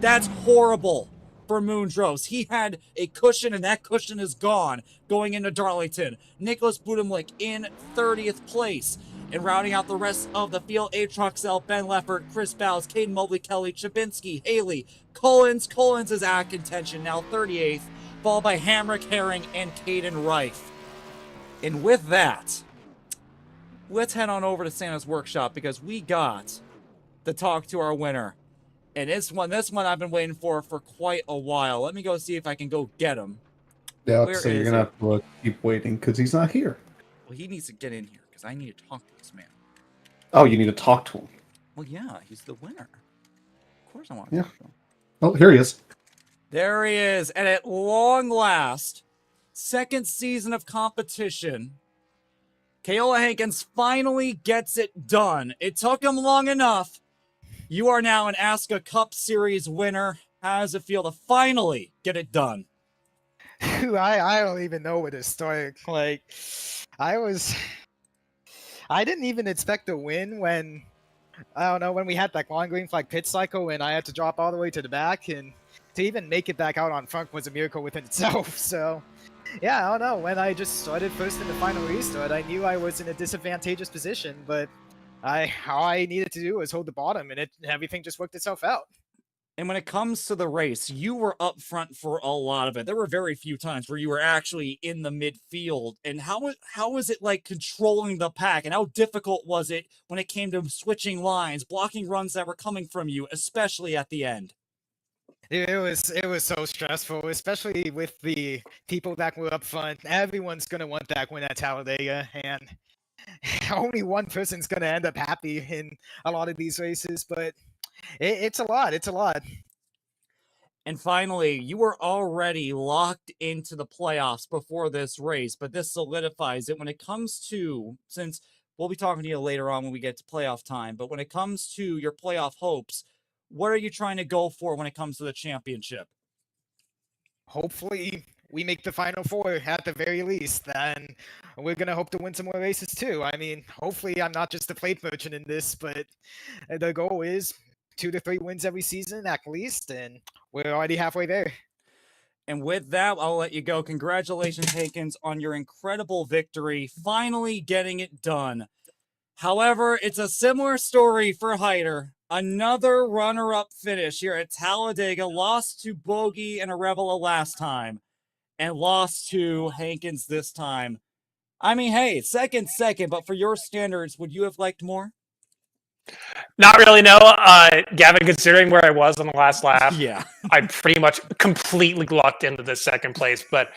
That's horrible for Mundros. He had a cushion, and that cushion is gone going into Darlington. Nicholas Budimlik in 30th place. And rounding out the rest of the field, Atroxel, Ben Leffert, Chris Bowes, Caden Mobley, Kelly, Chabinski, Haley, Collins. Collins is at contention now, 38th, followed by Hamrick, Herring, and Caden Reif. And with that, let's head on over to Santa's Workshop because we got to talk to our winner. And this one I've been waiting for quite a while. Let me go see if I can go get him. Yeah, so you're going to have to keep waiting because he's not here. Well, he needs to get in here because I need to talk to this man. Oh, you need to talk to him. Well, yeah, he's the winner. Of course I want to talk to him. Oh, here he is. There he is. And at long last, second season of competition, Keola Hankins finally gets it done. It took him long enough. You are now an ASCA Cup Series winner. How does it feel to finally get it done? I don't even know where to start. Like, I didn't even expect to win when, I don't know, when we had that long green flag pit cycle and I had to drop all the way to the back, and to even make it back out on front was a miracle within itself. So, yeah, I don't know. When I just started first in the final restart, I knew I was in a disadvantageous position, but all I needed to do was hold the bottom, and everything just worked itself out. And when it comes to the race, you were up front for a lot of it. There were very few times where you were actually in the midfield. And how was it like controlling the pack? And how difficult was it when it came to switching lines, blocking runs that were coming from you, especially at the end? It was so stressful, especially with the people that were up front. Everyone's going to want that win at Talladega, and only one person's going to end up happy in a lot of these races, but it's a lot. It's a lot. And finally, you were already locked into the playoffs before this race, but this solidifies it when it comes to, since we'll be talking to you later on when we get to playoff time, but when it comes to your playoff hopes, what are you trying to go for when it comes to the championship? Hopefully we make the final four at the very least, then we're gonna hope to win some more races too. I mean, hopefully I'm not just a plate merchant in this, but the goal is 2 to 3 wins every season at least, and we're already halfway there. And with that, I'll let you go. Congratulations, Hankins, on your incredible victory, finally getting it done. However, it's a similar story for Hyder. Another runner-up finish here at Talladega, lost to Bogey and Arevalo last time, and lost to Hankins this time. I mean, hey, second, but for your standards, would you have liked more? Not really, no. Gavin, considering where I was on the last lap, Yeah. I pretty much completely locked into the second place. But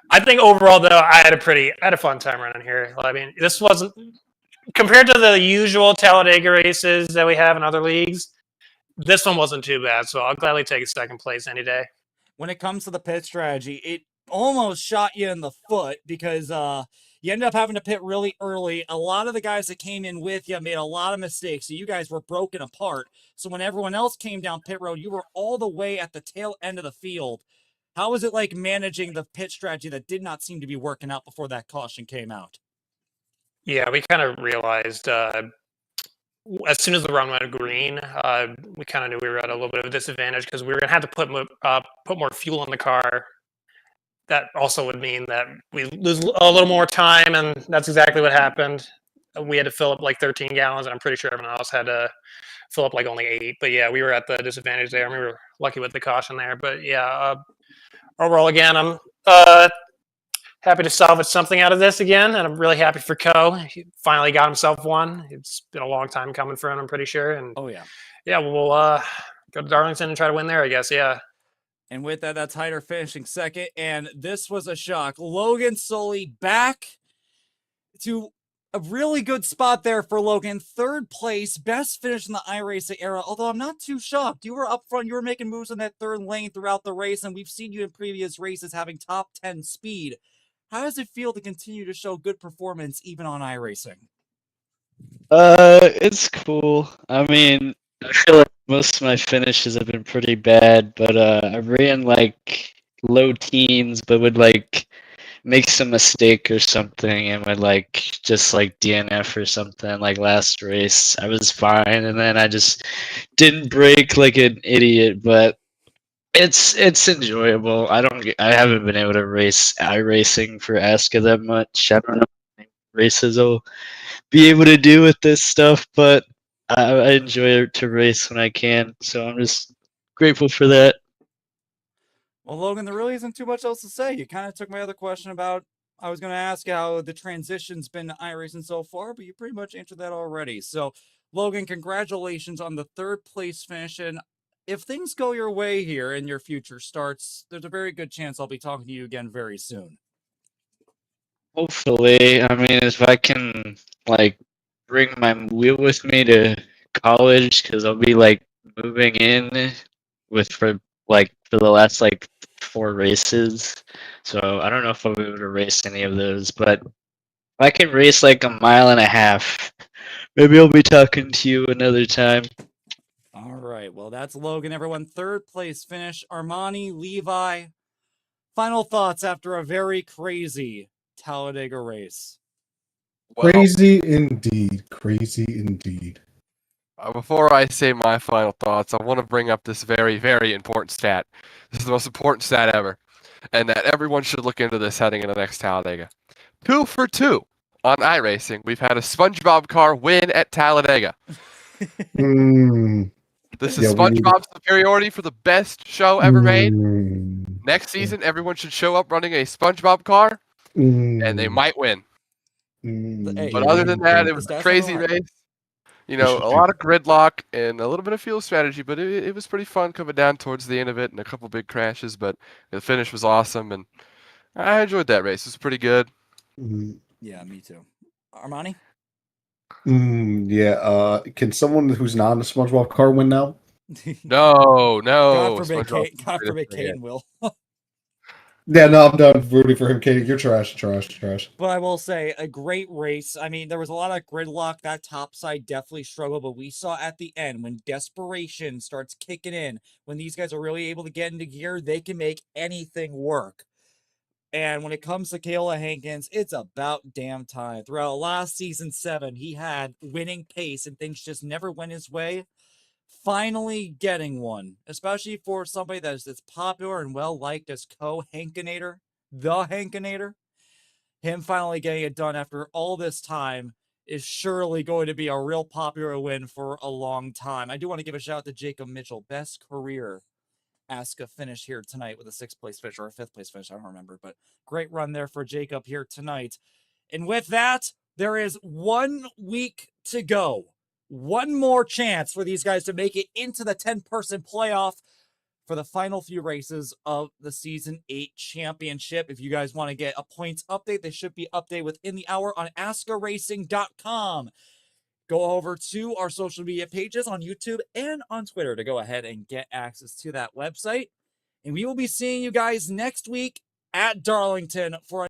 I think overall, though, I had a fun time running here. I mean, this wasn't compared to the usual Talladega races that we have in other leagues. This one wasn't too bad, so I'll gladly take a second place any day. When it comes to the pit strategy, it almost shot you in the foot because you ended up having to pit really early. A lot of the guys that came in with you made a lot of mistakes, so you guys were broken apart. So when everyone else came down pit road, you were all the way at the tail end of the field. How was it like managing the pit strategy that did not seem to be working out before that caution came out? Yeah, we kind of realized as soon as the run went green, we kind of knew we were at a little bit of a disadvantage because we were going to have to put more fuel in the car. That also would mean that we lose a little more time, and that's exactly what happened. We had to fill up like 13 gallons, and I'm pretty sure everyone else had to fill up like only 8. But yeah, we were at the disadvantage there, and we were lucky with the caution there. But yeah, overall, again, I'm happy to salvage something out of this again, and I'm really happy for Ko. He finally got himself one. It's been a long time coming for him, I'm pretty sure. And oh yeah, we'll go to Darlington and try to win there, I guess. Yeah. And with that, that's Hyder finishing second. And this was a shock. Logan Sully back to a really good spot there for Logan. Third place, best finish in the iRacing era. Although I'm not too shocked. You were up front. You were making moves in that third lane throughout the race. And we've seen you in previous races having top 10 speed. How does it feel to continue to show good performance even on iRacing? It's cool. I mean, I feel like most of my finishes have been pretty bad, but I ran like low teens, but would like make some mistake or something and would like just like DNF or something. Like last race, I was fine, and then I just didn't brake like an idiot. But it's enjoyable. I haven't been able to race iRacing for ASCA that much. I don't know how many races I'll be able to do with this stuff, but I enjoy to race when I can, so I'm just grateful for that. Well, Logan, there really isn't too much else to say. You kind of took my other question about, I was going to ask how the transition's been to iRacing so far, but you pretty much answered that already. So, Logan, congratulations on the third place finish. And if things go your way here in your future starts, there's a very good chance I'll be talking to you again very soon. Hopefully, I mean, if I can like bring my wheel with me to college, because I'll be like moving in for the last like 4 races, so I don't know if I'll be able to race any of those. But if I can race like a mile and a half, maybe I'll be talking to you another time. All right. Well, that's Logan, everyone. Third place finish. Armani, Levi. Final thoughts after a very crazy Talladega race. Well, Crazy indeed. Crazy indeed. before I say my final thoughts, I want to bring up this very, very important stat. This is the most important stat ever, and that everyone should look into this heading into the next Talladega. 2 for 2 on iRacing. We've had a SpongeBob car win at Talladega. This is SpongeBob's superiority for the best show ever made. Next season, everyone should show up running a SpongeBob car, and they might win. But other than that, it was a crazy race. You know, a lot of gridlock and a little bit of fuel strategy, but it was pretty fun coming down towards the end of it and a couple big crashes, but the finish was awesome, and I enjoyed that race. It was pretty good. Yeah, me too. Armani? Yeah, can someone who's not in a SpongeBob car win now? No. God forbid Kane will. Yeah, no, I'm done rooting for him, Katie. You're trash. But I will say, a great race. I mean, there was a lot of gridlock. That top side definitely struggled, but we saw at the end when desperation starts kicking in, when these guys are really able to get into gear, they can make anything work. And when it comes to Kayla Hankins, it's about damn time. Throughout last season 7, he had winning pace and things just never went his way. Finally getting one, especially for somebody that is as popular and well-liked as Hankinator, the Hankinator. Him finally getting it done after all this time is surely going to be a real popular win for a long time. I do want to give a shout out to Jacob Mitchell. Best career ASCA finish here tonight with a 6th place finish or a 5th place finish. I don't remember, but great run there for Jacob here tonight. And with that, there is 1 week to go. One more chance for these guys to make it into the 10-person playoff for the final few races of the Season 8 Championship. If you guys want to get a points update, they should be updated within the hour on ASCARacing.com. Go over to our social media pages on YouTube and on Twitter to go ahead and get access to that website. And we will be seeing you guys next week at Darlington for